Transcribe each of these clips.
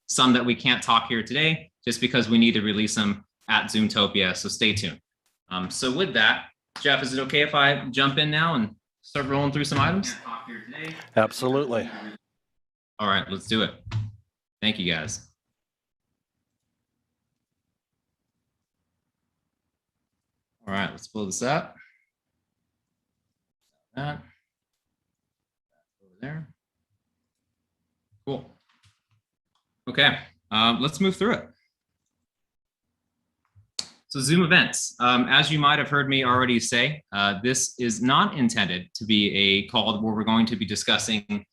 some that we can't talk here today, just because we need to release them at Zoomtopia. So stay tuned. So with that, Jeff, is it okay if I jump in now and start rolling through some items? Absolutely. All right, let's do it. Thank you, guys. All right, let's pull this up. That over there. Cool. Okay, let's move through it. So Zoom events, as you might have heard me already say, this is not intended to be a call where we're going to be discussing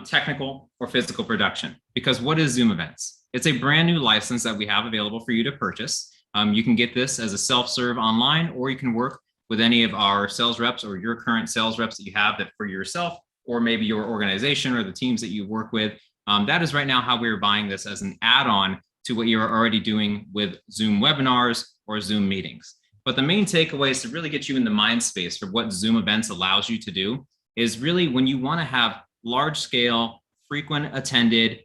technical or physical production, because what is Zoom events? It's a brand new license that we have available for you to purchase. You can get this as a self-serve online, or you can work with any of our sales reps or your current sales reps that you have that for yourself, or maybe your organization or the teams that you work with. That is right now how we're buying this as an add-on to what you're already doing with Zoom webinars or Zoom meetings. But the main takeaway is to really get you in the mind space for what Zoom events allows you to do is really when you want to have large scale, frequent attended,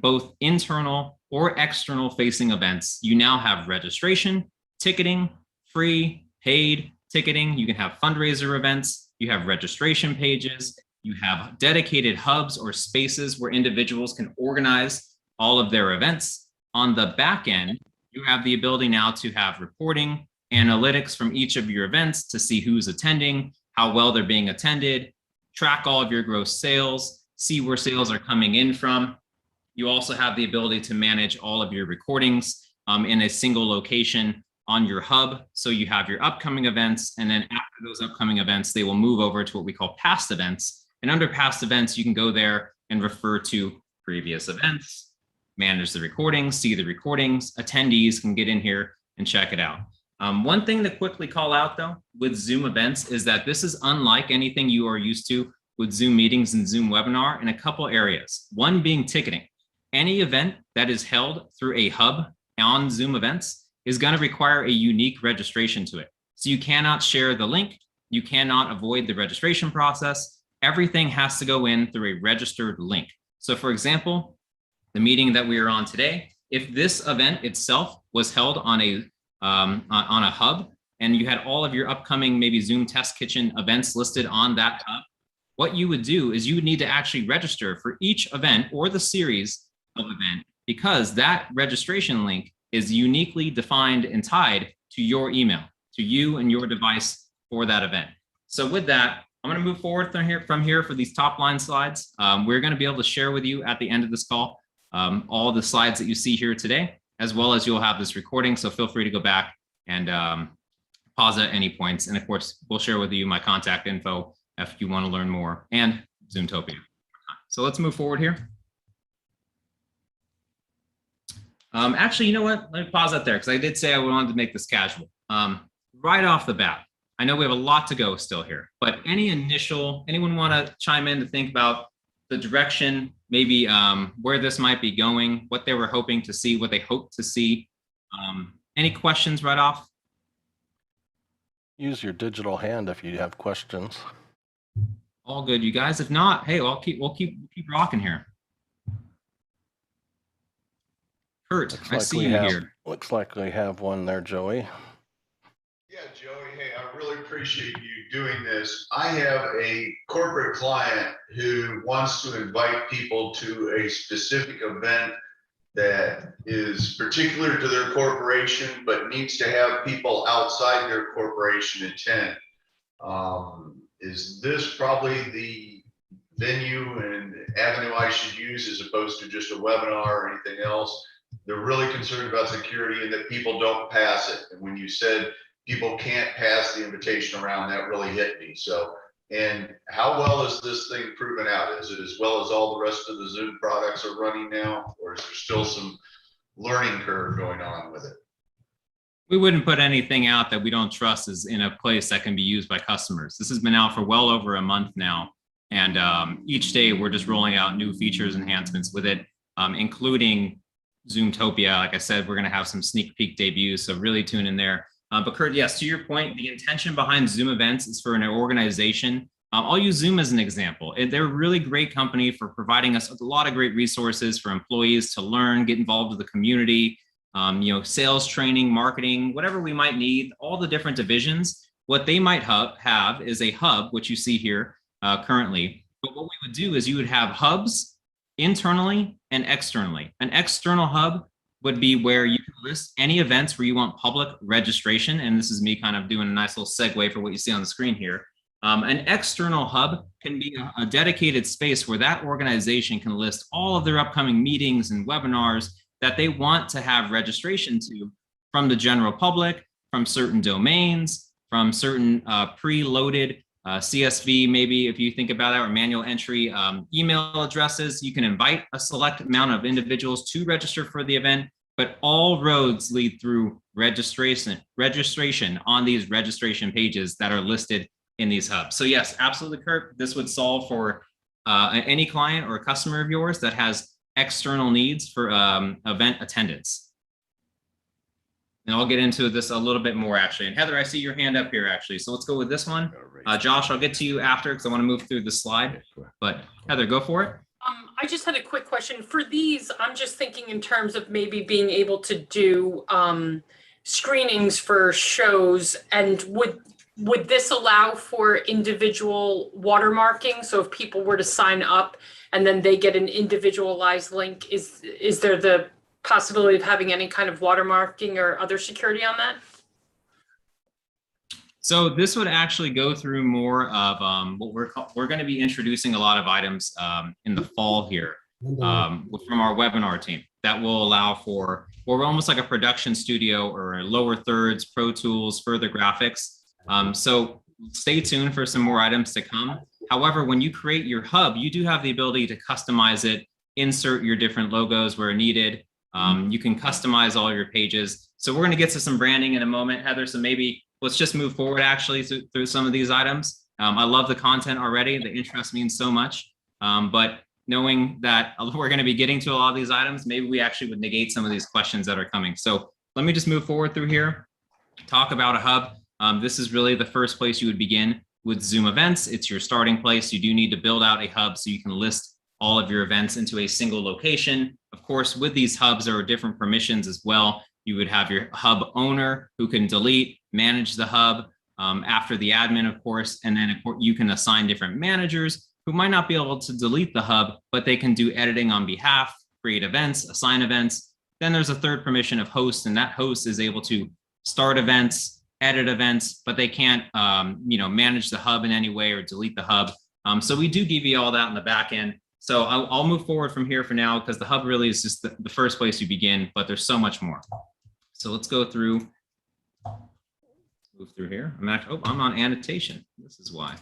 both internal or external facing events, you now have registration, ticketing, free, paid ticketing. You can have fundraiser events, you have registration pages, you have dedicated hubs or spaces where individuals can organize all of their events. On the back end, you have the ability now to have reporting, analytics from each of your events to see who's attending, how well they're being attended, track all of your gross sales, see where sales are coming in from. You also have the ability to manage all of your recordings in a single location on your hub. So you have your upcoming events, and then after those upcoming events, they will move over to what we call past events. And under past events, you can go there and refer to previous events, manage the recordings, see the recordings. Attendees can get in here and check it out. One thing to quickly call out though with Zoom events is that this is unlike anything you are used to with Zoom meetings and Zoom webinar in a couple areas. One being ticketing. Any event that is held through a hub on Zoom events is going to require a unique registration to it. So you cannot share the link. You cannot avoid the registration process. Everything has to go in through a registered link. So for example, the meeting that we are on today, if this event itself was held on a hub and you had all of your upcoming maybe Zoom Test Kitchen events listed on that hub, what you would do is you would need to actually register for each event or the series of event, because that registration link is uniquely defined and tied to your email, to you and your device for that event. So with that, I'm going to move forward from here for these top line slides. We're going to be able to share with you at the end of this call all the slides that you see here today, as well as you'll have this recording. So feel free to go back and pause at any points. And of course, we'll share with you my contact info if you want to learn more, and Zoomtopia. So let's move forward here. Actually, you know what? Let me pause that there, because I did say I wanted to make this casual. Right off the bat, I know we have a lot to go still here, but anyone want to chime in to think about the direction, maybe where this might be going, what they were hoping to see, what they hope to see? Any questions right off? Use your digital hand if you have questions. All good, you guys. If not, hey, we'll keep rocking here. Kurt, I see you here. Looks like we have one there, Joey. Yeah, Joey, hey, I really appreciate you doing this. I have a corporate client who wants to invite people to a specific event that is particular to their corporation, but needs to have people outside their corporation attend. Is this probably the venue and avenue I should use as opposed to just a webinar or anything else? They're really concerned about security and that people don't pass it. And when you said people can't pass the invitation around, that really hit me. So, and how well is this thing proven out? Is it as well as all the rest of the Zoom products are running now, or is there still some learning curve going on with it? We wouldn't put anything out that we don't trust is in a place that can be used by customers. This has been out for well over a month now. And each day we're just rolling out new features, enhancements with it, including Zoomtopia. Like I said, we're going to have some sneak peek debuts, so really tune in there. But Kurt, yes, to your point, the intention behind Zoom events is for an organization I'll use Zoom as an example. They're a really great company for providing us a lot of great resources for employees to learn, get involved with the community, sales training, marketing, whatever we might need, all the different divisions. What they might have is a hub, which you see here currently. But what we would do is you would have hubs internally and externally. An external hub would be where you can list any events where you want public registration. And this is me kind of doing a nice little segue for what you see on the screen here. An external hub can be a dedicated space where that organization can list all of their upcoming meetings and webinars that they want to have registration to from the general public, from certain domains, from certain preloaded CSV, maybe if you think about that, or manual entry email addresses. You can invite a select amount of individuals to register for the event, but all roads lead through registration on these registration pages that are listed in these hubs. So yes, absolutely, Kurt. This would solve for any client or a customer of yours that has external needs for event attendance. And I'll get into this a little bit more actually. And Heather, I see your hand up here actually. So let's go with this one. Josh, I'll get to you after because I want to move through the slide. But Heather, go for it. I just had a quick question. For these, I'm just thinking in terms of maybe being able to do screenings for shows, and would this allow for individual watermarking? So if people were to sign up and then they get an individualized link, is there the possibility of having any kind of watermarking or other security on that? So this would actually go through more of what we're going to be introducing a lot of items in the fall here from our webinar team that will allow for, well, we're almost like a production studio or lower thirds, Pro Tools, further graphics. So stay tuned for some more items to come. However, when you create your hub, you do have the ability to customize it, insert your different logos where needed. You can customize all your pages. So we're going to get to some branding in a moment, Heather. So maybe let's just move forward actually through some of these items. I love the content already. The interest means so much. But knowing that we're going to be getting to a lot of these items, maybe we actually would negate some of these questions that are coming. So let me just move forward through here, talk about a hub. This is really the first place you would begin with Zoom events. It's your starting place. You do need to build out a hub so you can list all of your events into a single location. Of course, with these hubs, there are different permissions as well. You would have your hub owner who can delete, manage the hub after the admin, of course, and then you can assign different managers who might not be able to delete the hub, but they can do editing on behalf, create events, assign events. Then there's a third permission of host, and that host is able to start events, edit events, but they can't manage the hub in any way or delete the hub. So we do give you all that in the back end. So I'll move forward from here for now because the hub really is just the first place you begin, but there's so much more. So let's go through, move through here. I'm on annotation. This is why.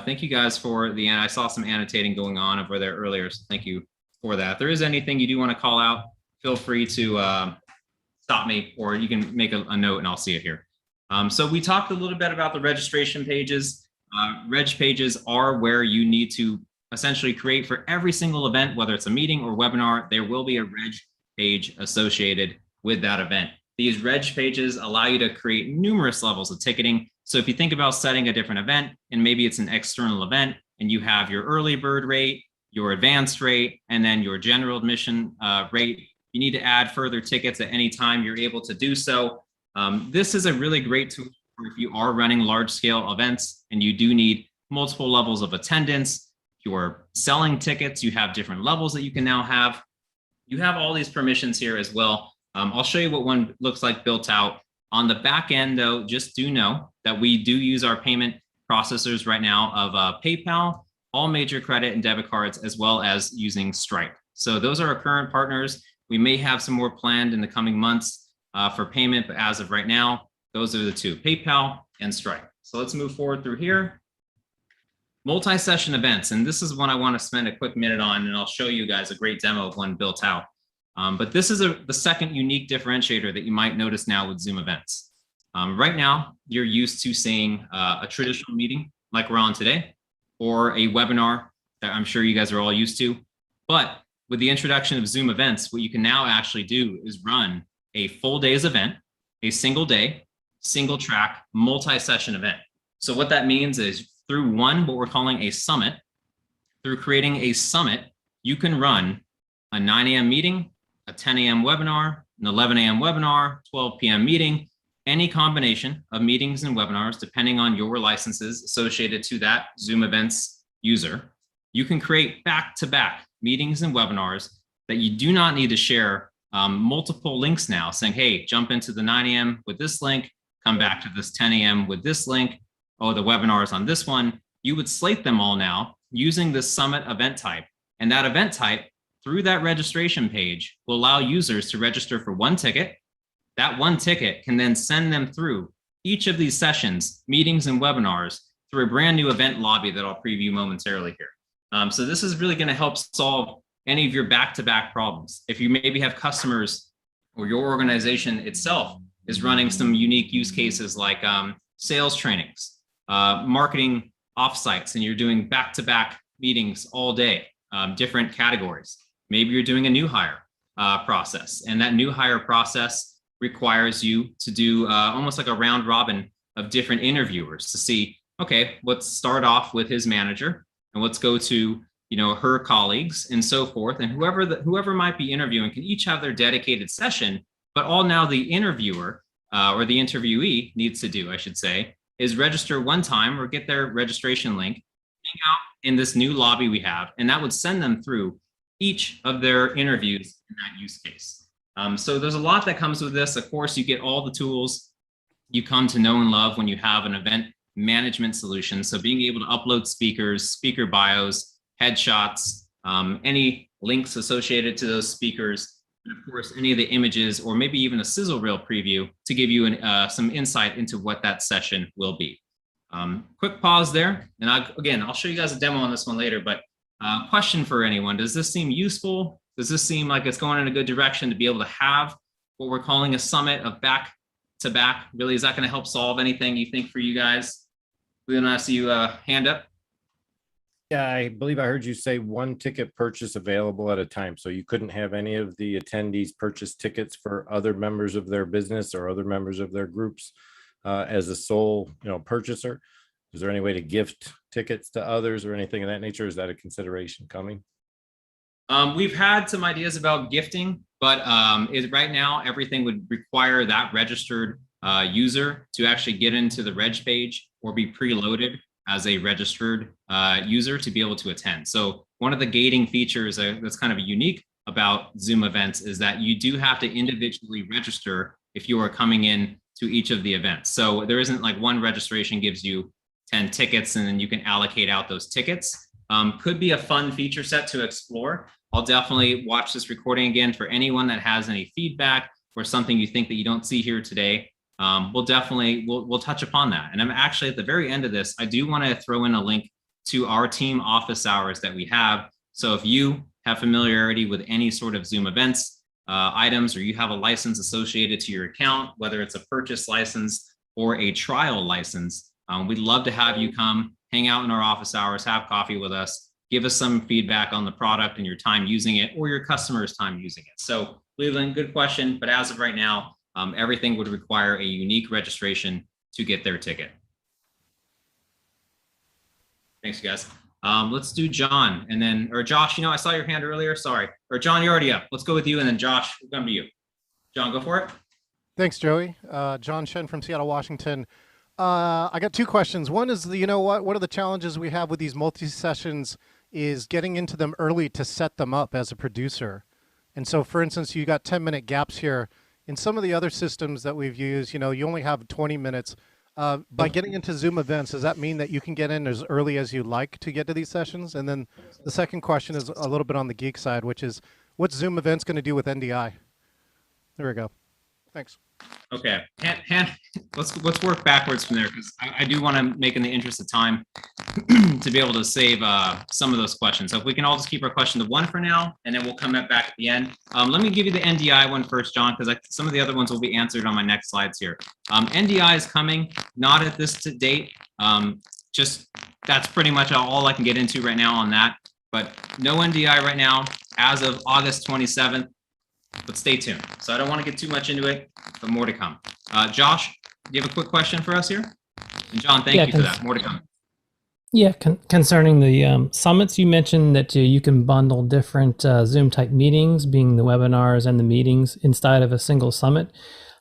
Thank you guys for I saw some annotating going on over there earlier. So thank you for that. If there is anything you do want to call out, feel free to stop me, or you can make a note and I'll see it here. So we talked a little bit about the registration pages. Reg pages are where you need to essentially create for every single event, whether it's a meeting or webinar, there will be a reg page associated with that event. These reg pages allow you to create numerous levels of ticketing. So if you think about setting a different event, and maybe it's an external event, and you have your early bird rate, your advanced rate, and then your general admission rate, you need to add further tickets at any time you're able to do so. This is a really great tool for if you are running large scale events and you do need multiple levels of attendance. If you're selling tickets, you have different levels that you can now have. You have all these permissions here as well. I'll show you what one looks like built out. On the back end though, just do know that we do use our payment processors right now of PayPal, all major credit and debit cards, as well as using Stripe. So those are our current partners. We may have some more planned in the coming months for payment, but as of right now, those are the two, PayPal and Stripe. So let's move forward through here. Multi-session events, and this is one I want to spend a quick minute on, and I'll show you guys a great demo of one built out. But this is the second unique differentiator that you might notice now with Zoom events. Right now, you're used to seeing a traditional meeting like we're on today, or a webinar that I'm sure you guys are all used to. But with the introduction of Zoom events, what you can now actually do is run a full day's event, a single day, single track, multi-session event. So what that means is through what we're calling a summit, through creating a summit, you can run a 9 a.m. meeting, a 10 a.m. webinar, an 11 a.m. webinar, 12 p.m. meeting, any combination of meetings and webinars, depending on your licenses associated to that Zoom Events user. You can create back-to-back meetings and webinars that you do not need to share multiple links now saying, hey, jump into the 9 a.m. with this link, come back to this 10 a.m. with this link. Oh, the webinar is on this one. You would slate them all now using this summit event type. And that event type through that registration page will allow users to register for one ticket. That one ticket can then send them through each of these sessions, meetings and webinars through a brand new event lobby that I'll preview momentarily here. So this is really going to help solve any of your back-to-back problems. If you maybe have customers or your organization itself is running some unique use cases like sales trainings, marketing offsites, and you're doing back-to-back meetings all day, different categories. Maybe you're doing a new hire process, and that new hire process requires you to do almost like a round robin of different interviewers to see, okay, let's start off with his manager and let's go to her colleagues and so forth. And whoever might be interviewing can each have their dedicated session, but all now the interviewer or the interviewee needs to do, I should say, is register one time or get their registration link, hang out in this new lobby we have, and that would send them through each of their interviews in that use case. So there's a lot that comes with this. Of course, you get all the tools you come to know and love when you have an event management solution. So being able to upload speakers, speaker bios, headshots, any links associated to those speakers, and of course, any of the images, or maybe even a sizzle reel preview to give you some insight into what that session will be. Quick pause there. And I'll show you guys a demo on this one later, but question for anyone, does this seem useful? Does this seem like it's going in a good direction to be able to have what we're calling a summit of back-to-back? Really, is that going to help solve anything you think for you guys? Then I see you hand up. Yeah, I believe I heard you say one ticket purchase available at a time. So you couldn't have any of the attendees purchase tickets for other members of their business or other members of their groups as a sole, purchaser. Is there any way to gift tickets to others or anything of that nature? Is that a consideration coming? We've had some ideas about gifting, but right now everything would require that registered user to actually get into the reg page or be preloaded as a registered user to be able to attend. So one of the gating features that's kind of unique about Zoom events is that you do have to individually register if you are coming in to each of the events. So there isn't like one registration gives you 10 tickets and then you can allocate out those tickets. Could be a fun feature set to explore. I'll definitely watch this recording again for anyone that has any feedback or something you think that you don't see here today. We'll touch upon that. And I'm actually at the very end of this, I do want to throw in a link to our team office hours that we have. So if you have familiarity with any sort of Zoom events items, or you have a license associated to your account, whether it's a purchase license or a trial license, we'd love to have you come hang out in our office hours, have coffee with us, give us some feedback on the product and your time using it or your customers' time using it. So Leland, good question. But as of right now, everything would require a unique registration to get their ticket. Thanks, guys. Let's do John and then, or Josh, I saw your hand earlier, sorry. Or John, you're already up. Let's go with you and then Josh, we'll come to you. John, go for it. Thanks, Joey. John Shen from Seattle, Washington. I got two questions. One is, one of the challenges we have with these multi-sessions is getting into them early to set them up as a producer. And so, for instance, you got 10-minute gaps here. In some of the other systems that we've used, you only have 20 minutes. By getting into Zoom events, does that mean that you can get in as early as you like to get to these sessions? And then the second question is a little bit on the geek side, which is, what's Zoom events going to do with NDI? There we go. Thanks. Okay, let's work backwards from there because I do want to make in the interest of time to be able to save some of those questions. So if we can all just keep our question to one for now, and then we'll come back at the end. Let me give you the NDI one first, John, because some of the other ones will be answered on my next slides here. NDI is coming, not at this date. Just that's pretty much all I can get into right now on that. But no NDI right now as of August 27th. But stay tuned. So I don't want to get too much into it, but more to come. Josh, do you have a quick question for us here? And John, thank you for that. More to come. Yeah, concerning the summits, you mentioned that you can bundle different Zoom type meetings, being the webinars and the meetings inside of a single summit.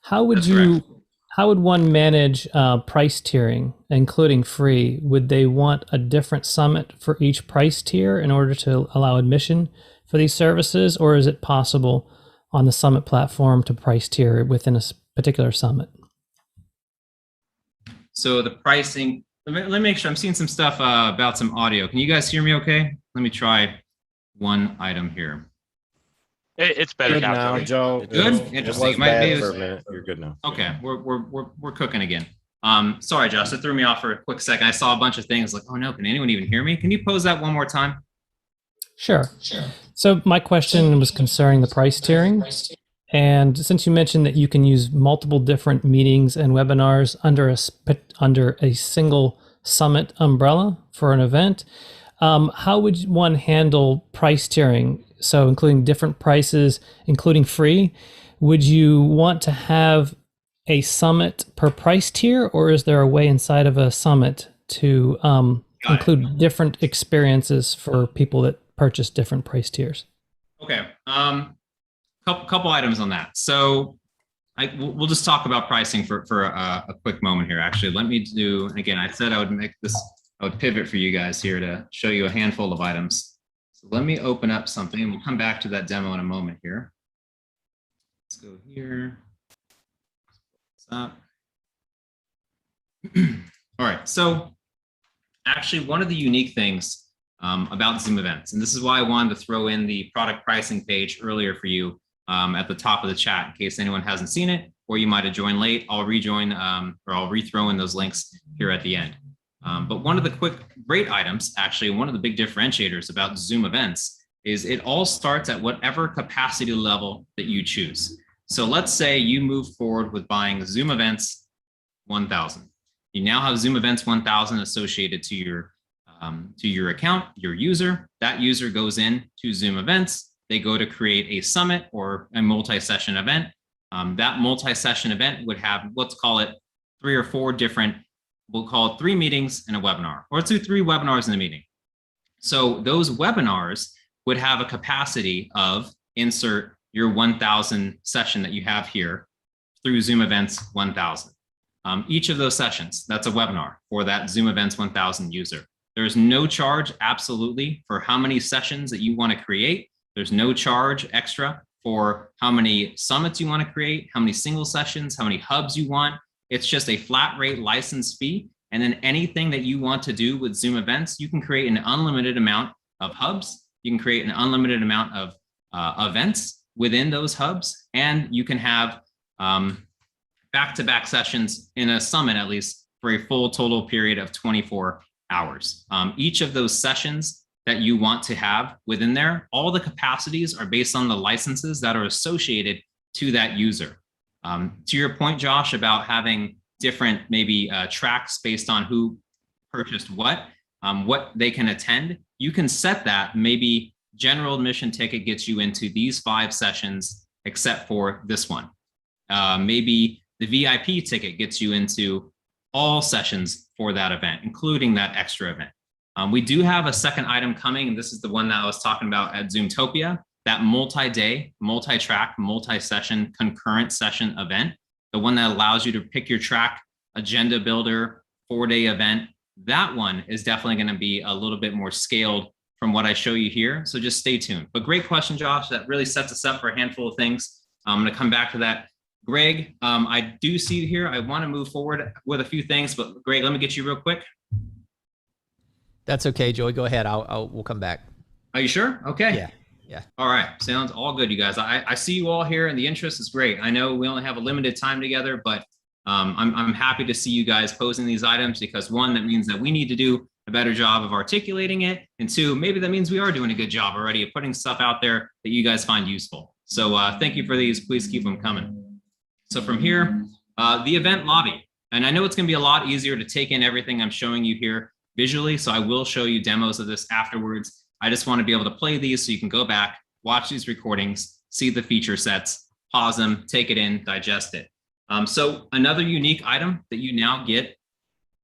How would That's you, correct. how would one manage price tiering, including free? Would they want a different summit for each price tier in order to allow admission for these services, or is it possible on the summit platform to price tier within a particular summit? So the pricing, let me make sure I'm seeing some stuff about some audio. Can you guys hear me okay? Let me try one item here. It's better Good now, now, Joey. Joe. Good? It Interesting. was It might be- bad for a minute. You're good now. Okay, we're cooking again. Sorry, Josh, it threw me off for a quick second. I saw a bunch of things like, oh no, can anyone even hear me? Can you pose that one more time? Sure. So my question was concerning the price tiering. And since you mentioned that you can use multiple different meetings and webinars under a single summit umbrella for an event, how would one handle price tiering? So including different prices, including free, would you want to have a summit per price tier, or is there a way inside of a summit to include different experiences for people that purchase different price tiers? Okay. Couple items on that. So we'll just talk about pricing for a quick moment here. Actually, let me do, and again, I said I would pivot for you guys here to show you a handful of items. So let me open up something and we'll come back to that demo in a moment here. Let's go here. What's up? All right. So actually one of the unique things about Zoom events, and this is why I wanted to throw in the product pricing page earlier for you at the top of the chat in case anyone hasn't seen it, or you might have joined late. I'll rejoin or I'll rethrow in those links here at the end. But one of the great items, actually, one of the big differentiators about Zoom events is it all starts at whatever capacity level that you choose. So let's say you move forward with buying Zoom Events 1000. You now have Zoom Events 1000 associated to your account, your user. That user goes in to Zoom Events. They go to create a summit or a multi-session event. That multi-session event would have, let's call it 3 or 4 different, we'll call it 3 meetings and a webinar, or let's do 3 webinars in a meeting. So those webinars would have a capacity of insert your 1000 session that you have here through Zoom Events 1000. Each of those sessions, that's a webinar for that Zoom Events 1000 user. There's no charge, absolutely, for how many sessions that you want to create. There's no charge extra for how many summits you want to create, how many single sessions, how many hubs you want. It's just a flat rate license fee. And then anything that you want to do with Zoom Events, you can create an unlimited amount of hubs. You can create an unlimited amount of events within those hubs. And you can have back-to-back sessions in a summit, at least for a full total period of 24 hours. Each of those sessions that you want to have within there, all the capacities are based on the licenses that are associated to that user. To your point, Josh, about having different maybe tracks based on who purchased what they can attend, you can set that. Maybe general admission ticket gets you into these 5 sessions, except for this one. Maybe the VIP ticket gets you into all sessions for that event, including that extra event. We do have a second item coming, and this is the one that I was talking about at Zoomtopia, that multi-day, multi-track, multi-session, concurrent session event, the one that allows you to pick your track, agenda builder, 4-day event. That one is definitely going to be a little bit more scaled from what I show you here. So just stay tuned. But great question, Josh. That really sets us up for a handful of things. I'm going to come back to that. Greg, I do see here, I want to move forward with a few things, but Greg, let me get you real quick. That's okay, Joey. Go ahead. We'll come back. Are you sure? Okay. Yeah. All right. Sounds all good, you guys. I see you all here and the interest is great. I know we only have a limited time together, but I'm happy to see you guys posing these items because 1, that means that we need to do a better job of articulating it. And 2, maybe that means we are doing a good job already of putting stuff out there that you guys find useful. So thank you for these. Please keep them coming. So from here, the event lobby. And I know it's going to be a lot easier to take in everything I'm showing you here visually. So I will show you demos of this afterwards. I just want to be able to play these so you can go back, watch these recordings, see the feature sets, pause them, take it in, digest it. So another unique item that you now get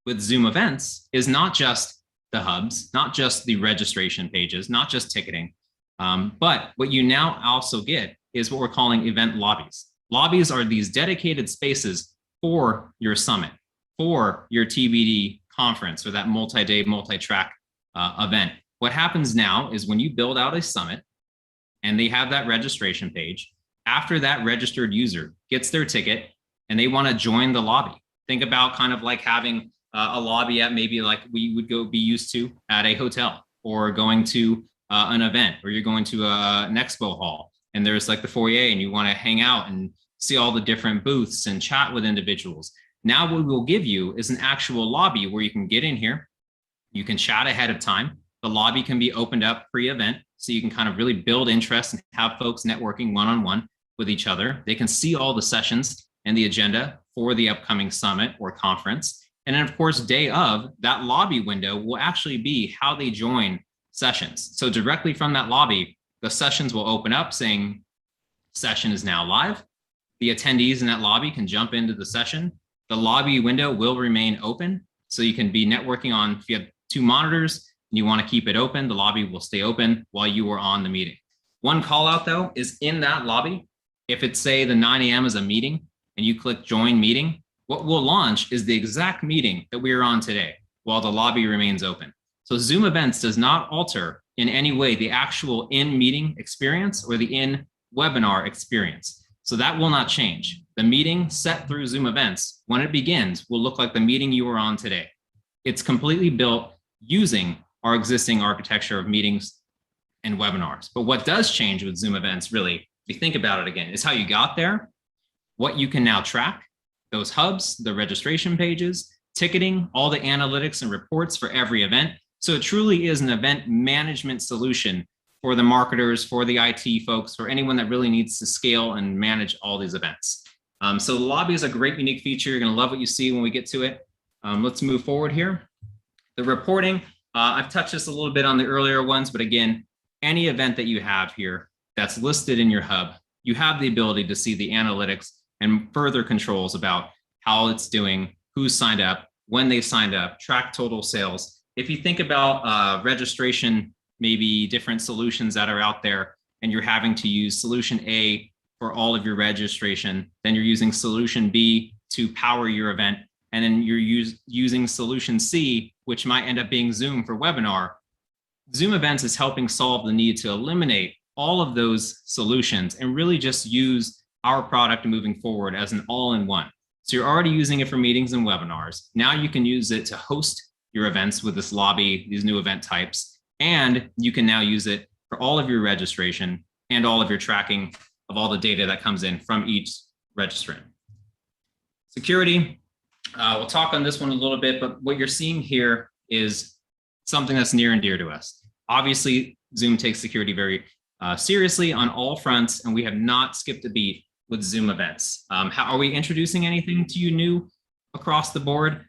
with Zoom Events is not just the hubs, not just the registration pages, not just ticketing. But what you now also get is what we're calling event lobbies. Lobbies are these dedicated spaces for your summit, for your TBD conference or that multi-day, multi-track event. What happens now is when you build out a summit and they have that registration page, after that registered user gets their ticket and they want to join the lobby, think about kind of like having a lobby at maybe like we would be used to at a hotel, or going to an event, or you're going to an expo hall and there's like the foyer and you want to hang out and see all the different booths and chat with individuals. Now what we'll give you is an actual lobby where you can get in here, you can chat ahead of time. The lobby can be opened up pre-event, so you can kind of really build interest and have folks networking one-on-one with each other. They can see all the sessions and the agenda for the upcoming summit or conference. And then of course, day of, that lobby window will actually be how they join sessions. So directly from that lobby, the sessions will open up saying, session is now live. The attendees in that lobby can jump into the session. The lobby window will remain open. So you can be networking on, if you have 2 monitors and you want to keep it open, the lobby will stay open while you are on the meeting. One call out though is in that lobby, if it's say the 9 a.m. is a meeting and you click join meeting, what we'll launch is the exact meeting that we are on today while the lobby remains open. So Zoom Events does not alter in any way the actual in-meeting experience or the in-webinar experience. So that will not change. The meeting set through Zoom Events, when it begins, will look like the meeting you are on today. It's completely built using our existing architecture of meetings and webinars. But what does change with Zoom Events, really, if you think about it again, is how you got there, what you can now track, those hubs, the registration pages, ticketing, all the analytics and reports for every event. So it truly is an event management solution for the marketers, for the IT folks, for anyone that really needs to scale and manage all these events. So the lobby is a great, unique feature. You're going to love what you see when we get to it. Let's move forward here. The reporting, I've touched this a little bit on the earlier ones, but again, any event that you have here that's listed in your hub, you have the ability to see the analytics and further controls about how it's doing, who's signed up, when they signed up, track total sales. If you think about registration, maybe different solutions that are out there, and you're having to use solution A for all of your registration, then you're using solution B to power your event, and then you're using solution C, which might end up being Zoom for webinar. Zoom Events is helping solve the need to eliminate all of those solutions and really just use our product moving forward as an all-in-one. So you're already using it for meetings and webinars. Now you can use it to host your events with this lobby, these new event types, and you can now use it for all of your registration and all of your tracking of all the data that comes in from each registrant. Security, we'll talk on this one a little bit, but what you're seeing here is something that's near and dear to us. Obviously, Zoom takes security very seriously on all fronts, and we have not skipped a beat with Zoom Events. How are we introducing anything to you new across the board?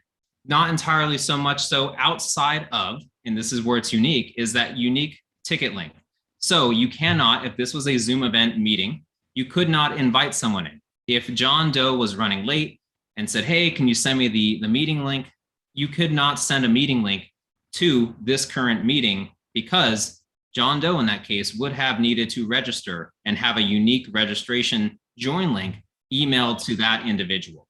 Not entirely so much so outside of, and this is where it's unique, is that unique ticket link. So you cannot, if this was a Zoom event meeting, you could not invite someone in. If John Doe was running late and said, hey, can you send me the meeting link? You could not send a meeting link to this current meeting because John Doe in that case would have needed to register and have a unique registration join link emailed to that individual.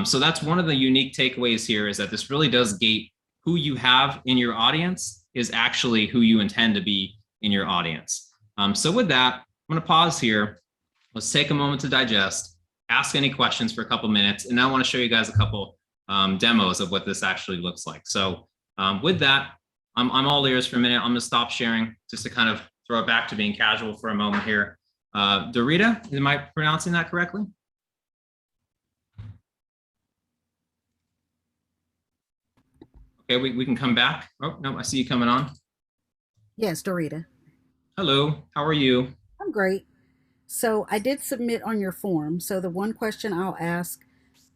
So that's one of the unique takeaways here, is that this really does gate who you have in your audience is actually who you intend to be in your audience. So with that, I'm going to pause here. Let's take a moment to digest, ask any questions for a couple minutes, and I want to show you guys a couple demos of what this actually looks like. So with that, I'm all ears for a minute. I'm going to stop sharing just to kind of throw it back to being casual for a moment here. Dorita, am I pronouncing that correctly? Okay, we can come back. Oh, no, I see you coming on. Yes, Dorita. Hello, how are you? I'm great. So I did submit on your form. So the one question I'll ask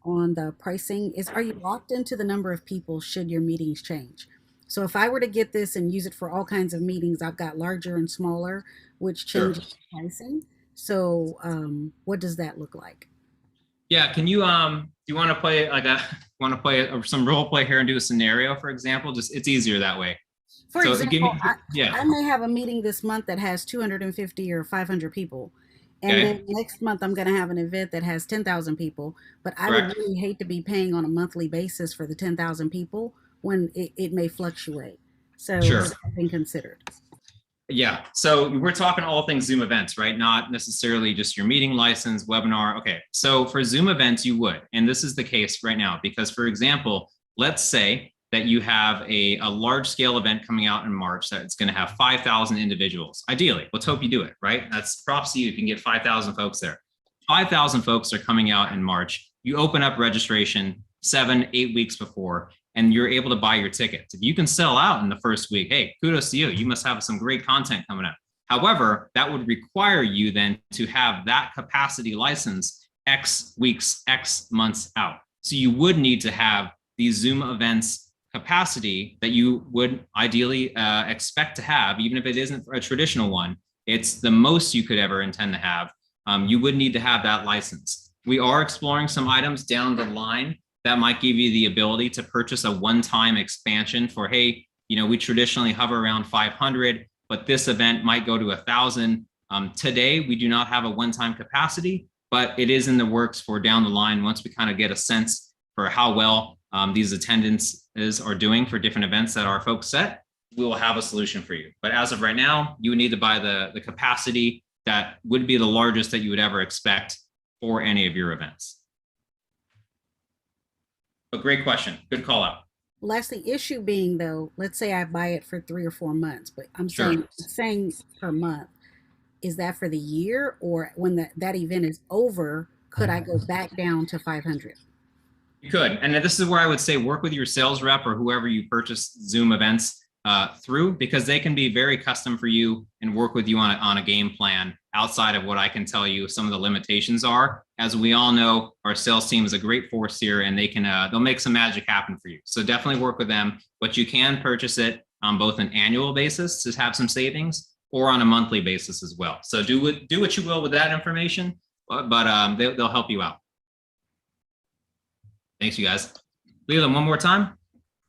on the pricing is, are you locked into the number of people should your meetings change? So if I were to get this and use it for all kinds of meetings, I've got larger and smaller, which changes the pricing. So what does that look like? Yeah, can you do you want to play like some role play here and do a scenario, for example? Just it's easier that way. For So give example, me, yeah, I may have a meeting this month that has 250 or 500 people. And okay, then next month, I'm going to have an event that has 10,000 people. But I would correct. really hate to be paying on a monthly basis for the 10,000 people when it may fluctuate. So Sure. has that been considered? Yeah, so we're talking all things Zoom events, right? Not necessarily just your meeting license, webinar. Okay, so for Zoom events, you would, and this is the case right now, because for example, let's say that you have a large scale event coming out in March that's going to have 5,000 individuals. Ideally, let's hope you do it, right? That's props to you. You can get 5,000 folks there. 5,000 folks are coming out in March. You open up registration 7-8 weeks before, and you're able to buy your tickets. If you can sell out in the first week, hey, kudos to you. You must have some great content coming up. However, that would require you then to have that capacity license X weeks, X months out. So you would need to have these Zoom events capacity that you would ideally expect to have, even if it isn't a traditional one. It's the most you could ever intend to have. You would need to have that license. We are exploring some items down the line that might give you the ability to purchase a one-time expansion for, hey, you know, we traditionally hover around 500, but this event might go to 1,000. Today, we do not have a one-time capacity, but it is in the works for down the line. Once we kind of get a sense for how well these attendances are doing for different events that our folks set, we will have a solution for you. But as of right now, you would need to buy the capacity that would be the largest that you would ever expect for any of your events. A great question. Good call out. Lastly, issue being though, let's say I buy it for 3 or 4 months, but I'm Sure. saying per month. Is that for the year, or when that event is over, could I go back down to 500? You could. And this is where I would say work with your sales rep or whoever you purchase Zoom events through, because they can be very custom for you and work with you on a game plan outside of what I can tell you some of the limitations are. As we all know, our sales team is a great force here, and they can they'll make some magic happen for you. So definitely work with them, but you can purchase it on both an annual basis to have some savings or on a monthly basis as well. So do what you will with that information, but they'll help you out. Thanks, you guys. Leland, one more time.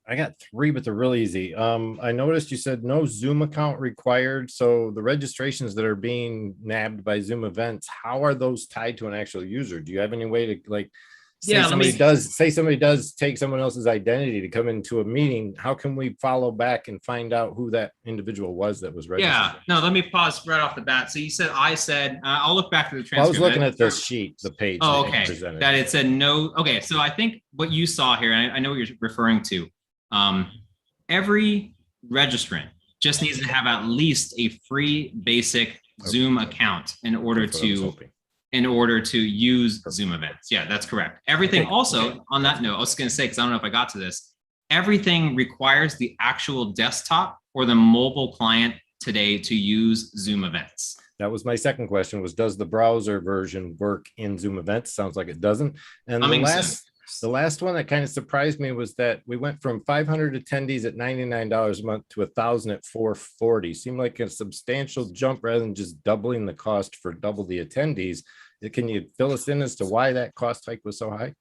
I got 3, but they're real easy. I noticed you said no Zoom account required. So the registrations that are being nabbed by Zoom events, how are those tied to an actual user? Do you have any way to, like, say somebody does take someone else's identity to come into a meeting? How can we follow back and find out who that individual was that was registered? Yeah, no, let me pause right off the bat. So you said, I'll look back to the transcript. I was looking at this sheet, the page. Oh, okay. That it said no. Okay, so I think what you saw here, and I know what you're referring to. Every registrant just needs to have at least a free basic Zoom account in order to use Zoom events. Yeah, that's correct. Everything also on that note, I was going to say, because I don't know if I got to this, everything requires the actual desktop or the mobile client today to use Zoom events. That was my second question, was does the browser version work in Zoom events? Sounds like it doesn't. And the last one that kind of surprised me was that we went from 500 attendees at $99 a month to 1,000 at $440. Seemed like a substantial jump rather than just doubling the cost for double the attendees. Can you fill us in as to why that cost hike was so high?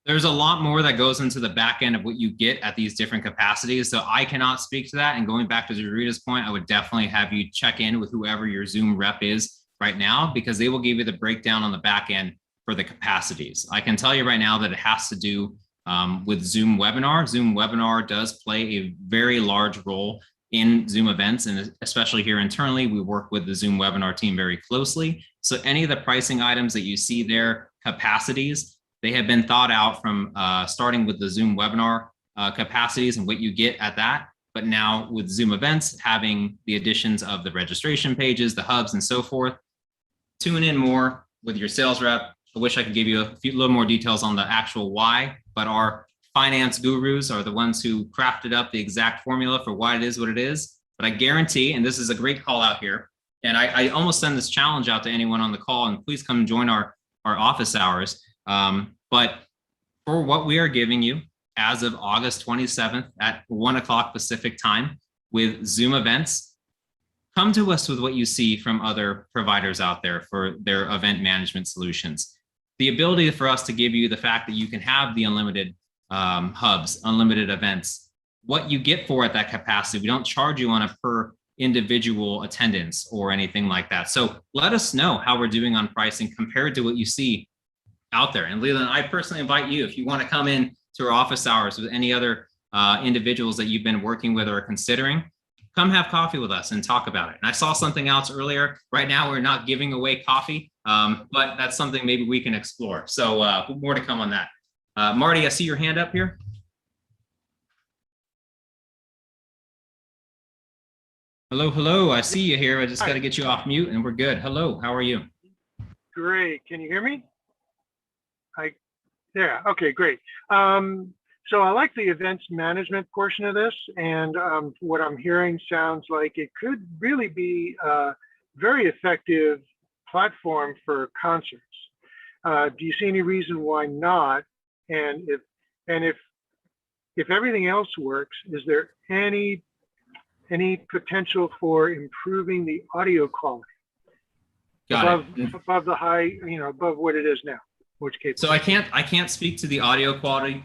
There's a lot more that goes into the back end of what you get at these different capacities. So I cannot speak to that. And going back to Zarita's point, I would definitely have you check in with whoever your Zoom rep is right now, because they will give you the breakdown on the back end for the capacities. I can tell you right now that it has to do with Zoom Webinar. Zoom Webinar does play a very large role in Zoom events, and especially here internally, we work with the Zoom Webinar team very closely. So any of the pricing items that you see there, capacities, they have been thought out from starting with the Zoom Webinar capacities and what you get at that. But now with Zoom events, having the additions of the registration pages, the hubs, and so forth, tune in more with your sales rep. I wish I could give you a little more details on the actual why, but our finance gurus are the ones who crafted up the exact formula for why it is what it is. But I guarantee, and this is a great call out here, and I almost send this challenge out to anyone on the call, and please come join our office hours. But for what we are giving you as of August 27th at 1 o'clock Pacific time with Zoom events, come to us with what you see from other providers out there for their event management solutions. The ability for us to give you the fact that you can have the unlimited hubs, unlimited events, what you get for at that capacity. We don't charge you on a per individual attendance or anything like that. So let us know how we're doing on pricing compared to what you see out there. And Leland, I personally invite you, if you want to come in to our office hours with any other individuals that you've been working with or considering, come have coffee with us and talk about it. And I saw something else earlier. Right now, we're not giving away coffee, but that's something maybe we can explore. So more to come on that. Marty, I see your hand up here. Hello, hello. I see you here. I just got to get you off mute and we're good. Hello, how are you? Great. Can you hear me? Yeah, okay, great. So I like the events management portion of this, and what I'm hearing sounds like it could really be a very effective platform for concerts. Do you see any reason why not? And if everything else works, is there any potential for improving the audio quality above the high, above what it is now? Which case? So I can't speak to the audio quality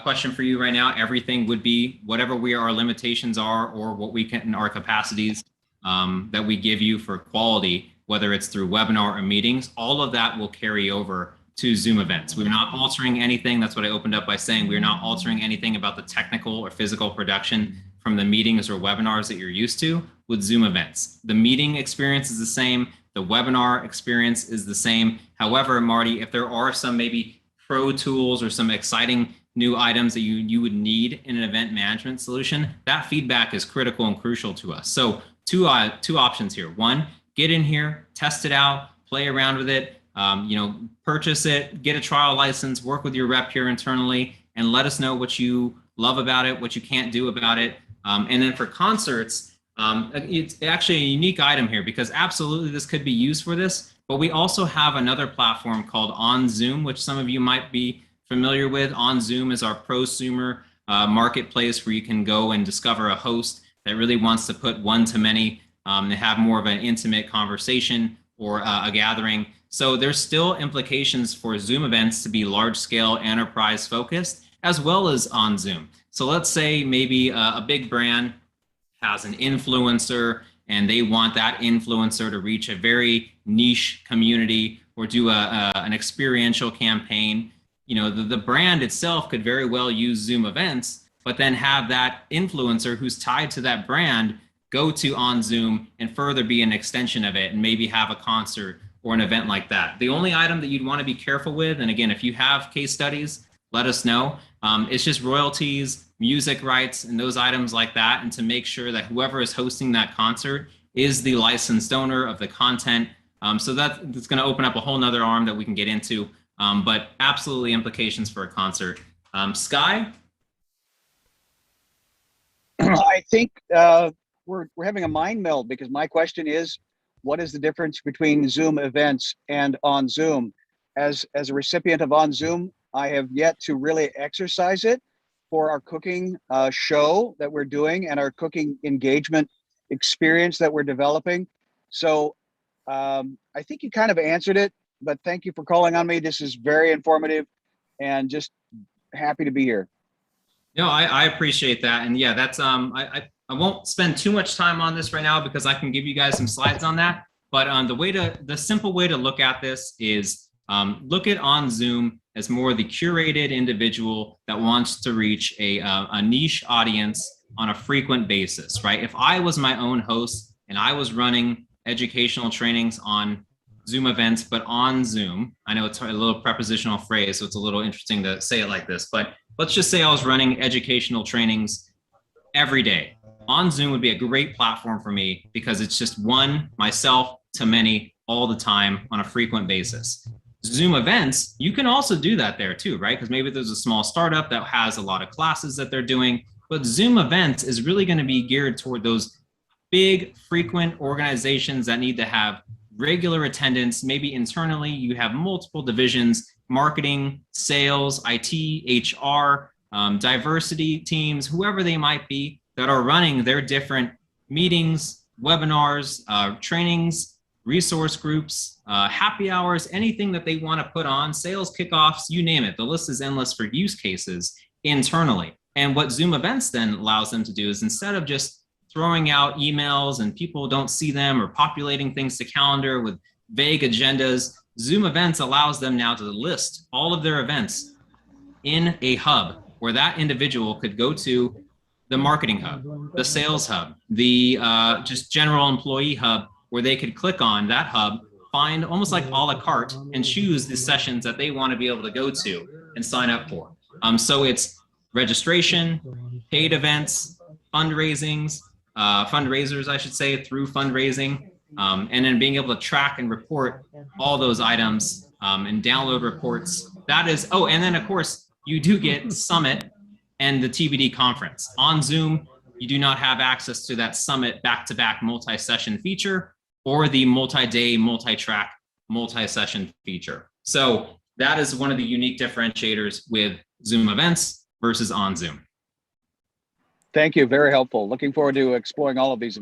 question for you right now. Everything would be whatever our limitations are, or what we can, our capacities that we give you for quality, whether it's through webinar or meetings. All of that will carry over to Zoom events. We're not altering anything. That's what I opened up by saying. We're not altering anything about the technical or physical production from the meetings or webinars that you're used to with Zoom events. The meeting experience is the same. The webinar experience is the same. However, Marty, if there are some maybe pro tools or some exciting new items that you would need in an event management solution, that feedback is critical and crucial to us. So two options here. One, get in here, test it out, play around with it, purchase it, get a trial license, work with your rep here internally, and let us know what you love about it, what you can't do about it. And then for concerts, it's actually a unique item here because absolutely this could be used for this, but we also have another platform called On Zoom, which some of you might be familiar with. On Zoom is our prosumer marketplace where you can go and discover a host that really wants to put one-to-many and have more of an intimate conversation or a gathering. So there's still implications for Zoom events to be large-scale enterprise focused as well as on Zoom. So let's say maybe a big brand has an influencer and they want that influencer to reach a very niche community or do an experiential campaign. The brand itself could very well use Zoom events, but then have that influencer who's tied to that brand go to On Zoom and further be an extension of it and maybe have a concert or an event like that. The only item that you'd want to be careful with, and again, if you have case studies, let us know. It's just royalties, music rights, and those items like that, and to make sure that whoever is hosting that concert is the licensed owner of the content. So that's going to open up a whole nother arm that we can get into, but absolutely implications for a concert. Sky? I think we're having a mind meld because my question is, what is the difference between Zoom events and On Zoom? As a recipient of On Zoom, I have yet to really exercise it for our cooking show that we're doing and our cooking engagement experience that we're developing. So I think you kind of answered it, but thank you for calling on me. This is very informative and just happy to be here. No, I appreciate that. And yeah, that's I won't spend too much time on this right now because I can give you guys some slides on that. But the simple way to look at this is look at On Zoom as more the curated individual that wants to reach a niche audience on a frequent basis, right? If I was my own host and I was running educational trainings on Zoom events, but on Zoom, I know it's a little prepositional phrase, so it's a little interesting to say it like this, but let's just say I was running educational trainings every day. On Zoom would be a great platform for me because it's just one, myself to many all the time on a frequent basis. Zoom events, you can also do that there too, right? Because maybe there's a small startup that has a lot of classes that they're doing, but Zoom events is really going to be geared toward those big, frequent organizations that need to have regular attendance. Maybe internally, you have multiple divisions, marketing, sales, IT, HR, diversity teams, whoever they might be, that are running their different meetings, webinars, trainings, resource groups, happy hours, anything that they want to put on, sales kickoffs, you name it. The list is endless for use cases internally. And what Zoom events then allows them to do is, instead of just throwing out emails and people don't see them, or populating things to calendar with vague agendas, Zoom events allows them now to list all of their events in a hub where that individual could go to the marketing hub, the sales hub, the just general employee hub, where they could click on that hub, find almost like a la carte, and choose the sessions that they want to be able to go to and sign up for. So it's registration, paid events, fundraisers, I should say, through fundraising, and then being able to track and report all those items and download reports. That is, oh, and then of course, you do get Summit and the TBD conference. On Zoom, you do not have access to that Summit back-to-back multi-session feature or the multi-day, multi-track, multi-session feature. So that is one of the unique differentiators with Zoom events versus on Zoom. Thank you. Very helpful. Looking forward to exploring all of these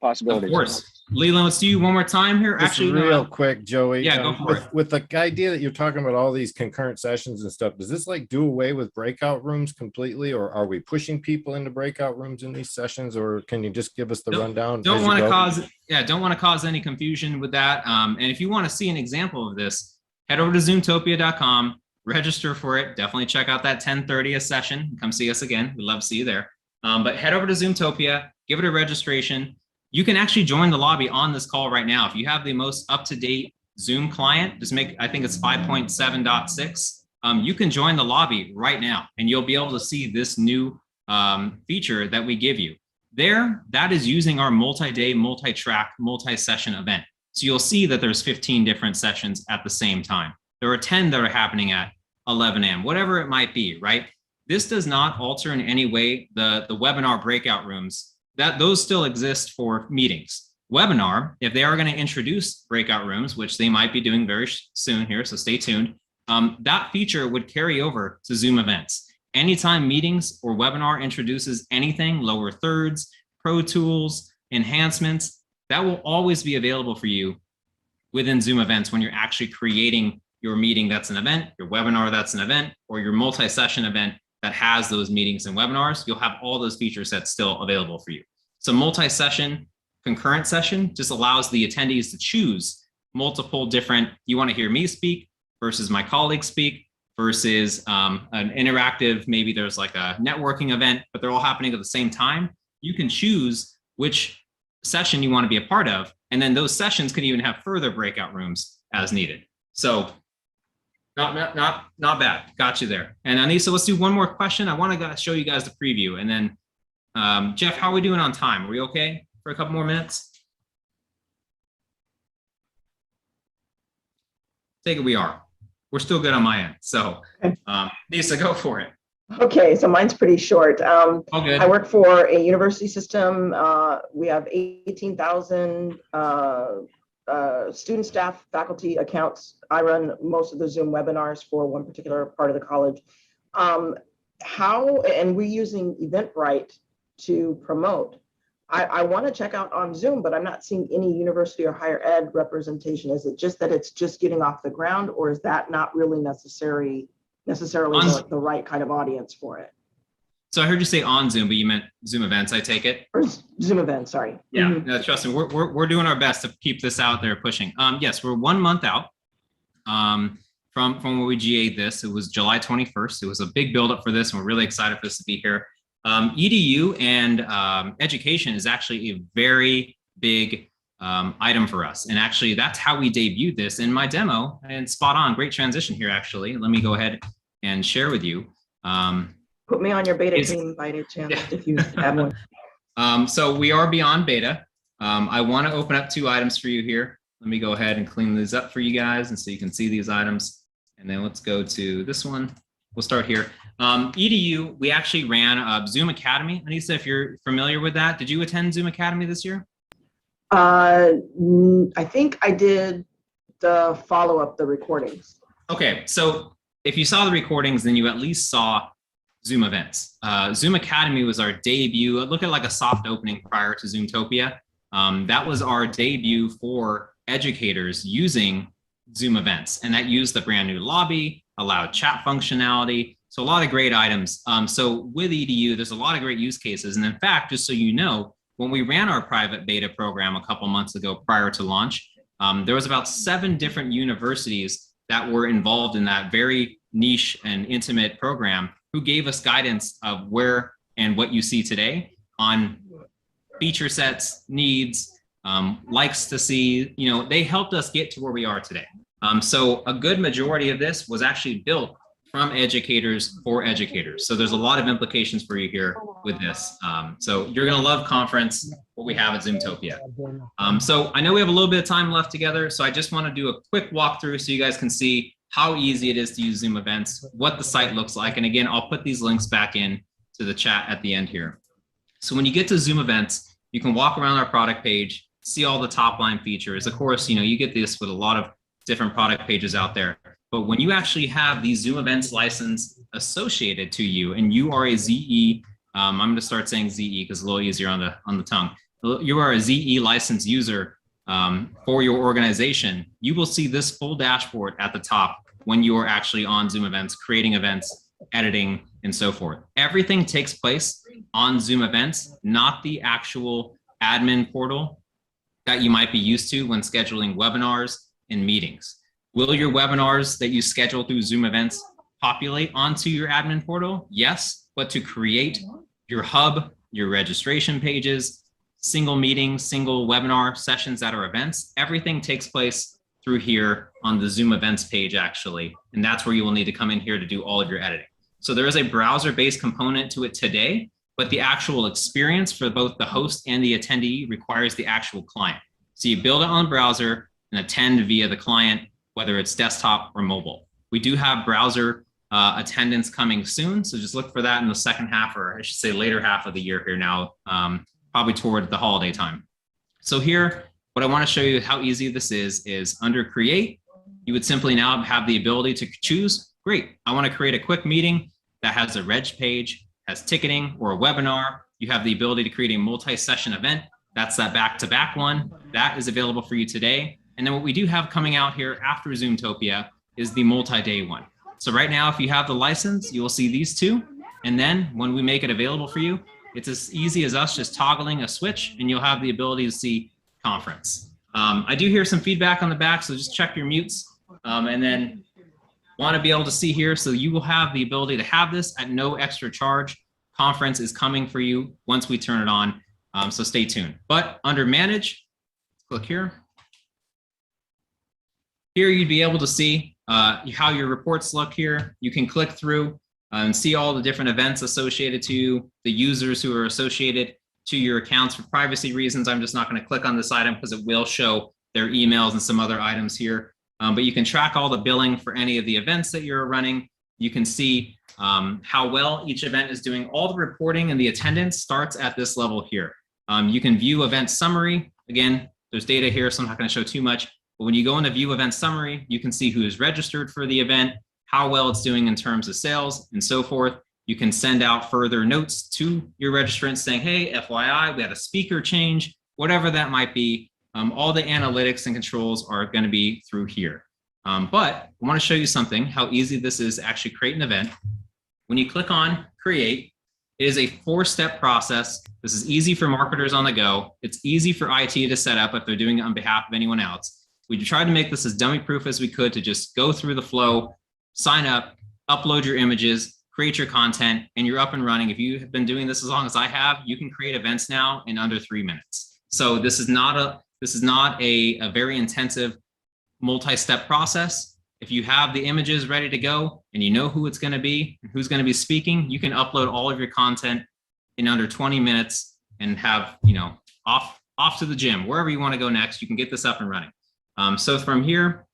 possibilities. Of course. Leland, let's do you one more time here. Just actually, real quick, Joey. Yeah, go for it. With the idea that you're talking about all these concurrent sessions and stuff, does this like do away with breakout rooms completely, or are we pushing people into breakout rooms in these sessions, or can you just give us the rundown? Don't want to cause any confusion with that. And if you want to see an example of this, head over to Zoomtopia.com, register for it. Definitely check out that 10:30 a session. Come see us again. We'd love to see you there. But head over to Zoomtopia, give it a registration. You can actually join the lobby on this call right now. If you have the most up-to-date Zoom client, I think it's 5.7.6. You can join the lobby right now, and you'll be able to see this new feature that we give you. That is using our multi-day, multi-track, multi-session event. So you'll see that there's 15 different sessions at the same time. There are 10 that are happening at 11 a.m., whatever it might be, right? This does not alter in any way the webinar breakout rooms. Those still exist for meetings. Webinar, if they are going to introduce breakout rooms, which they might be doing very soon here, so stay tuned, that feature would carry over to Zoom events. Anytime meetings or webinar introduces anything, lower thirds, pro tools, enhancements, that will always be available for you within Zoom events when you're actually creating your meeting that's an event, your webinar that's an event, or your multi-session event that has those meetings and webinars. You'll have all those feature sets still available for you. So multi-session, concurrent session just allows the attendees to choose multiple different, you want to hear me speak versus my colleague speak versus an interactive, maybe there's like a networking event, but they're all happening at the same time. You can choose which session you want to be a part of. And then those sessions can even have further breakout rooms as needed. So not bad. Got you there. And Anissa, let's do one more question. I want to show you guys the preview. And then Jeff, how are we doing on time? Are we okay for a couple more minutes? Take it we are. We're still good on my end. So Lisa, go for it. Okay, so mine's pretty short. All good. I work for a university system. We have 18,000 student, staff, faculty, accounts. I run most of the Zoom webinars for one particular part of the college. And we're using Eventbrite to promote. I want to check out on Zoom, but I'm not seeing any university or higher ed representation. Is it just that it's just getting off the ground, or is that not really necessarily the right kind of audience for it? So I heard you say on Zoom, but you meant Zoom events, I take it? Or Zoom events, sorry. Yeah, no, trust me, we're doing our best to keep this out there pushing. Yes, we're 1 month out from when we GA'd this. It was July 21st. It was a big buildup for this, and we're really excited for this to be here. EDU and education is actually a very big item for us. And actually, that's how we debuted this in my demo. And spot on, great transition here, actually. Let me go ahead and share with you. Put me on your beta team by any chance, if you have one. So we are beyond beta. I want to open up 2 items for you here. Let me go ahead and clean these up for you guys, and so you can see these items. And then let's go to this one. We'll start here. EDU, we actually ran Zoom Academy. Anissa, if you're familiar with that, did you attend Zoom Academy this year? I think I did the follow-up, the recordings. Okay, so if you saw the recordings, then you at least saw Zoom events. Zoom Academy was our debut. Look at like a soft opening prior to Zoomtopia. That was our debut for educators using Zoom events, and that used the brand new lobby, allowed chat functionality. So a lot of great items. So with EDU, there's a lot of great use cases. And in fact, just so you know, when we ran our private beta program a couple months ago prior to launch, there was about 7 different universities that were involved in that very niche and intimate program who gave us guidance of where and what you see today on feature sets, needs, likes to see, they helped us get to where we are today. So a good majority of this was actually built from educators for educators. So there's a lot of implications for you here with this. So you're gonna love Conference, what we have at Zoomtopia. So I know we have a little bit of time left together, so I just wanna do a quick walkthrough so you guys can see how easy it is to use Zoom events, what the site looks like. And again, I'll put these links back in to the chat at the end here. So when you get to Zoom events, you can walk around our product page, see all the top line features. Of course, you get this with a lot of different product pages out there. But when you actually have the Zoom events license associated to you and you are a ZE, I'm going to start saying ZE because it's a little easier on the tongue. You are a ZE licensed user for your organization. You will see this full dashboard at the top when you are actually on Zoom events, creating events, editing, and so forth. Everything takes place on Zoom events, not the actual admin portal that you might be used to when scheduling webinars and meetings. Will your webinars that you schedule through Zoom events populate onto your admin portal? Yes, but to create your hub, your registration pages, single meetings, single webinar sessions that are events, everything takes place through here on the Zoom events page actually. And that's where you will need to come in here to do all of your editing. So there is a browser-based component to it today, but the actual experience for both the host and the attendee requires the actual client. So you build it on the browser and attend via the client, whether it's desktop or mobile. We do have browser attendance coming soon, so just look for that in the second half, or I should say later half of the year here now, probably toward the holiday time. So here, what I want to show you how easy this is under Create, you would simply now have the ability to choose, great, I want to create a quick meeting that has a reg page, has ticketing or a webinar. You have the ability to create a multi-session event. That's that back-to-back one. That is available for you today. And then what we do have coming out here after Zoomtopia is the multi-day one. So right now, if you have the license, you will see these two. And then when we make it available for you, it's as easy as us just toggling a switch and you'll have the ability to see Conference. I do hear some feedback on the back, so just check your mutes. And then want to be able to see here, so you will have the ability to have this at no extra charge. Conference is coming for you once we turn it on, so stay tuned. But under Manage, click here. Here you'd be able to see how your reports look here. You can click through and see all the different events associated to the users who are associated to your accounts. For privacy reasons, I'm just not going to click on this item because it will show their emails and some other items here. But you can track all the billing for any of the events that you're running. You can see how well each event is doing. All the reporting and the attendance starts at this level here. You can view event summary. Again, there's data here, so I'm not going to show too much. But when you go into view event summary, you can see who is registered for the event, how well it's doing in terms of sales, and so forth. You can send out further notes to your registrants saying, hey, FYI, we had a speaker change, whatever that might be. All the analytics and controls are going to be through here. But I want to show you something, how easy this is to actually create an event. When you click on Create, it is a 4-step process. This is easy for marketers on the go. It's easy for IT to set up if they're doing it on behalf of anyone else. We tried to make this as dummy-proof as we could to just go through the flow, sign up, upload your images, create your content, and you're up and running. If you have been doing this as long as I have, you can create events now in under 3 minutes. So this is not a very intensive multi-step process. If you have the images ready to go and you know who it's going to be, who's going to be speaking, you can upload all of your content in under 20 minutes and have, off to the gym, wherever you want to go next, you can get this up and running. So from here,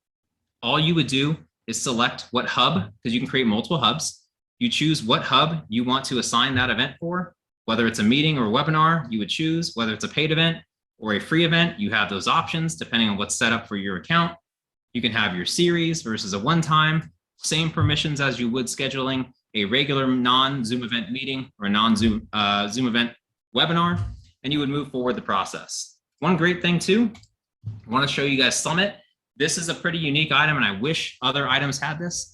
all you would do is select what hub, because you can create multiple hubs. You choose what hub you want to assign that event for, whether it's a meeting or a webinar, you would choose, whether it's a paid event or a free event, you have those options depending on what's set up for your account. You can have your series versus a one-time, same permissions as you would scheduling a regular non-Zoom event meeting or a non-Zoom Zoom event webinar, and you would move forward the process. One great thing too, I want to show you guys Summit. This is a pretty unique item, and I wish other items had this.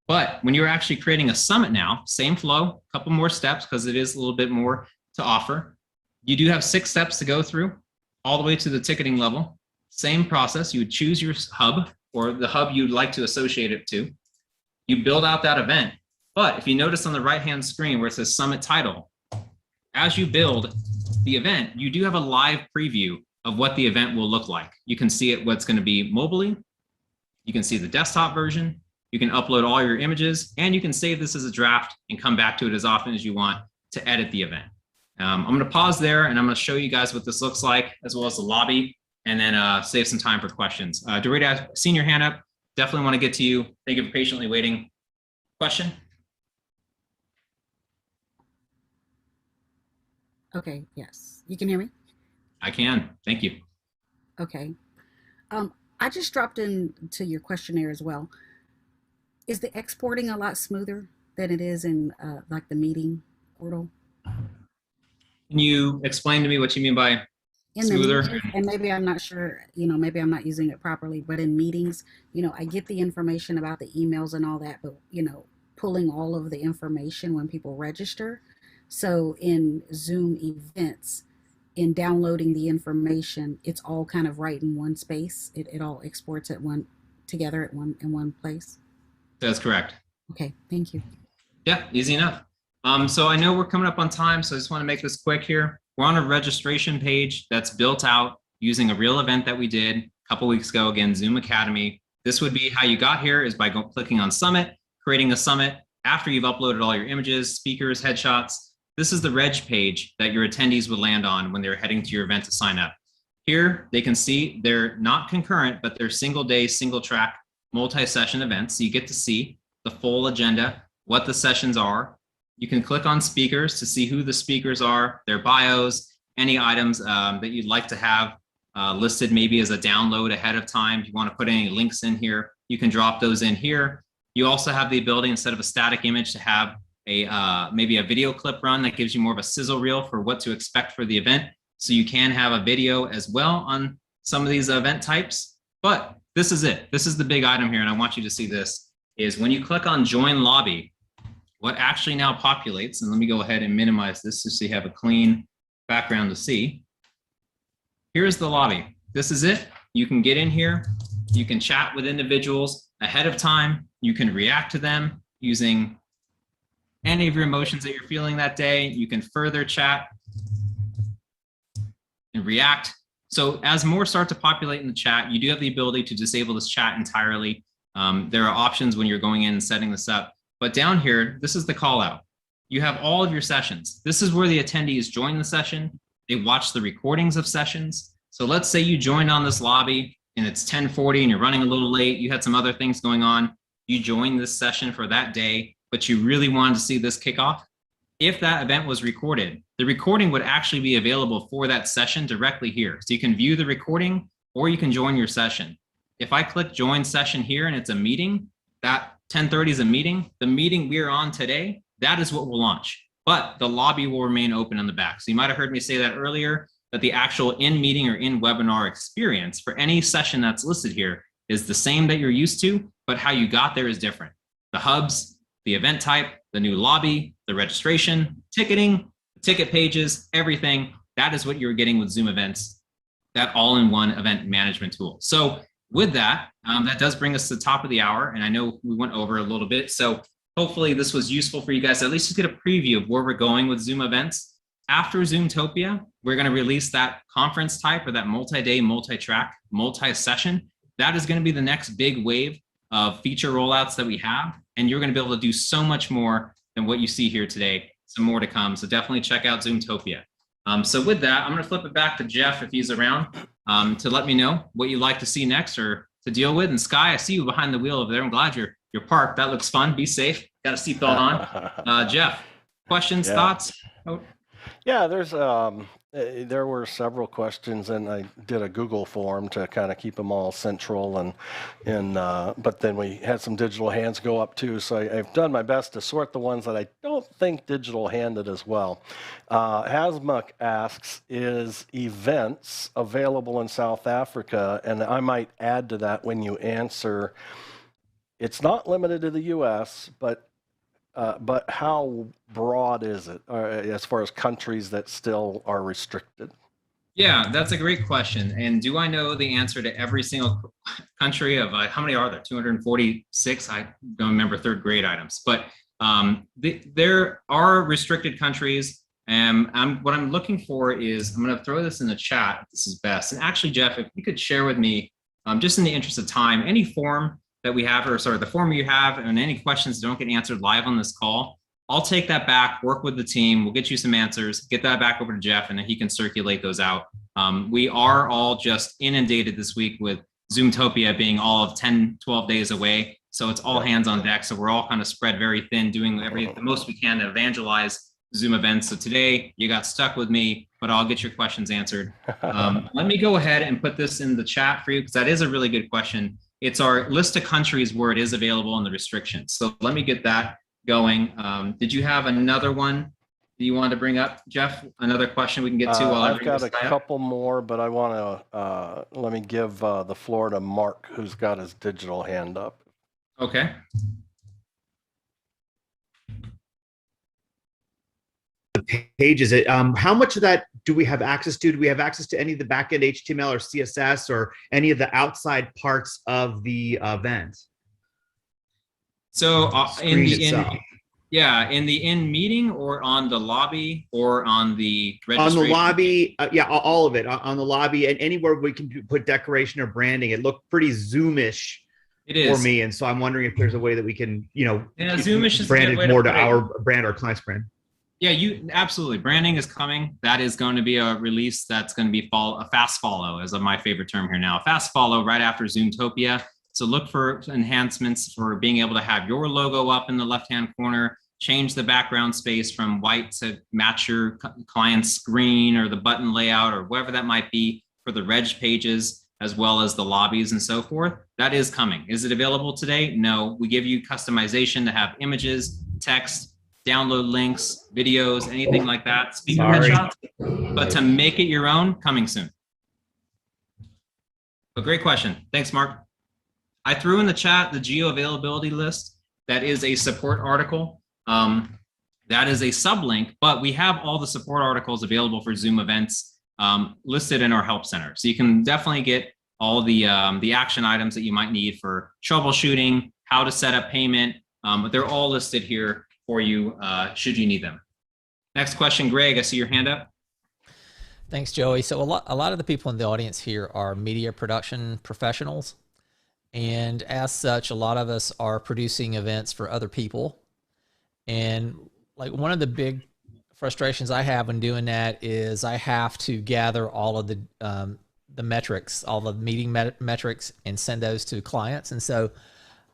But when you're actually creating a summit now, same flow, a couple more steps because it is a little bit more to offer. You do have 6 steps to go through all the way to the ticketing level. Same process. You would choose your hub or the hub you'd like to associate it to. You build out that event. But if you notice on the right-hand screen where it says summit title, as you build the event, you do have a live preview of what the event will look like. You can see it, what's going to be mobilely. You can see the desktop version. You can upload all your images, and you can save this as a draft and come back to it as often as you want to edit the event. I'm going to pause there, and I'm going to show you guys what this looks like, as well as the lobby, and then save some time for questions. Dorita, I've seen your hand up. Definitely want to get to you. Thank you for patiently waiting. Question? Okay, yes. You can hear me? I can. Thank you. Okay. I just dropped into your questionnaire as well. Is the exporting a lot smoother than it is in like the meeting portal? Can you explain to me what you mean by In smoother? the meetings, and maybe I'm not sure, maybe I'm not using it properly, but in meetings, I get the information about the emails and all that, but, pulling all of the information when people register. So in Zoom events, in downloading the information, it's all kind of right in one space. It all exports together in one place. That's correct. Okay, thank you. Yeah, easy enough. So I know we're coming up on time, so I just want to make this quick here. We're on a registration page that's built out using a real event that we did a couple weeks ago, again, Zoom Academy. This would be how you got here is by clicking on Summit, creating a summit after you've uploaded all your images, speakers, headshots. This is the reg page that your attendees would land on when they're heading to your event to sign up. Here, they can see they're not concurrent, but they're single day, single track, multi-session events. So you get to see the full agenda, what the sessions are. You can click on speakers to see who the speakers are, their bios, any items that you'd like to have listed maybe as a download ahead of time. If you want to put any links in here, you can drop those in here. You also have the ability, instead of a static image, to have maybe a video clip run that gives you more of a sizzle reel for what to expect for the event. So you can have a video as well on some of these event types. But this is it. This is the big item here, and I want you to see this, is when you click on Join Lobby, what actually now populates, and let me go ahead and minimize this just so you have a clean background to see. Here's the lobby. This is it. You can get in here. You can chat with individuals ahead of time. You can react to them using any of your emotions that you're feeling that day. You can further chat and react. So as more start to populate in the chat, you do have the ability to disable this chat entirely. There are options when you're going in and setting this up. But down here, this is the call out. You have all of your sessions. This is where the attendees join the session. They watch the recordings of sessions. So let's say you joined on this lobby and it's 10:40 and you're running a little late. You had some other things going on. You joined this session for that day, but you really wanted to see this kickoff. If that event was recorded, the recording would actually be available for that session directly here. So you can view the recording or you can join your session. If I click join session here and it's a meeting, that 10:30 is a meeting. The meeting we're on today, that is what will launch, but the lobby will remain open in the back. So you might have heard me say that earlier, that the actual in-meeting or in-webinar experience for any session that's listed here is the same that you're used to, but how you got there is different. The hubs, the event type, the new lobby, the registration, ticketing, the ticket pages, everything, that is what you're getting with Zoom Events, that all-in-one event management tool. So with that, that does bring us to the top of the hour, and I know we went over a little bit, so hopefully this was useful for you guys, at least to get a preview of where we're going with Zoom Events. After Zoomtopia, we're going to release that conference type or that multi-day, multi-track, multi-session. That is going to be the next big wave of feature rollouts that we have, and you're going to be able to do so much more than what you see here today. Some more to come, so definitely check out Zoomtopia. So with that, I'm going to flip it back to Jeff if he's around to let me know what you'd like to see next or to deal with. And Sky, I see you behind the wheel over there. I'm glad you're parked. That looks fun. Be safe. Got a seatbelt on. Jeff, questions, thoughts? Oh. Yeah, there were several questions, and I did a Google form to kind of keep them all central, and but then we had some digital hands go up too. So I've done my best to sort the ones that I don't think digital handed as well. Hasmuk asks, is events available in South Africa? And I might add to that when you answer, it's not limited to the U.S., but how broad is it as far as countries that still are restricted? Yeah, that's a great question. And do I know the answer to every single country of how many are there? 246? I don't remember third grade items, but there are restricted countries. And what I'm looking for is, I'm going to throw this in the chat if this is best. And actually, Jeff, if you could share with me, just in the interest of time, any form that we have, or sorry, the form you have, and any questions that don't get answered live on this call, I'll take that back, work with the team. We'll get you some answers, get that back over to Jeff, and then he can circulate those out. We are all just inundated this week with Zoomtopia being all of 10, 12 days away. So it's all hands on deck. So we're all kind of spread very thin, doing the most we can to evangelize Zoom events. So today you got stuck with me, but I'll get your questions answered. Let me go ahead and put this in the chat for you, because that is a really good question. It's our list of countries where it is available and the restrictions. So let me get that going. Did you have another one that you wanted to bring up, Jeff? Another question we can get to while I've got a couple more, but I want to let me give the floor to Mark, who's got his digital hand up. Okay. Pages. How much of that do we have access to? Do we have access to any of the backend HTML or CSS or any of the outside parts of the event? So in meeting, or on the lobby, or on the registration? On the lobby, yeah, all of it. On the lobby, and anywhere we can put decoration or branding. It looked pretty Zoomish for me, and so I'm wondering if there's a way that we can, Zoomish is brand it more to our brand or client's brand. Yeah, absolutely. Branding is coming. That is going to be a release that's going to be a fast follow, is my favorite term here now. Fast follow right after Zoomtopia. So look for enhancements for being able to have your logo up in the left-hand corner, change the background space from white to match your client's screen or the button layout or whatever that might be for the reg pages, as well as the lobbies and so forth. That is coming. Is it available today? No. We give you customization to have images, text, download links, videos, anything like that, speaker headshots, but to make it your own, coming soon. But great question. Thanks, Mark. I threw in the chat the geo availability list. That is a support article. That is a sublink, but we have all the support articles available for Zoom events listed in our help center. So you can definitely get all the action items that you might need for troubleshooting, how to set up payment, but they're all listed here for you should you need them. Next question, Greg, I see your hand up. Thanks, Joey. So a lot of the people in the audience here are media production professionals. And as such, a lot of us are producing events for other people. And like one of the big frustrations I have when doing that is I have to gather all of the metrics, all the meeting metrics, and send those to clients. And so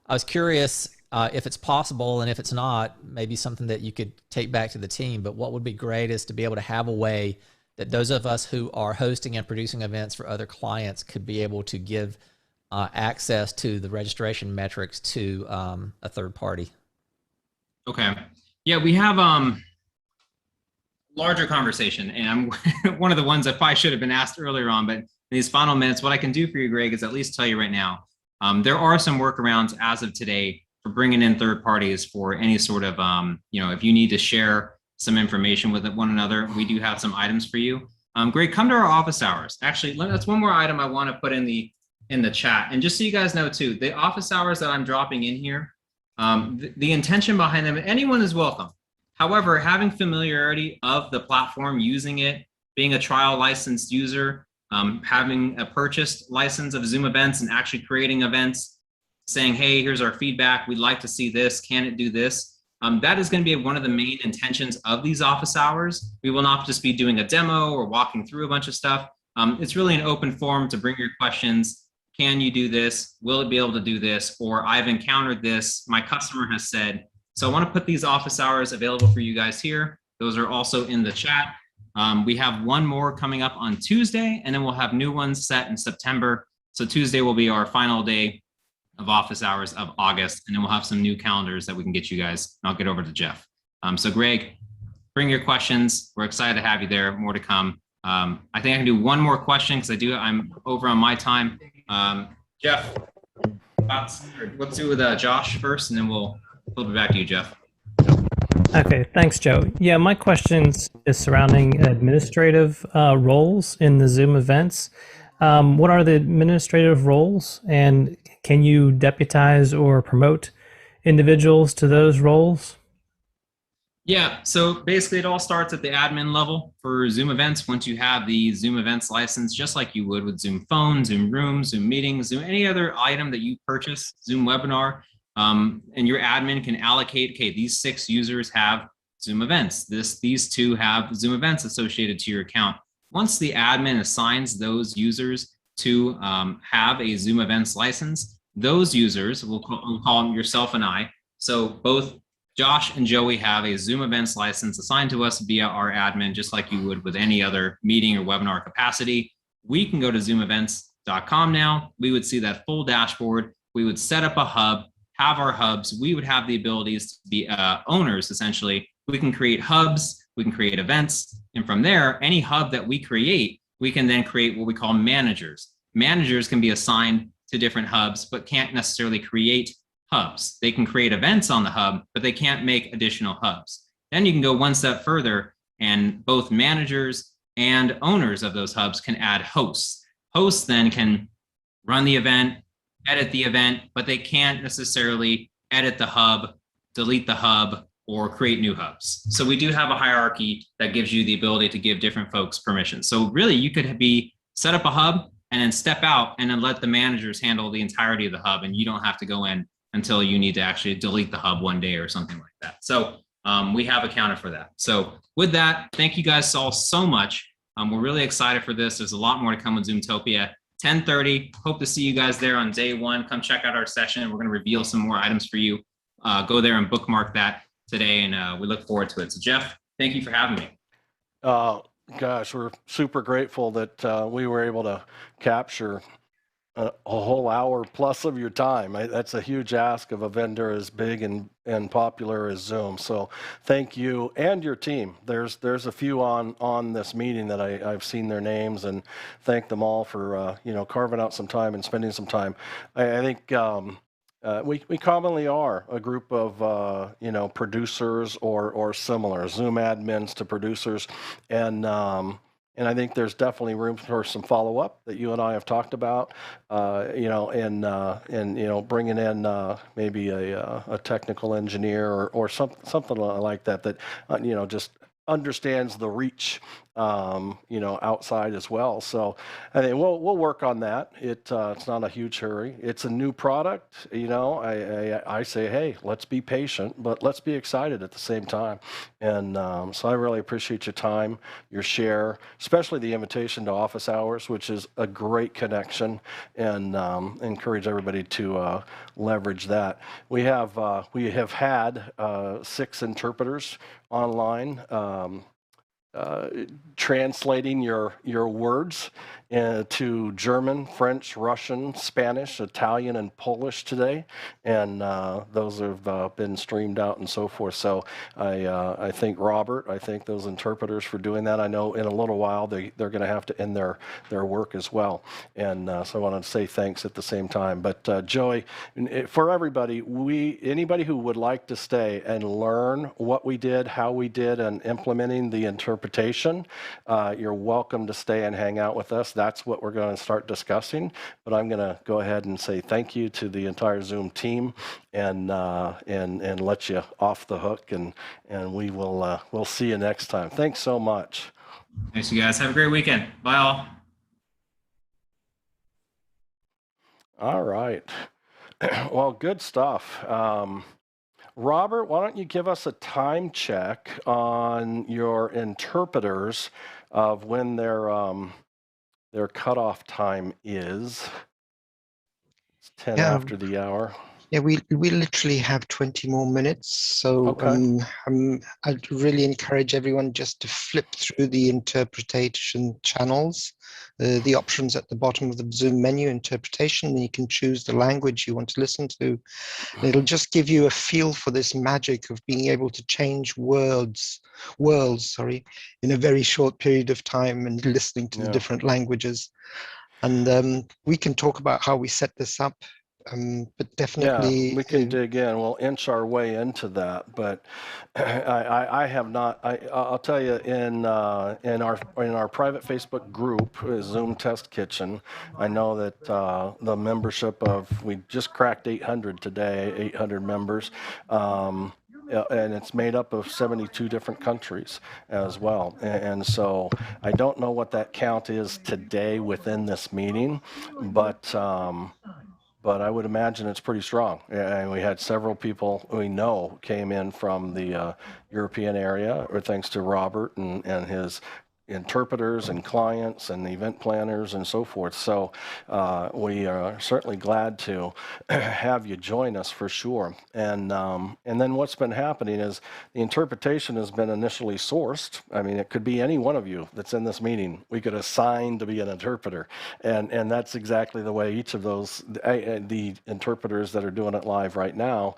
I was curious if it's possible, and if it's not, maybe something that you could take back to the team. But what would be great is to be able to have a way that those of us who are hosting and producing events for other clients could be able to give access to the registration metrics to a third party. Okay. Yeah, we have larger conversation, and I'm one of the ones that probably should have been asked earlier on, but in these final minutes, what I can do for you, Greg, is at least tell you right now, there are some workarounds as of today for bringing in third parties for any sort of, if you need to share some information with one another, we do have some items for you. Greg, come to our office hours. Actually, that's one more item I want to put in the chat. And just so you guys know too, the office hours that I'm dropping in here, the intention behind them, anyone is welcome. However, having familiarity of the platform, using it, being a trial licensed user, having a purchased license of Zoom events and actually creating events, saying, hey, here's our feedback, we'd like to see this, can it do this? That is going to be one of the main intentions of these office hours. We will not just be doing a demo or walking through a bunch of stuff. It's really an open forum to bring your questions. Can you do this? Will it be able to do this? Or I've encountered this, my customer has said. So I want to put these office hours available for you guys here. Those are also in the chat. We have one more coming up on Tuesday, and then we'll have new ones set in September. So Tuesday will be our final day of office hours of August, and then we'll have some new calendars that we can get you guys. I'll get over to Jeff. So Greg, bring your questions. We're excited to have you there. More to come. I think I can do one more question because I'm over on my time. Jeff. thoughts? Let's do with Josh first, and then we'll flip it back to you, Jeff. Okay, thanks, Joe. Yeah, my question is surrounding administrative roles in the Zoom events. What are the administrative roles, and can you deputize or promote individuals to those roles? Yeah, so basically it all starts at the admin level for Zoom events. Once you have the Zoom events license, just like you would with Zoom Phone, Zoom Room, Zoom Meetings, Zoom, any other item that you purchase, Zoom Webinar, and your admin can allocate, okay, these 6 users have Zoom events. These 2 have Zoom events associated to your account. Once the admin assigns those users to have a Zoom events license, those users, we'll call them yourself and I. So both Josh and Joey have a Zoom events license assigned to us via our admin, just like you would with any other meeting or webinar capacity. We can go to zoomevents.com now. We would see that full dashboard. We would set up a hub, have our hubs. We would have the abilities to be owners, essentially. We can create hubs, we can create events. And from there, any hub that we create, we can then create what we call managers. Managers can be assigned to different hubs, but can't necessarily create hubs. They can create events on the hub, but they can't make additional hubs. Then you can go one step further, and both managers and owners of those hubs can add hosts. Hosts then can run the event, edit the event, but they can't necessarily edit the hub, delete the hub, or create new hubs. So we do have a hierarchy that gives you the ability to give different folks permission. So really you could set up a hub and then step out and then let the managers handle the entirety of the hub, and you don't have to go in until you need to actually delete the hub one day or something like that. So we have accounted for that. So with that, thank you guys all so much. We're really excited for this. There's a lot more to come with Zoomtopia. 10:30, hope to see you guys there on day 1. Come check out our session. We're gonna reveal some more items for you. Go there and bookmark that today, and we look forward to it. So Jeff, thank you for having me. Gosh, we're super grateful that we were able to capture a whole hour plus of your time. That's a huge ask of a vendor as big and popular as Zoom. So thank you and your team. There's a few on this meeting that I've seen their names, and thank them all for carving out some time and spending some time. I think we commonly are a group of producers or similar Zoom admins to producers, and I think there's definitely room for some follow-up that you and I have talked about, and bringing in maybe a technical engineer or something like that just understands the reach, outside as well. So I think we'll work on that. It's not a huge hurry. It's a new product. I say, hey, let's be patient, but let's be excited at the same time. And so I really appreciate your time, your share, especially the invitation to office hours, which is a great connection, and encourage everybody to leverage that. We have had 6 interpreters online translating your words to German, French, Russian, Spanish, Italian, and Polish today, and those have been streamed out and so forth. So I thank Robert. I thank those interpreters for doing that. I know in a little while they're going to have to end their work as well, and so I wanted to say thanks at the same time. But Joey, for everybody, anybody who would like to stay and learn what we did, how we did, and implementing the interpretation, you're welcome to stay and hang out with us. That's what we're going to start discussing. But I'm going to go ahead and say thank you to the entire Zoom team, and let you off the hook, and we'll see you next time. Thanks so much. Thanks, you guys. Have a great weekend. Bye all. All right. Well, good stuff. Robert, why don't you give us a time check on your interpreters of when their cutoff time is? It's 10 after the hour. Yeah, we literally have 20 more minutes. So I'd really encourage everyone just to flip through the interpretation channels, the options at the bottom of the Zoom menu, interpretation, and you can choose the language you want to listen to. And it'll just give you a feel for this magic of being able to change worlds, in a very short period of time, and listening to the different languages. And we can talk about how we set this up But definitely, Yeah, we can dig in. We'll inch our way into that, but I have not. I'll tell you in our private Facebook group, Zoom Test Kitchen. I know that the membership of we just cracked 800 today, 800 members. And it's made up of 72 different countries as well. And so I don't know what that count is today within this meeting, but I would imagine it's pretty strong. And we had several people we know came in from the European area, or thanks to Robert and his interpreters and clients and event planners and so forth. So we are certainly glad to have you join us for sure. And then what's been happening is the interpretation has been initially sourced. I mean, it could be any one of you that's in this meeting. We could assign to be an interpreter. And that's exactly the way each of those, the interpreters that are doing it live right now,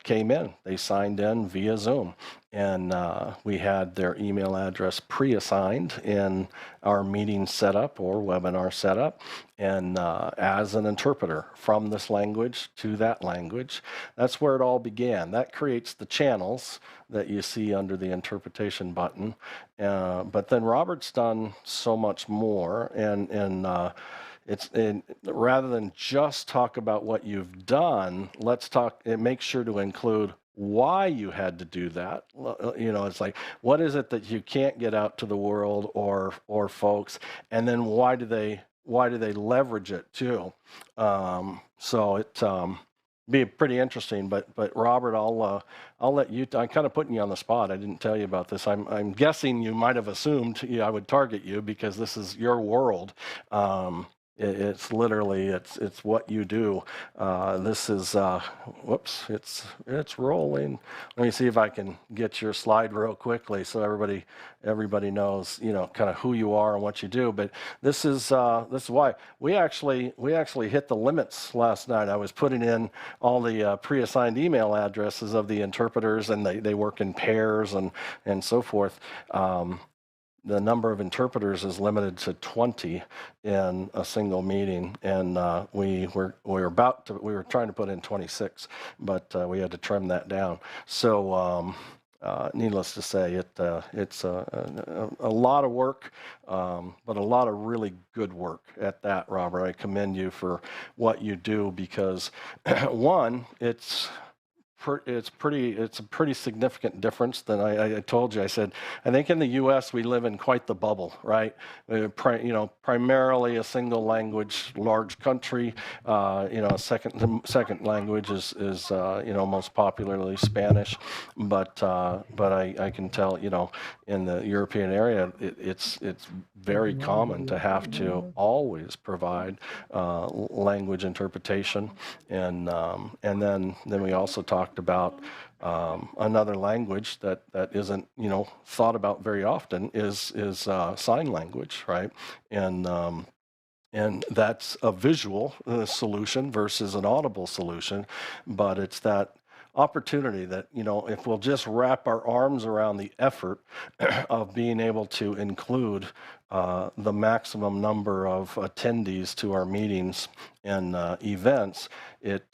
came in. They signed in via Zoom. And we had their email address pre-assigned in our meeting setup or webinar setup, and as an interpreter from this language to that language. That's where it all began. That creates the channels that you see under the interpretation button. But then Robert's done so much more, and rather than just talk about what you've done, let's talk and make sure to include why you had to do that. You know, it's like, what is it that you can't get out to the world or folks, and then why do they leverage it too? So it be pretty interesting. But Robert, I'll let you. I'm kind of putting you on the spot. I didn't tell you about this. I'm guessing you might have assumed I would target you because this is your world. It's literally it's what you do. This is whoops, it's rolling. Let me see if I can get your slide real quickly so everybody knows, you know, kind of who you are and what you do. But this is why we actually hit the limits last night. I was putting in all the pre-assigned email addresses of the interpreters, and they work in pairs and so forth. The number of interpreters is limited to 20 in a single meeting, and we were trying to put in 26, but we had to trim that down. So needless to say, it's a lot of work, but a lot of really good work at that, Robert. I commend you for what you do because one, it's a pretty significant difference than I told you. I said, I think in the U.S. we live in quite the bubble, right? Primarily a single language, large country. Second language is most popularly Spanish, but I can tell, in the European area, it's very common to have to always provide language interpretation, and then we also talked about another language that isn't thought about very often is sign language, right? And that's a visual solution versus an audible solution, but it's that opportunity that, if we'll just wrap our arms around the effort of being able to include the maximum number of attendees to our meetings and events, it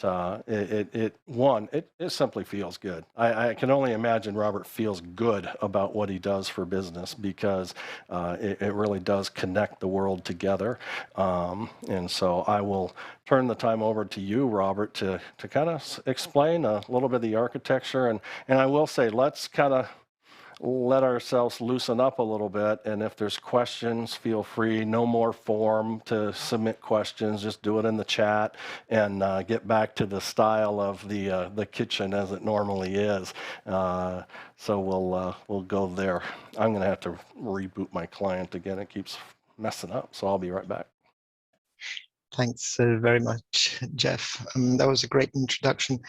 simply feels good. I can only imagine Robert feels good about what he does for business because it really does connect the world together. And so I will turn the time over to you, Robert, to kind of explain a little bit of the architecture. And I will say, let's kind of let ourselves loosen up a little bit, and if there's questions, feel free. No more form to submit questions, just do it in the chat and get back to the style of the kitchen as it normally is. So we'll go there. I'm gonna have to reboot my client again. It keeps messing up, so I'll be right back. Thanks very much, Jeff. That was a great introduction.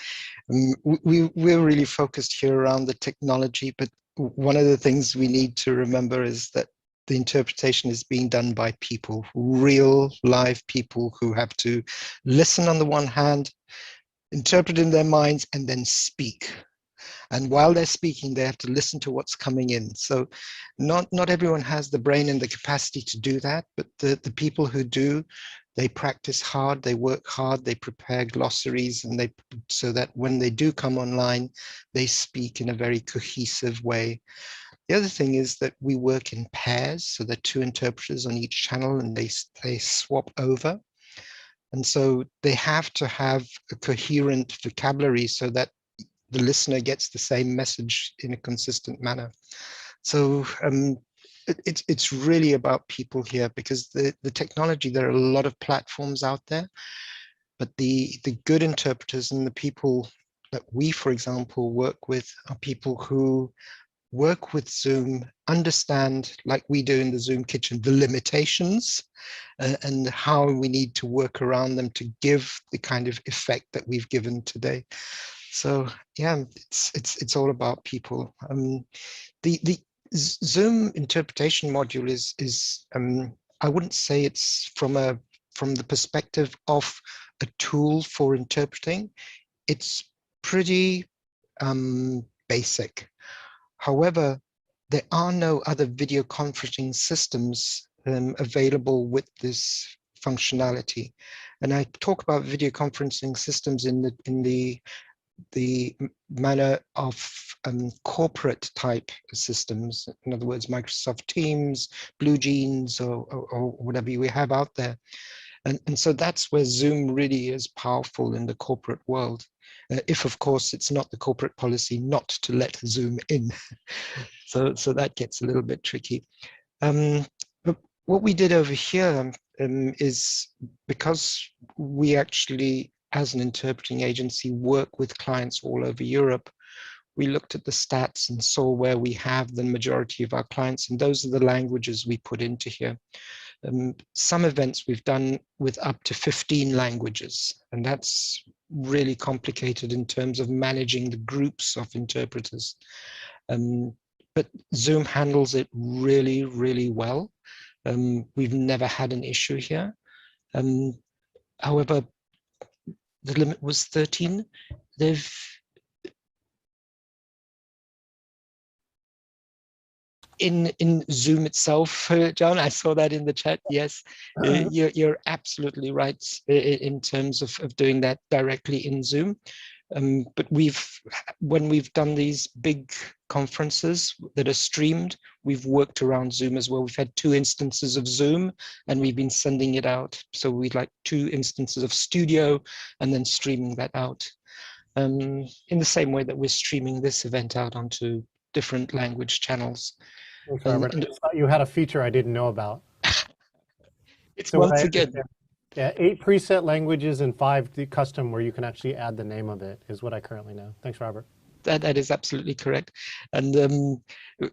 We're really focused here around the technology, but one of the things we need to remember is that the interpretation is being done by people, real live people who have to listen on the one hand, interpret in their minds, and then speak. And while they're speaking, they have to listen to what's coming in. So not everyone has the brain and the capacity to do that, but the people who do They practice hard, they work hard, they prepare glossaries, and so that when they do come online, they speak in a very cohesive way. The other thing is that we work in pairs, so there are 2 interpreters on each channel, and they swap over. And so they have to have a coherent vocabulary so that the listener gets the same message in a consistent manner. So it's really about people here, because the technology, there are a lot of platforms out there, but the good interpreters and the people that we, for example, work with are people who work with Zoom, understand, like we do in the Zoom kitchen, the limitations and how we need to work around them to give the kind of effect that we've given today. So yeah, it's all about people. The Zoom interpretation module is I wouldn't say it's from the perspective of a tool for interpreting. It's pretty basic. However, there are no other video conferencing systems available with this functionality. And I talk about video conferencing systems in the manner of corporate type systems. In other words, Microsoft Teams, Blue Jeans, or whatever we have out there. And so that's where Zoom really is powerful in the corporate world. If, of course, it's not the corporate policy not to let Zoom in. So that gets a little bit tricky. But what we did over here is, because we actually, as an interpreting agency, work with clients all over Europe, we looked at the stats and saw where we have the majority of our clients, and those are the languages we put into here. Some events we've done with up to 15 languages, and that's really complicated in terms of managing the groups of interpreters. But Zoom handles it really, really well. We've never had an issue here. However, the limit was 13. They've in Zoom itself, John, I saw that in the chat. Yes, you're absolutely right in terms of doing that directly in Zoom. But when we've done these big conferences that are streamed, we've worked around Zoom as well. We've had 2 instances of Zoom, and we've been sending it out. So we'd like 2 instances of Studio and then streaming that out. In the same way that we're streaming this event out onto different language channels. Thanks, Robert. I just thought you had a feature I didn't know about. It's So once again. Yeah, 8 preset languages and 5 custom where you can actually add the name of it is what I currently know. Thanks, Robert. That is absolutely correct. And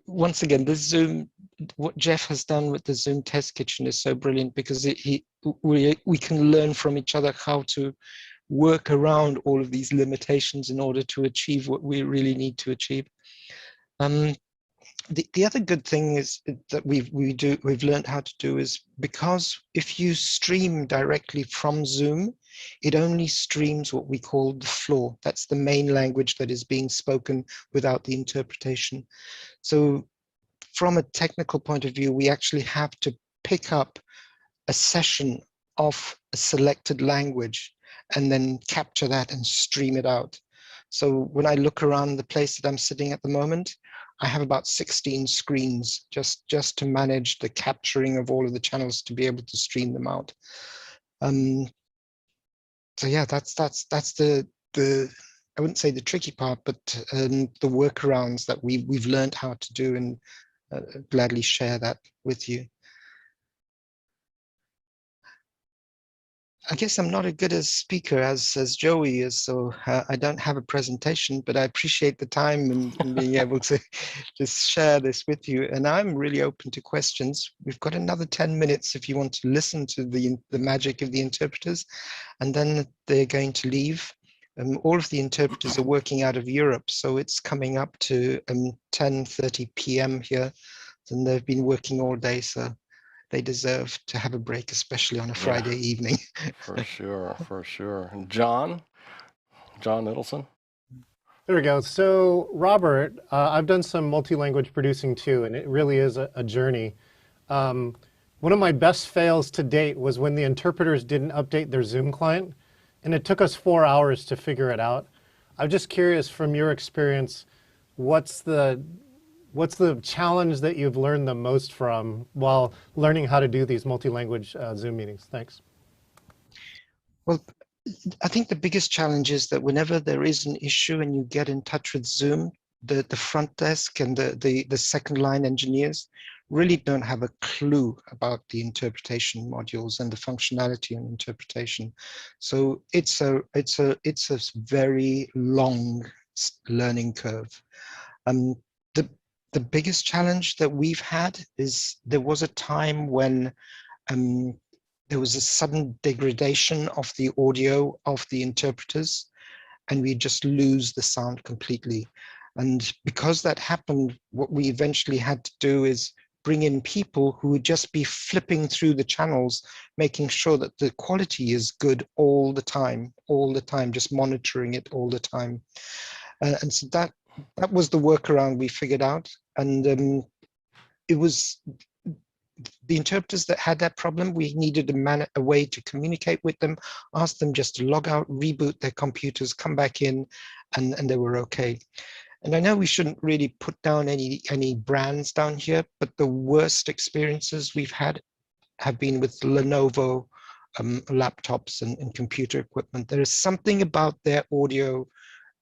once again, this Zoom, what Jeff has done with the Zoom test kitchen is so brilliant, because we can learn from each other how to work around all of these limitations in order to achieve what we really need to achieve. The other good thing is that we've learned how to do is, because if you stream directly from Zoom, it only streams what we call the floor. That's the main language that is being spoken without the interpretation. So from a technical point of view, we actually have to pick up a session of a selected language and then capture that and stream it out. So when I look around the place that I'm sitting at the moment, I have about 16 screens just to manage the capturing of all of the channels to be able to stream them out. So yeah, that's the I wouldn't say the tricky part, but the workarounds that we've learned how to do, and gladly share that with you. I guess I'm not as good a speaker as Joey is, so I don't have a presentation, but I appreciate the time and being able to just share this with you. And I'm really open to questions. We've got another 10 minutes if you want to listen to the magic of the interpreters, and then they're going to leave. All of the interpreters are working out of Europe, so it's coming up to 10:30 p.m. here, and they've been working all day, so they deserve to have a break, especially on a Friday evening. For sure, for sure. And John Middleton. There we go. So Robert, I've done some multi-language producing too, and it really is a journey. One of my best fails to date was when the interpreters didn't update their Zoom client, and it took us 4 hours to figure it out. I'm just curious, from your experience, what's the challenge that you've learned the most from while learning how to do these multi-language Zoom meetings? Thanks. Well, I think the biggest challenge is that whenever there is an issue and you get in touch with Zoom, the front desk and the second line engineers really don't have a clue about the interpretation modules and the functionality and interpretation. So it's a very long learning curve. The biggest challenge that we've had is there was a time when there was a sudden degradation of the audio of the interpreters, and we just lose the sound completely. And because that happened, what we eventually had to do is bring in people who would just be flipping through the channels, making sure that the quality is good all the time, just monitoring it all the time. And so that was the workaround we figured out. And it was the interpreters that had that problem. We needed a way to communicate with them, ask them just to log out, reboot their computers, come back in, and they were okay. And I know we shouldn't really put down any brands down here, but the worst experiences we've had have been with Lenovo laptops and computer equipment. There is something about their audio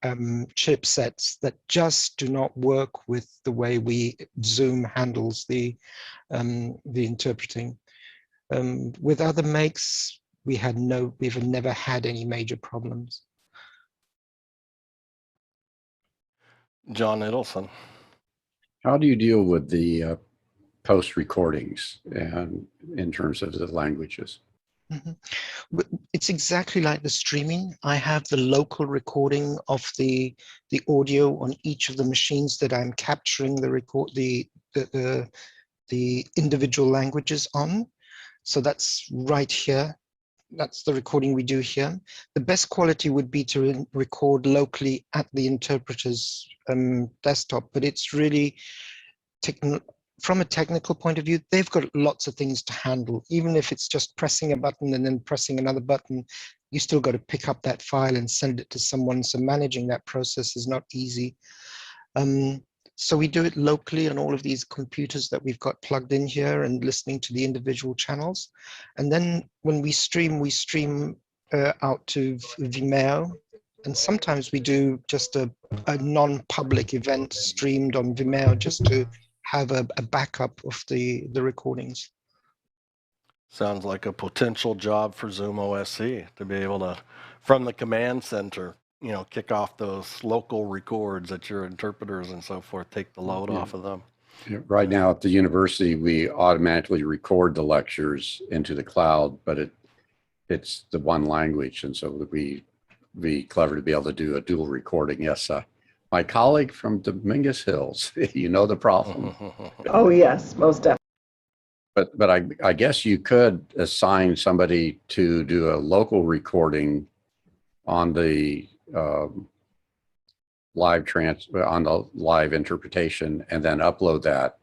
chipsets that just do not work with the way Zoom handles the interpreting. With other makes, we've never had any major problems. John Idelson. How do you deal with the post recordings and in terms of the languages? Mm-hmm. It's exactly like the streaming. I have the local recording of the audio on each of the machines that I'm capturing the individual languages on. So that's right here. That's the recording we do here. The best quality would be to record locally at the interpreter's desktop, but it's really from a technical point of view, they've got lots of things to handle. Even if it's just pressing a button and then pressing another button, you still got to pick up that file and send it to someone. So managing that process is not easy. So we do it locally on all of these computers that we've got plugged in here and listening to the individual channels. And then when we stream out to Vimeo. And sometimes we do just a non-public event streamed on Vimeo just to have a backup of the recordings. Sounds like a potential job for Zoom OSC to be able to, from the command center, kick off those local records at your interpreters and so forth, take the load off of them. Right now at the university, we automatically record the lectures into the cloud, but it's the one language. And so we be clever to be able to do a dual recording. Yes, my colleague from Dominguez Hills, you know the problem. Oh, yes, most definitely. But I guess you could assign somebody to do a local recording on the live interpretation and then upload that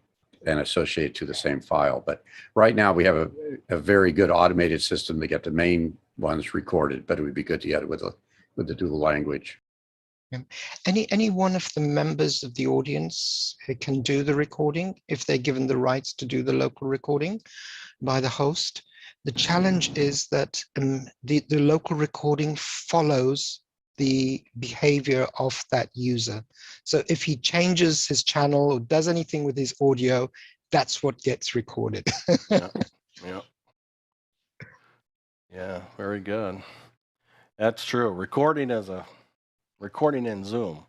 and associate it to the same file. But right now we have a very good automated system to get the main ones recorded, but it would be good to get it with the dual language. Any one of the members of the audience can do the recording if they're given the rights to do the local recording by the host. The challenge is that the local recording follows the behavior of that user. So if he changes his channel or does anything with his audio, that's what gets recorded. Yeah, very good. That's true. Recording in Zoom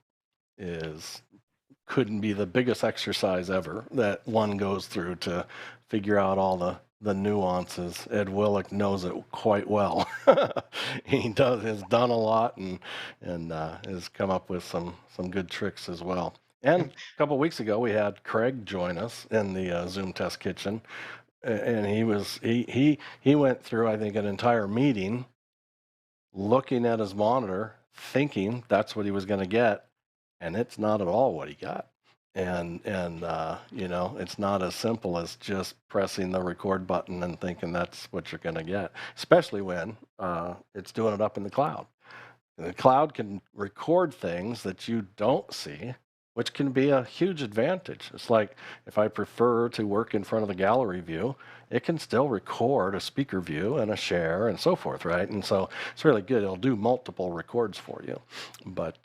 couldn't be the biggest exercise ever that one goes through to figure out all the nuances. Ed Willick knows it quite well. He has done a lot and has come up with some good tricks as well. And a couple of weeks ago, we had Craig join us in the Zoom test kitchen, and he went through, I think, an entire meeting looking at his monitor, thinking that's what he was going to get, and it's not at all what he got. you know, it's not as simple as just pressing the record button and thinking that's what you're going to get, especially when it's doing it up in the cloud. And the cloud can record things that you don't see, which can be a huge advantage. It's like if I prefer to work in front of the gallery view, it can still record a speaker view and a share and so forth, right? And so it's really good. It'll do multiple records for you, but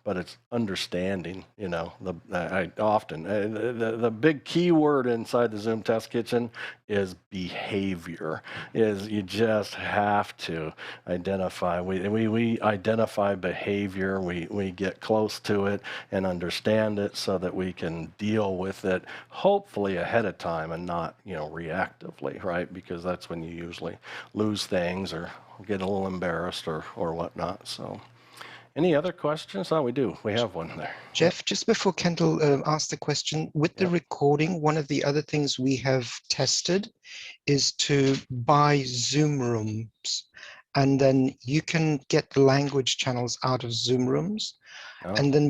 it's understanding. You know, the big key word inside the Zoom Test Kitchen is behavior. Is you just have to identify. We identify behavior. We get close to it and understand it so that we can deal with it, hopefully ahead of time and not, you know, reactively, right? Because that's when you usually lose things or get a little embarrassed or whatnot. So any other questions? Oh, we do. We have one there. Jeff, just before Kendall asked the question, with the recording, one of the other things we have tested is to buy Zoom rooms. And then you can get the language channels out of Zoom rooms. Oh. And then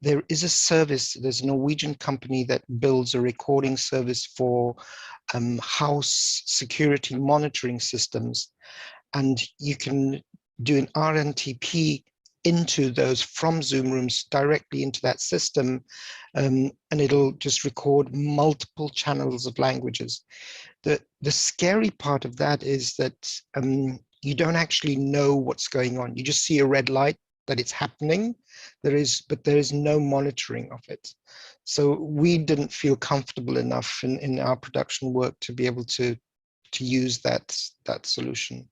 there is a service, there's a Norwegian company that builds a recording service for house security monitoring systems. And you can do an RNTP into those from Zoom rooms directly into that system, and it'll just record multiple channels of languages. The scary part of that is that you don't actually know what's going on. You just see a red light that it's happening. But there is no monitoring of it. So we didn't feel comfortable enough in our production work to be able to use that solution.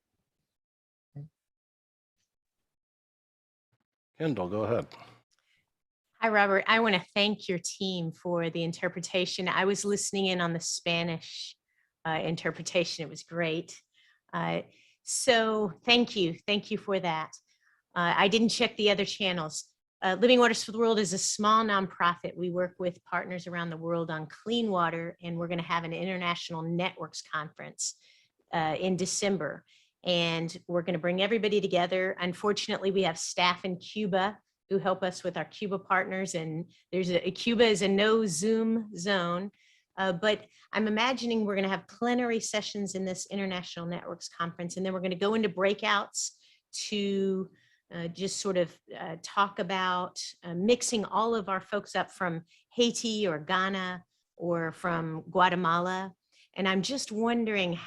Kendall, go ahead. Hi, Robert. I want to thank your team for the interpretation. I was listening in on the Spanish interpretation. It was great. So thank you. Thank you for that. I didn't check the other channels. Living Waters for the World is a small nonprofit. We work with partners around the world on clean water, and we're going to have an international networks conference in December. And we're going to bring everybody together. Unfortunately, we have staff in Cuba who help us with our Cuba partners. And Cuba is a no Zoom zone. But I'm imagining we're going to have plenary sessions in this International Networks Conference. And then we're going to go into breakouts to just sort of talk about mixing all of our folks up from Haiti or Ghana or from Guatemala. And I'm just wondering,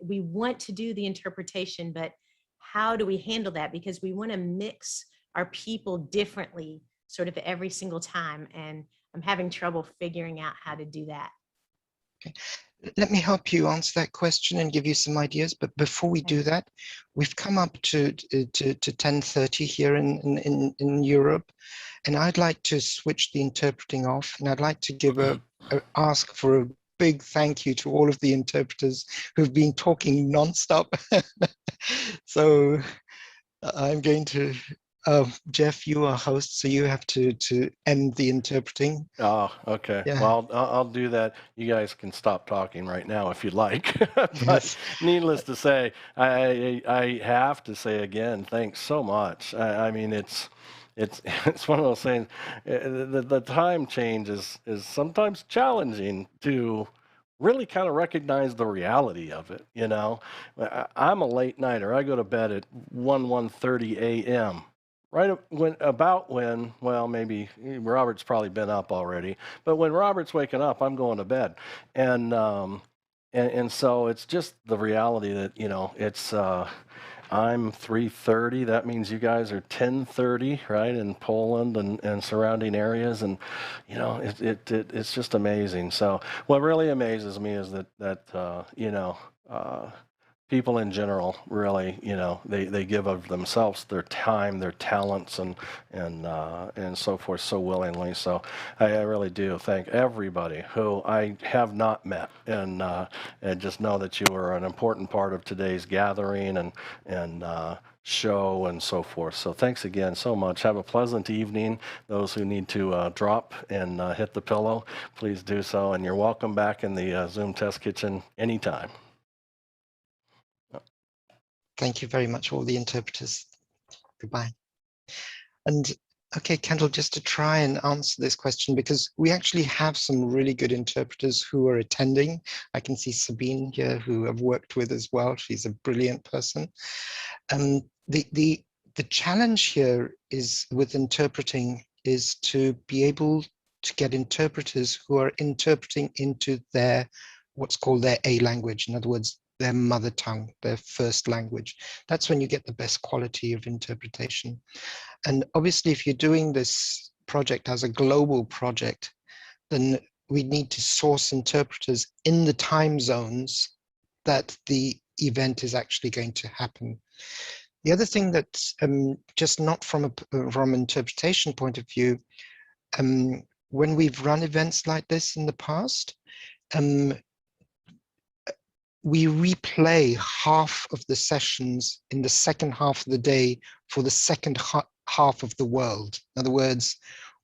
we want to do the interpretation, but how do we handle that? Because we want to mix our people differently sort of every single time. And I'm having trouble figuring out how to do that. Okay. Let me help you answer that question and give you some ideas. But before we do that, we've come up to 10:30 here in Europe, and I'd like to switch the interpreting off, and I'd like to give ask for a big thank you to all of the interpreters who've been talking nonstop. So I'm going to, Jeff, you are host, so you have to end the interpreting. Oh, okay. Yeah. Well, I'll do that. You guys can stop talking right now if you'd like. But Yes. needless to say, I have to say again, thanks so much. I mean, it's one of those things. The time change is sometimes challenging to really kind of recognize the reality of it. You know, I'm a late nighter. I go to bed at 1:30 a.m. Right when, well, maybe Robert's probably been up already, but when Robert's waking up, I'm going to bed, and so it's just the reality that, you know, it's I'm 3:30. That means you guys are 10:30, right, in Poland and surrounding areas, and you know it's just amazing. So what really amazes me is that you know. People in general really, you know, they give of themselves, their time, their talents, and so forth, so willingly. So I really do thank everybody who I have not met, and just know that you are an important part of today's gathering and show and so forth. So thanks again so much. Have a pleasant evening. Those who need to drop and hit the pillow, please do so. And you're welcome back in the Zoom Test Kitchen anytime. Thank you very much, all the interpreters. Goodbye. And Okay, Kendall, just to try and answer this question, because we actually have some really good interpreters who are attending. I can see Sabine here, who I've worked with as well. She's a brilliant person. The challenge here is with interpreting is to be able to get interpreters who are interpreting into their, what's called their A language. In other words, their mother tongue, their first language. That's when you get the best quality of interpretation. And obviously, if you're doing this project as a global project, then we need to source interpreters in the time zones that the event is actually going to happen. The other thing that's just not from an interpretation point of view, when we've run events like this in the past, we replay half of the sessions in the second half of the day for the second half of the world. In other words,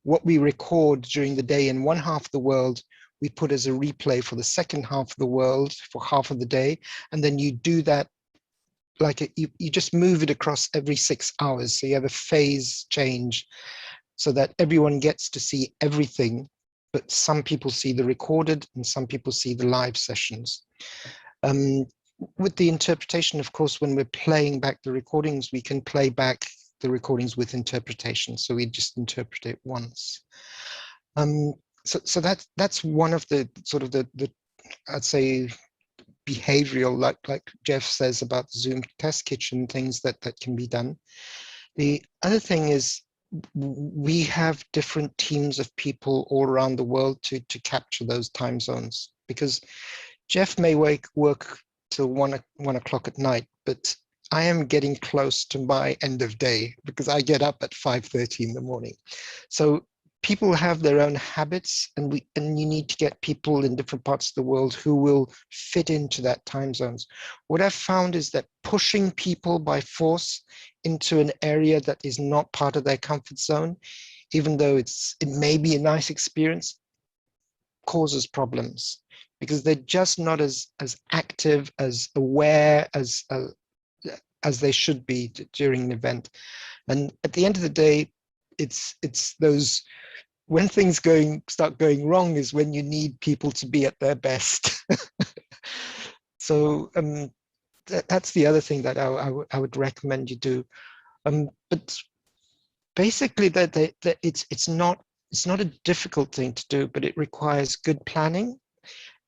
what we record during the day in one half of the world, we put as a replay for the second half of the world for half of the day. And then you do that like you just move it across every 6 hours. So you have a phase change so that everyone gets to see everything, but some people see the recorded and some people see the live sessions. With the interpretation, of course, when we're playing back the recordings, we can play back the recordings with interpretation. So we just interpret it once. So that's one of the sort of the I'd say behavioral, like Jeff says about Zoom test kitchen, things that can be done. The other thing is we have different teams of people all around the world to capture those time zones, because Jeff may work till 1 o'clock at night, but I am getting close to my end of day because I get up at 5:30 in the morning. So people have their own habits, and you need to get people in different parts of the world who will fit into that time zones. What I've found is that pushing people by force into an area that is not part of their comfort zone, even though it may be a nice experience, causes problems, because they're just not as active, as aware as they should be during an event. And at the end of the day, it's those, when things start going wrong is when you need people to be at their best. So that's the other thing that I would recommend you do. But basically, that it's not a difficult thing to do, but it requires good planning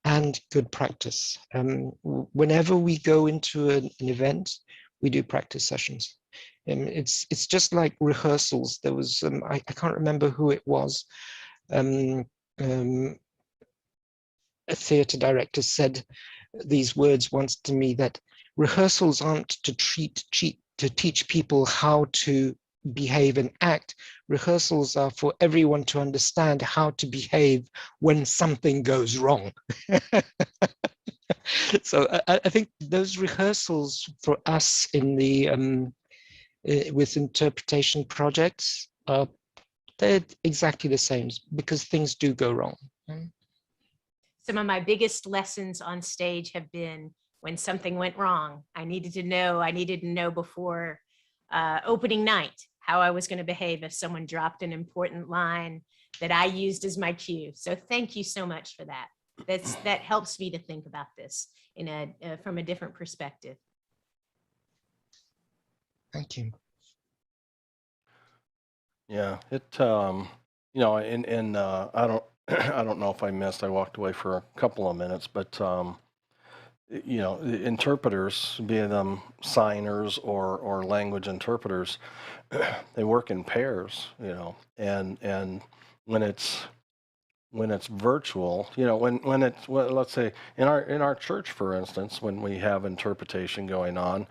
and good practice. Whenever we go into an event, we do practice sessions. It's just like rehearsals. There was I can't remember who it was. A theatre director said these words once to me, that rehearsals aren't to teach people how to behave and act. Rehearsals are for everyone to understand how to behave when something goes wrong. So I think those rehearsals for us in the with interpretation projects, they're exactly the same, because things do go wrong. Some of my biggest lessons on stage have been when something went wrong. I needed to know before opening night how I was going to behave if someone dropped an important line that I used as my cue. So thank you so much for that. That helps me to think about this from a different perspective. Thank you. Yeah, you know, and I don't I don't know if I missed. I walked away for a couple of minutes, but you know, the interpreters, be them signers or language interpreters, they work in pairs, you know, and when it's virtual, you know, let's say in our church, for instance, when we have interpretation going on,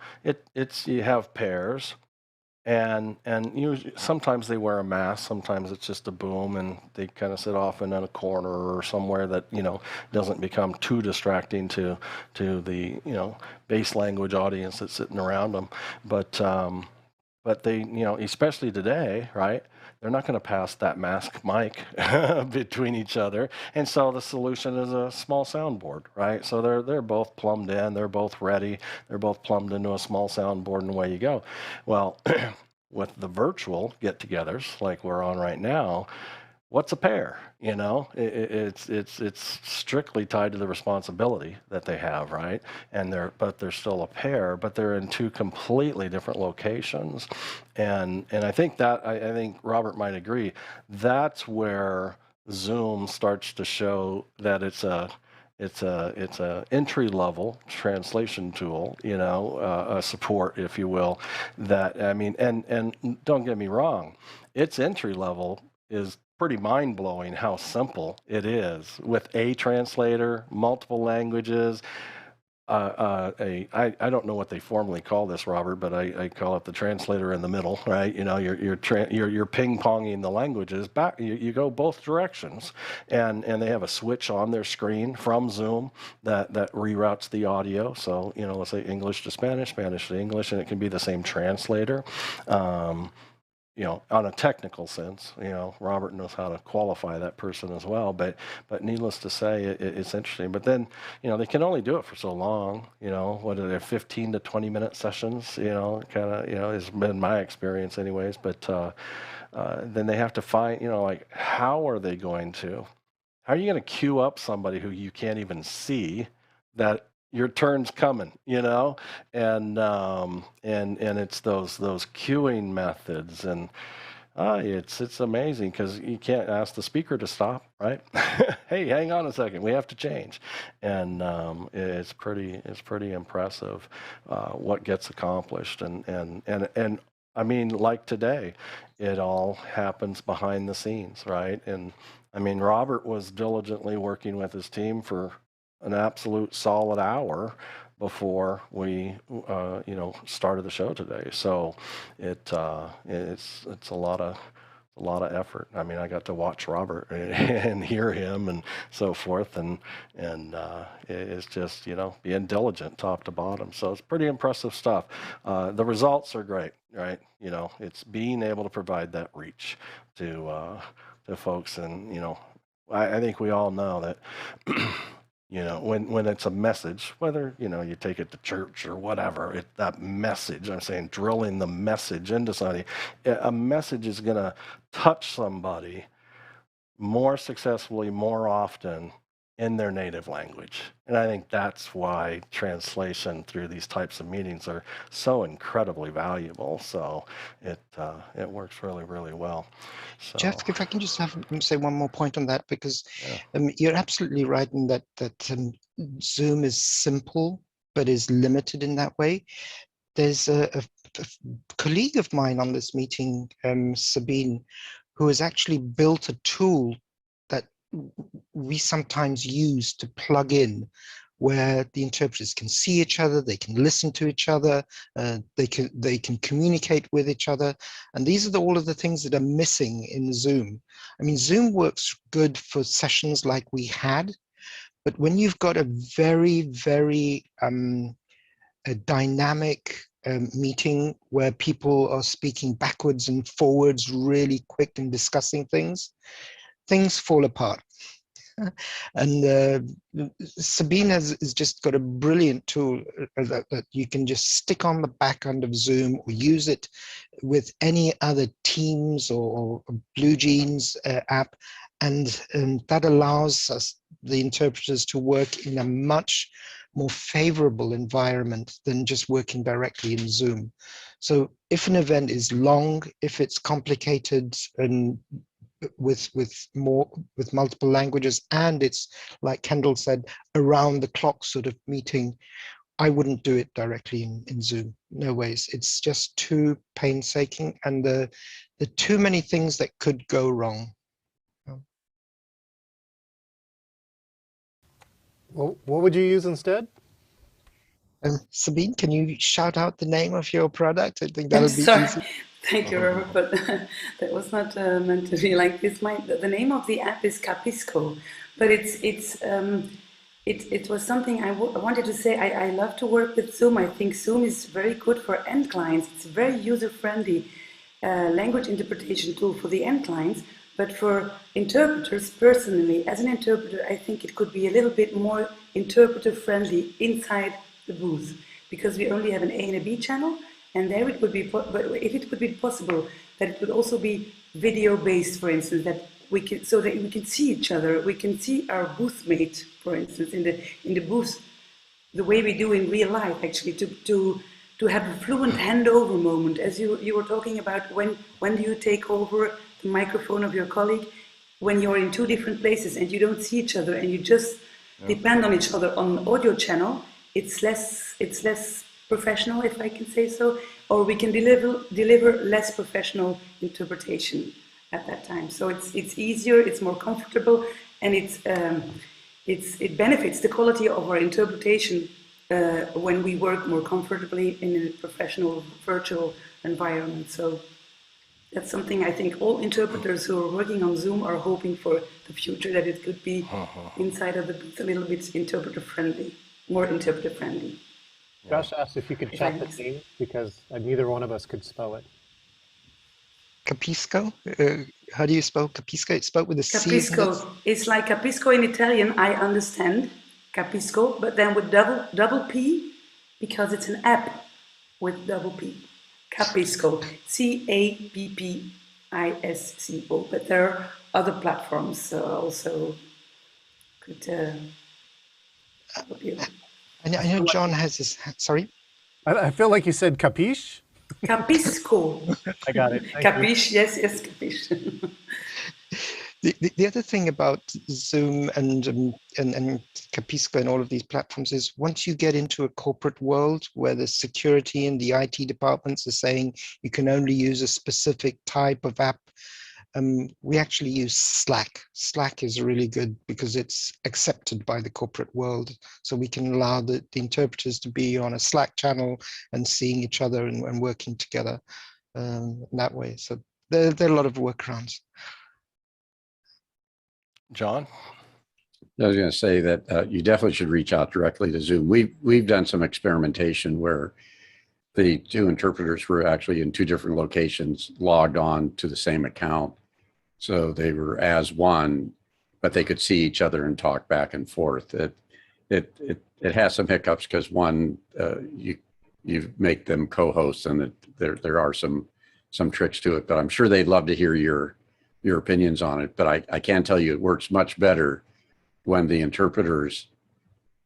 it's you have pairs, and usually, sometimes they wear a mask, sometimes it's just a boom, and they kind of sit off in a corner or somewhere that, you know, doesn't become too distracting to the, you know, base language audience that's sitting around them. But they, you know, especially today, right? They're not going to pass that mask mic between each other, and so the solution is a small soundboard, right? So they're both plumbed in, they're both ready, they're both plumbed into a small soundboard, and away you go. Well, with the virtual get-togethers like we're on right now, what's a pair? You know, it's strictly tied to the responsibility that they have, right? And they're still a pair, but they're in two completely different locations. And I think I think Robert might agree. That's where Zoom starts to show that it's a entry level translation tool, you know, a support, if you will. That, I mean, and don't get me wrong, its entry level is pretty mind blowing how simple it is with a translator, multiple languages. I don't know what they formally call this, Robert, but I call it the translator in the middle, right? You know, you're ping ponging the languages back. You go both directions, and they have a switch on their screen from Zoom that reroutes the audio. So, you know, let's say English to Spanish, Spanish to English, and it can be the same translator. You know, on a technical sense, you know, Robert knows how to qualify that person as well. But needless to say, it's interesting. But then, you know, they can only do it for so long. You know, what are they, 15 to 20-minute sessions? You know, kind of, you know, has been my experience, anyways. But then they have to find, you know, like, how are they going to? How are you going to queue up somebody who you can't even see that your turn's coming, you know? And it's those queuing methods, and it's amazing because you can't ask the speaker to stop, right? Hey, hang on a second, we have to change. And it's pretty impressive what gets accomplished. And I mean, like today, it all happens behind the scenes, right? And I mean, Robert was diligently working with his team for an absolute solid hour before we, you know, started the show today. So it's a lot of effort. I mean, I got to watch Robert and hear him and so forth, and it's just, you know, being diligent top to bottom. So it's pretty impressive stuff. The results are great, right? You know, it's being able to provide that reach to folks, and you know, I think we all know that. You know, when it's a message, whether, you know, you take it to church or whatever, that message, I'm saying drilling the message into somebody, a message is going to touch somebody more successfully, more often in their native language. And I think that's why translation through these types of meetings are so incredibly valuable. So it works really, really well. So, Jeff, if I can just say one more point on that, because you're absolutely right in that Zoom is simple, but is limited in that way. There's a colleague of mine on this meeting, Sabine, who has actually built a tool that we sometimes use to plug in, where the interpreters can see each other, they can listen to each other, they can communicate with each other, and these are all of the things that are missing in Zoom. I mean, Zoom works good for sessions like we had, but when you've got a very, very a dynamic meeting where people are speaking backwards and forwards really quick and discussing things fall apart. And Sabine has just got a brilliant tool that you can just stick on the back end of Zoom, or use it with any other Teams or Blue Jeans app, and that allows us, the interpreters, to work in a much more favorable environment than just working directly in Zoom. So if an event is long, if it's complicated and with multiple languages, and it's, like Kendall said, around the clock sort of meeting, I wouldn't do it directly in Zoom. No ways. It's just too painstaking, and the too many things that could go wrong. Well, what would you use instead? Sabine, can you shout out the name of your product? I think that I'm would be sorry. easy. Thank you, Robert, but that was not meant to be like this. The name of the app is Capisco, but it was something I wanted to say. I love to work with Zoom. I think Zoom is very good for end clients. It's a very user-friendly language interpretation tool for the end clients, but for interpreters, personally, as an interpreter, I think it could be a little bit more interpreter-friendly inside the booth, because we only have an A and a B channel, And there it would be, but if it would be possible that it would also be video based, for instance, that we can, so that we can see each other, we can see our booth mate, for instance, in the booth, the way we do in real life, actually, to have a fluent handover moment, as you were talking about, when do you take over the microphone of your colleague, when you're in two different places and you don't see each other and you just depend on each other on audio channel, it's less professional, if I can say so, or we can deliver less professional interpretation at that time. So it's easier, it's more comfortable, and it benefits the quality of our interpretation when we work more comfortably in a professional virtual environment. So that's something I think all interpreters who are working on Zoom are hoping for the future, that it could be inside of the booth a little bit interpreter friendly, more interpreter friendly. Josh asked if you could chat the name because neither one of us could spell it. Capisco? How do you spell Capisco? It's spelled with a C. Capisco. It's like Capisco in Italian, I understand. Capisco, but then with double P, because it's an app with double P. Capisco. CAPPISCO. But there are other platforms also could help you. I know John has this. Sorry? I feel like you said capiche. Capisco. I got it. Capiche, yes, capiche. The other thing about Zoom and Capisco and all of these platforms is once you get into a corporate world where the security and the IT departments are saying you can only use a specific type of app, we actually use Slack. Slack is really good because it's accepted by the corporate world. So we can allow the interpreters to be on a Slack channel and seeing each other and working together that way. So there are a lot of workarounds. John? I was going to say that you definitely should reach out directly to Zoom. We've done some experimentation where the two interpreters were actually in two different locations, logged on to the same account. So they were as one, but they could see each other and talk back and forth. It has some hiccups because one, you make them co-hosts, and there are some tricks to it. But I'm sure they'd love to hear your opinions on it. But I can tell you it works much better when the interpreters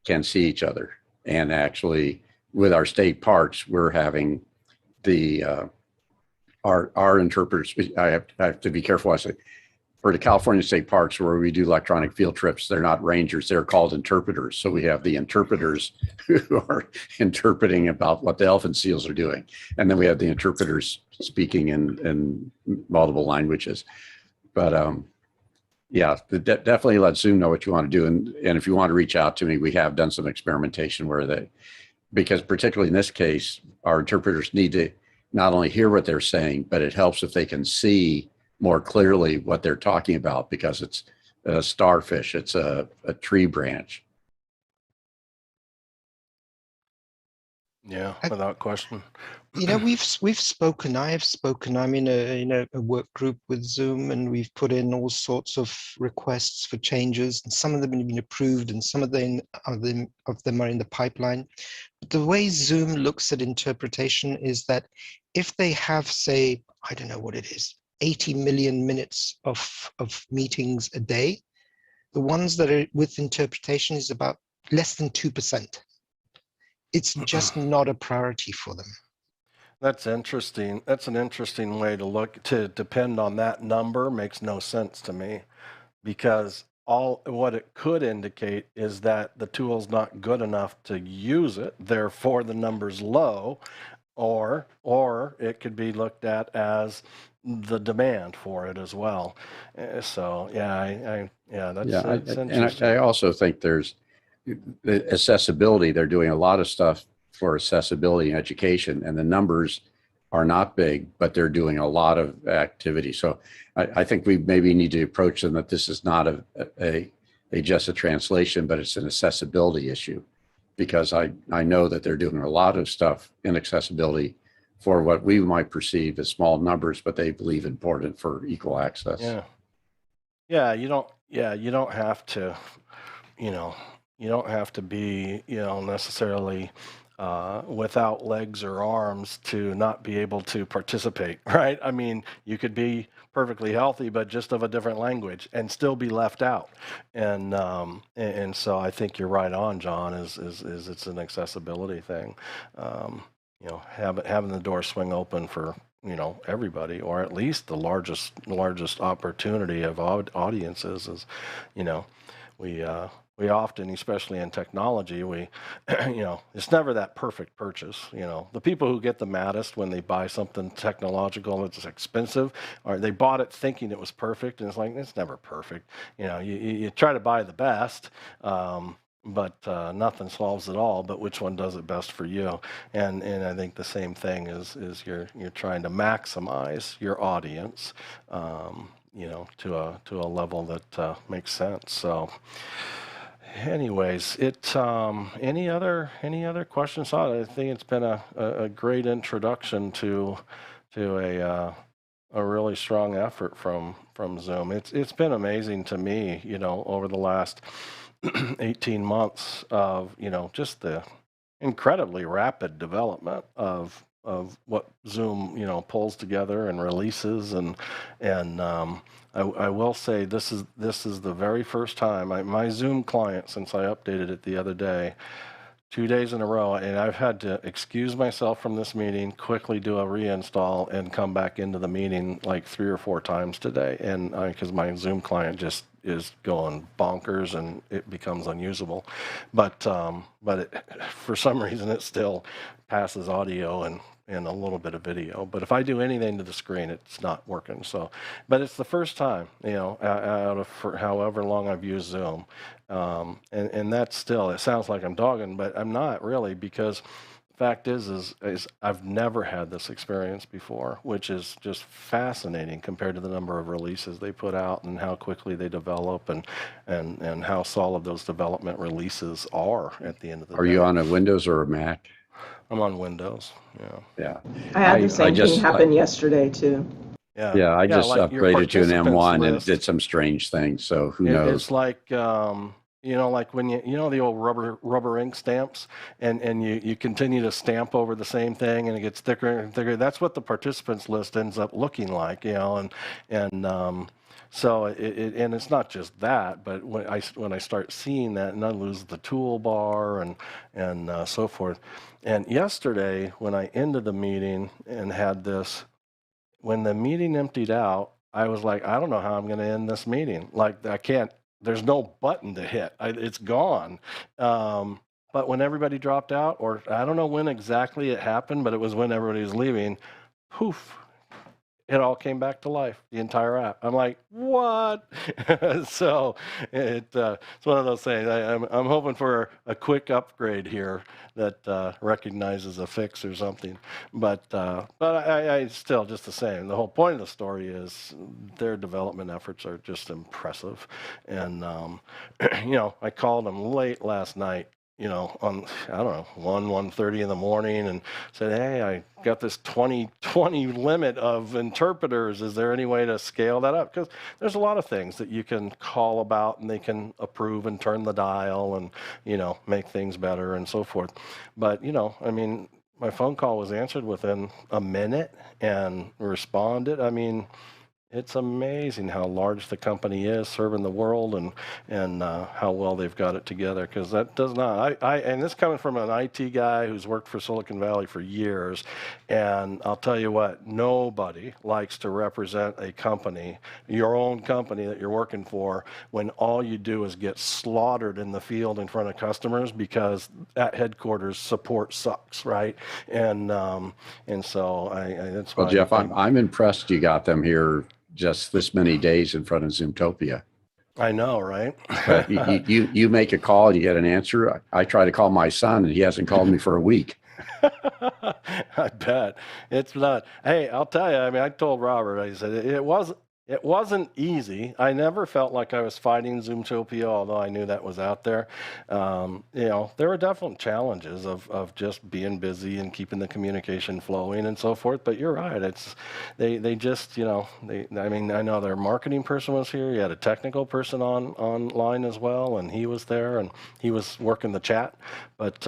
can see each other. And actually, with our state parks, we're having our interpreters. I have to be careful. I say for the California state parks where we do electronic field trips, they're not rangers; they're called interpreters. So we have the interpreters who are interpreting about what the elephant seals are doing, and then we have the interpreters speaking in multiple languages. But yeah, definitely let Zoom know what you want to do, and if you want to reach out to me, we have done some experimentation where because particularly in this case, our interpreters need to not only hear what they're saying, but it helps if they can see more clearly what they're talking about, because it's a starfish, it's a tree branch. Yeah, without question. You know, we've spoken. I have spoken. I'm in a work group with Zoom, and we've put in all sorts of requests for changes, and some of them have been approved, and some of them are in the pipeline. But the way Zoom looks at interpretation is that if they have, say, I don't know what it is, 80 million minutes of meetings a day, the ones that are with interpretation is about less than 2%. It's just not a priority for them. That's interesting. That's an interesting way to look. To depend on that number makes no sense to me, because what it could indicate is that the tool's not good enough to use it, therefore the number's low, or it could be looked at as the demand for it as well. So yeah, that's interesting. And I also think there's the accessibility. They're doing a lot of stuff for accessibility and education, and the numbers are not big, but they're doing a lot of activity. So I think we maybe need to approach them that this is not just a translation, but it's an accessibility issue, because I know that they're doing a lot of stuff in accessibility for what we might perceive as small numbers, but they believe important for equal access. You don't have to, you don't have to be, necessarily without legs or arms to not be able to participate, right? I mean, you could be perfectly healthy, but just of a different language and still be left out. And so I think you're right on, John, is it's an accessibility thing. You know, having the door swing open for, you know, everybody, or at least the largest opportunity of audiences is, you know, we often, especially in technology, we, you know, it's never that perfect purchase. You know, the people who get the maddest when they buy something technological that's expensive, or they bought it thinking it was perfect, and it's like, it's never perfect. You know, you try to buy the best, but nothing solves it all. But which one does it best for you? And I think the same thing is you're trying to maximize your audience, you know, to a level that makes sense. So. Anyways, any other questions? I think it's been a great introduction to a really strong effort from Zoom. It's been amazing to me, you know, over the last 18 months of, you know, just the incredibly rapid development of what Zoom, you know, pulls together and releases, and I will say this is the very first time my Zoom client, since I updated it the other day, 2 days in a row, and I've had to excuse myself from this meeting, quickly do a reinstall, and come back into the meeting like 3 or 4 times today, and because my Zoom client just is going bonkers and it becomes unusable, but for some reason it still passes audio and a little bit of video. But if I do anything to the screen, it's not working. So, but it's the first time, you know, out of for however long I've used Zoom, and that's still, it sounds like I'm dogging, but I'm not really, because the fact is I've never had this experience before, which is just fascinating compared to the number of releases they put out and how quickly they develop, and how solid those development releases are at the end of the day. Are you on a Windows or a Mac? I'm on Windows. Yeah. I had the same thing happen yesterday too. Yeah, I just like your upgraded to an participants M1 and list. did some strange things. So who knows? It's like, you know, like when you know the old rubber ink stamps, and you continue to stamp over the same thing, and it gets thicker and thicker. That's what the participants list ends up looking like, you know, and so and it's not just that, but when I start seeing that, and I lose the toolbar and so forth. And yesterday, when I ended the meeting and had this, when the meeting emptied out, I was like, I don't know how I'm going to end this meeting. Like, I can't, there's no button to hit. It's gone. But when everybody dropped out, or I don't know when exactly it happened, but it was when everybody was leaving, poof, it all came back to life, the entire app. I'm like, what? So it's one of those things. I'm hoping for a quick upgrade here that recognizes a fix or something. But I still, just the same. The whole point of the story is their development efforts are just impressive. And you know, I called them late last night, you know, on, I don't know, 1:30 in the morning, and said, hey, I got this 2020 limit of interpreters. Is there any way to scale that up? Because there's a lot of things that you can call about, and they can approve and turn the dial and, you know, make things better and so forth. But, you know, I mean, my phone call was answered within a minute and responded. I mean, it's amazing how large the company is, serving the world, and how well they've got it together. Because that does not, and this coming from an IT guy who's worked for Silicon Valley for years, and I'll tell you what, nobody likes to represent a company, your own company that you're working for, when all you do is get slaughtered in the field in front of customers, because at headquarters support sucks, right? And so that's why. Well, Jeff, I'm impressed you got them here just this many days in front of Zoomtopia. I know, right? But you make a call and you get an answer. I try to call my son and he hasn't called me for a week. I bet it's not. Hey, I'll tell you. I mean, I told Robert. I said it wasn't easy. I never felt like I was fighting Zoomtopia, although I knew that was out there. You know, there were definite challenges of just being busy and keeping the communication flowing and so forth. But you're right. It's they just, you know, I mean, I know their marketing person was here. You had a technical person online as well, and he was there, and he was working the chat. But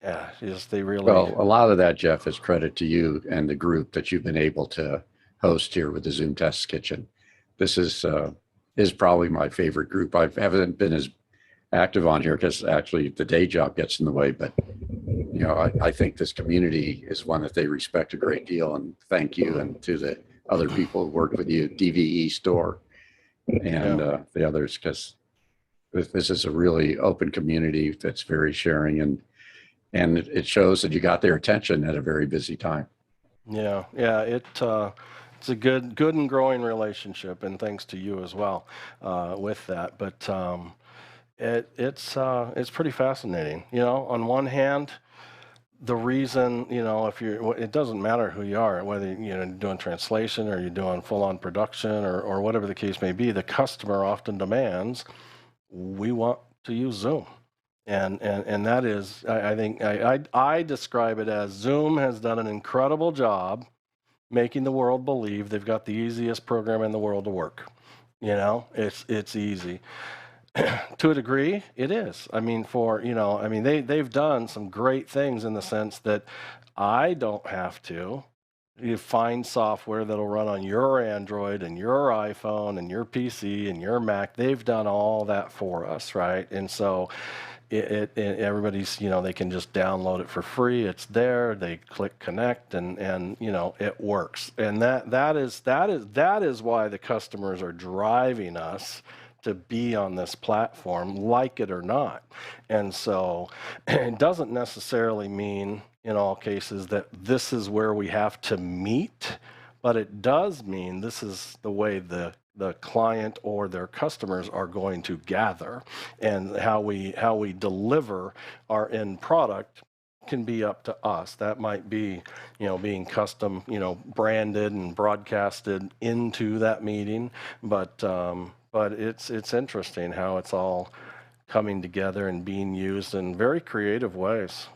Yeah, just they really. Well, a lot of that, Jeff, is credit to you and the group that you've been able to host here with the Zoom Test Kitchen. This is probably my favorite group. I haven't been as active on here because actually the day job gets in the way, but I think this community is one that they respect a great deal, and thank you, and to the other people who work with you, DVE Store and the others, because this is a really open community that's very sharing, and it shows that you got their attention at a very busy time. Yeah, it's a good and growing relationship, and thanks to you as well with that. But it's pretty fascinating. On one hand, the reason, if it doesn't matter who you are, whether you're doing translation or you're doing full-on production or whatever the case may be, the customer often demands, we want to use Zoom. And that is, I think, I describe it as Zoom has done an incredible job making the world believe they've got the easiest program in the world to work. It's easy. To a degree, it is. I mean, they've done some great things in the sense that I don't have to. You find software that'll run on your Android and your iPhone and your PC and your Mac. They've done all that for us, right? And so everybody's, they can just download it for free. It's there. They click connect and it works. And that is why the customers are driving us to be on this platform, like it or not. And so it doesn't necessarily mean in all cases that this is where we have to meet, but it does mean this is the way the client or their customers are going to gather, and how we deliver our end product can be up to us. That might be, being custom, branded and broadcasted into that meeting, but it's interesting how it's all coming together and being used in very creative ways,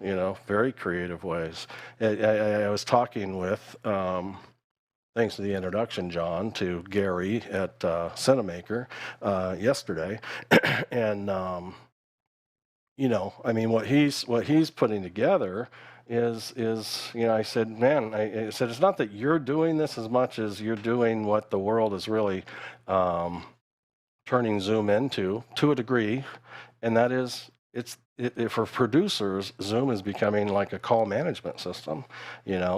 very creative ways. I was talking with, thanks to the introduction, John, to Gary at Cinemaker yesterday, and what he's putting together is I said, man, I said, it's not that you're doing this as much as you're doing what the world is really turning Zoom into, to a degree, and that is for producers, Zoom is becoming like a call management system,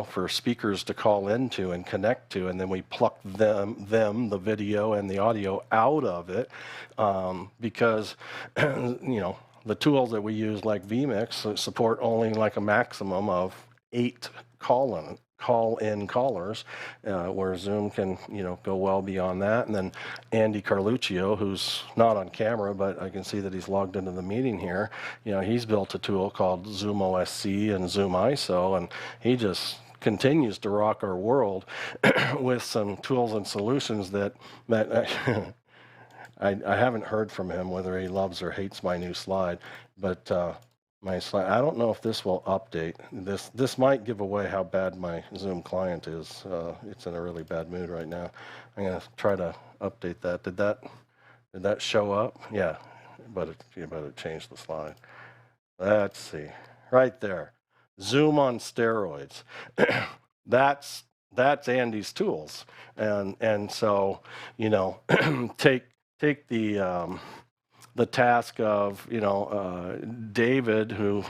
for speakers to call into and connect to, and then we pluck them, the video and the audio out of it, because, the tools that we use like vMix support only like a maximum of 8 call-in callers, where Zoom can, go well beyond that. And then Andy Carluccio, who's not on camera, but I can see that he's logged into the meeting here. He's built a tool called Zoom OSC and Zoom ISO, and he just continues to rock our world with some tools and solutions that I haven't heard from him whether he loves or hates my new slide, but my slide, I don't know if this will update. This might give away how bad my Zoom client is. It's in a really bad mood right now. I'm gonna try to update that. Did that show up? Yeah, but it changed the slide. Let's see, right there, Zoom on steroids. That's Andy's tools, and so take the task of David, who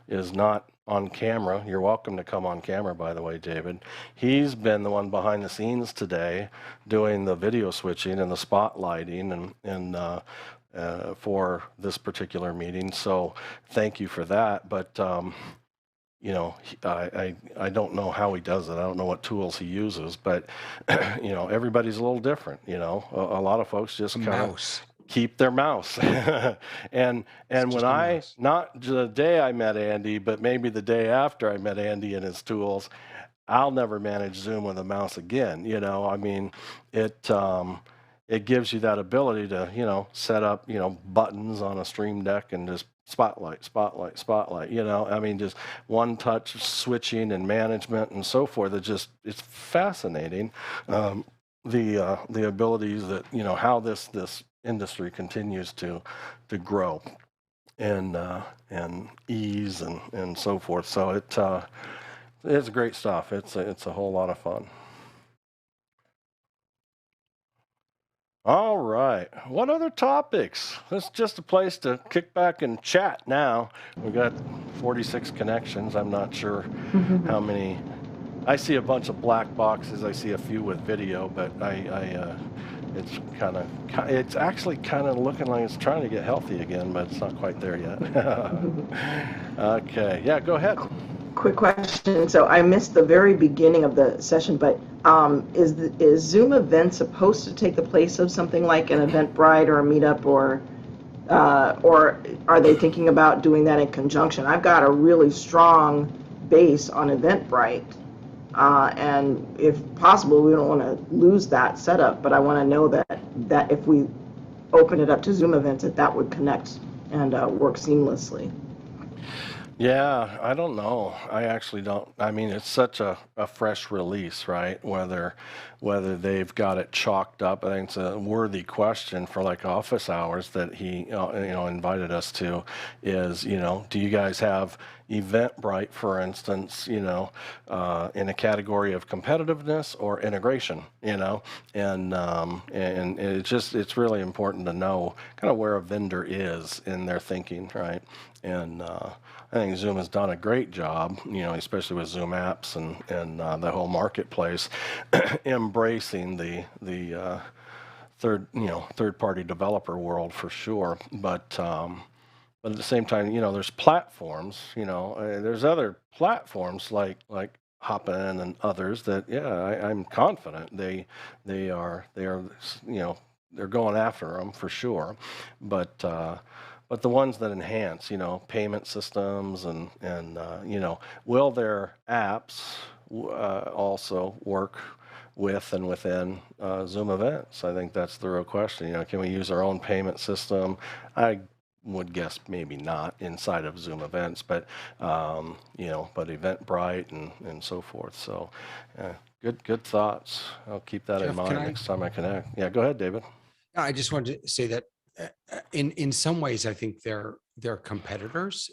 is not on camera. You're welcome to come on camera, by the way, David. He's been the one behind the scenes today doing the video switching and the spotlighting and for this particular meeting. So thank you for that. But I don't know how he does it. I don't know what tools he uses, but everybody's a little different. A lot of folks just kind of keep their mouse. and when not the day I met Andy, but maybe the day after I met Andy and his tools, I'll never manage Zoom with a mouse again. It gives you that ability to, set up, buttons on a Stream Deck and just spotlight, just one touch switching and management and so forth. It's fascinating. The abilities that, how this industry continues to grow. and ease and so forth. So it's great stuff. It's a whole lot of fun. All right. What other topics? It's just a place to kick back and chat now. We've got 46 connections. I'm not sure how many. I see a bunch of black boxes. I see a few with video, but it's actually kind of looking like it's trying to get healthy again, but it's not quite there yet. Okay. Yeah, go ahead. Quick question. So I missed the very beginning of the session, but is Zoom event supposed to take the place of something like an Eventbrite or a Meetup, or are they thinking about doing that in conjunction? I've got a really strong base on Eventbrite, and if possible, we don't want to lose that setup, but I want to know that if we open it up to Zoom events, that would connect and work seamlessly. Yeah, I don't know. I actually don't. I mean, it's such a fresh release, right? Whether they've got it chalked up, I think it's a worthy question for like office hours that he invited us to. Is do you guys have Eventbrite, for instance, in a category of competitiveness or integration, and it's really important to know kind of where a vendor is in their thinking, right? And I think Zoom has done a great job, especially with Zoom apps and the whole marketplace, embracing the third-party developer world for sure. But at the same time, there's platforms. There's other platforms like Hopin and others that I'm confident they are they're going after them for sure, but the ones that enhance, payment systems and will their apps also work with and within Zoom events? I think that's the real question. Can we use our own payment system? I would guess maybe not inside of Zoom events, but but Eventbrite and so forth. So good thoughts. I'll keep that in mind next time I connect. Yeah, go ahead, David. I just wanted to say that in some ways, I think they're competitors,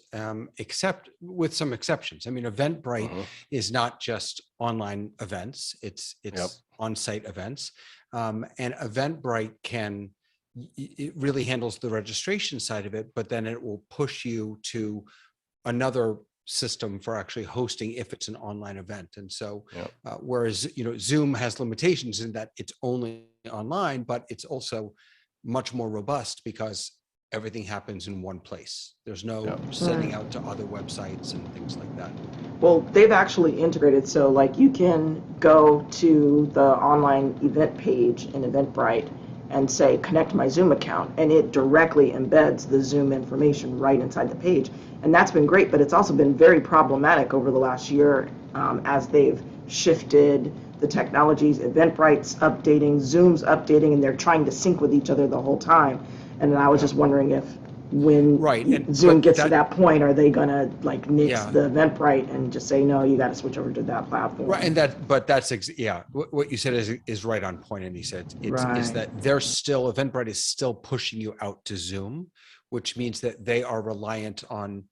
except with some exceptions. I mean, Eventbrite is not just online events; it's on-site events, and Eventbrite it really handles the registration side of it, but then it will push you to another system for actually hosting if it's an online event. And so, whereas Zoom has limitations in that it's only online, but it's also much more robust because everything happens in one place. There's no sending out to other websites and things like that. Well, they've actually integrated, so like you can go to the online event page in Eventbrite and say, connect my Zoom account, and it directly embeds the Zoom information right inside the page. And that's been great, but it's also been very problematic over the last year as they've shifted the technologies. Eventbrite's updating, Zoom's updating, and they're trying to sync with each other the whole time. And then I was just wondering if when Zoom gets to that point, are they going to like nix the Eventbrite and just say, no, you got to switch over to that platform? Right, and that's what you said is right on point. And he said is that they're still, Eventbrite is still pushing you out to Zoom, which means that they are reliant on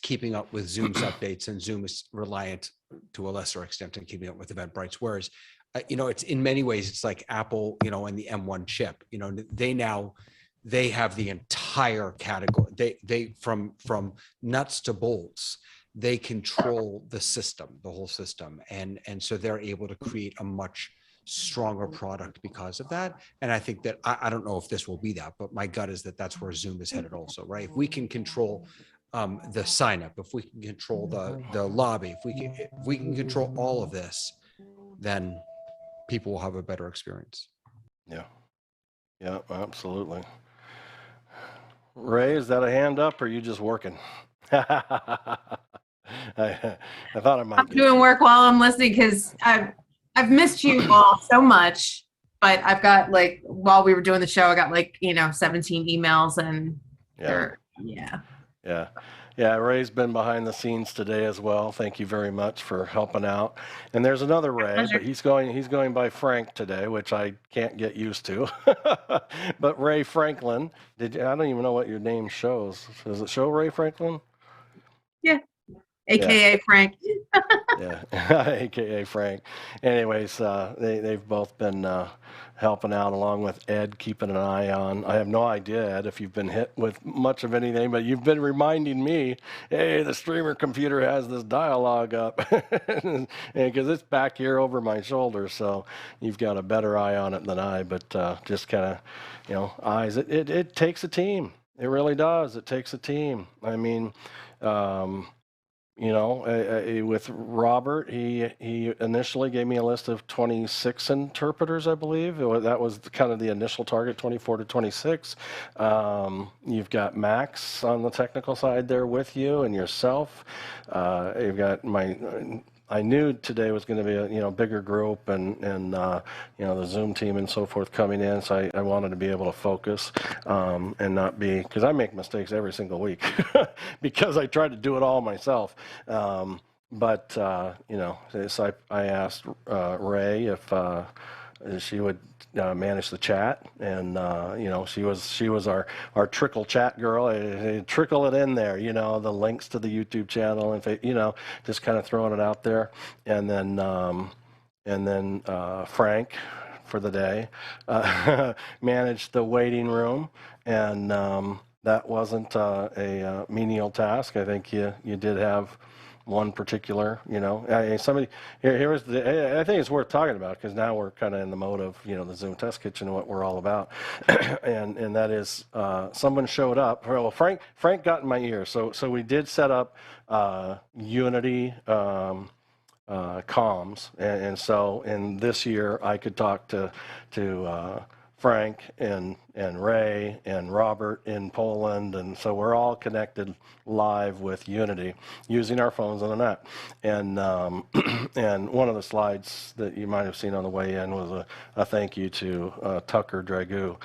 keeping up with Zoom's updates, and Zoom is reliant to a lesser extent on keeping up with Eventbrite's. Whereas, it's in many ways it's like Apple, and the M1 chip. They have the entire category. They from nuts to bolts, they control the system, the whole system, and so they're able to create a much stronger product because of that. And I think that I don't know if this will be that, but my gut is that that's where Zoom is headed also, right? If we can control the sign up, if we can control the lobby, if we can control all of this, then people will have a better experience. Yeah, absolutely. Ray, is that a hand up or are you just working? I thought I might. I'm doing work while I'm listening because I've missed you all so much, but I've got while we were doing the show, I got 17 emails and Yeah, Ray's been behind the scenes today as well. Thank you very much for helping out. And there's another Ray, but he's going by Frank today, which I can't get used to. But Ray Franklin, I don't even know what your name shows. Does it show Ray Franklin? Yeah. AKA Frank. Yeah, AKA Frank. Anyways, they've both been helping out along with Ed, keeping an eye on. I have no idea, Ed, if you've been hit with much of anything, but you've been reminding me, hey, the streamer computer has this dialogue up, because it's back here over my shoulder, so you've got a better eye on it than I, but just kind of, eyes. It takes a team. It really does. It takes a team. I mean, with Robert, he initially gave me a list of 26 interpreters, I believe. That was kind of the initial target, 24 to 26. You've got Max on the technical side there with you and yourself. You've got I knew today was going to be a bigger group and the Zoom team and so forth coming in, so I wanted to be able to focus and not be, because I make mistakes every single week because I try to do it all myself. So I asked Ray if she would manage the chat, and she was our trickle chat girl. Trickle it in there, the links to the YouTube channel, and just kind of throwing it out there, and then Frank for the day managed the waiting room, and that wasn't a menial task. I think you did have one particular, somebody here was I think it's worth talking about, because now we're kind of in the mode of, the Zoom test kitchen and what we're all about. and that is, someone showed up. Well, Frank got in my ear. So we did set up Unity comms. And so in this year, I could talk to Frank and Ray and Robert in Poland, and so we're all connected live with Unity using our phones on the net. And and one of the slides that you might have seen on the way in was a thank you to Tucker Dragoo,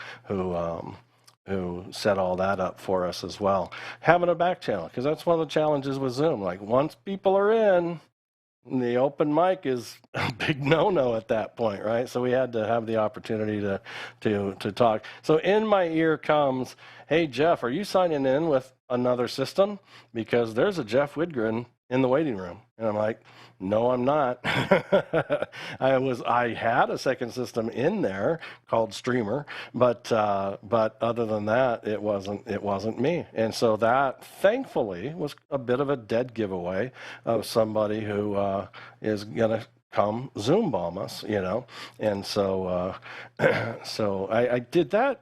who set all that up for us as well. Having a back channel, because that's one of the challenges with Zoom. Like, once people are in, the open mic is a big no-no at that point, right? So we had to have the opportunity to talk. So in my ear comes, hey, Jeff, are you signing in with another system? Because there's a Jeff Widgren in the waiting room. And I'm like, no, I'm not. I had a second system in there called Streamer, but other than that, it wasn't me. And so that, thankfully, was a bit of a dead giveaway of somebody who is gonna come Zoom bomb us, And so so I did that.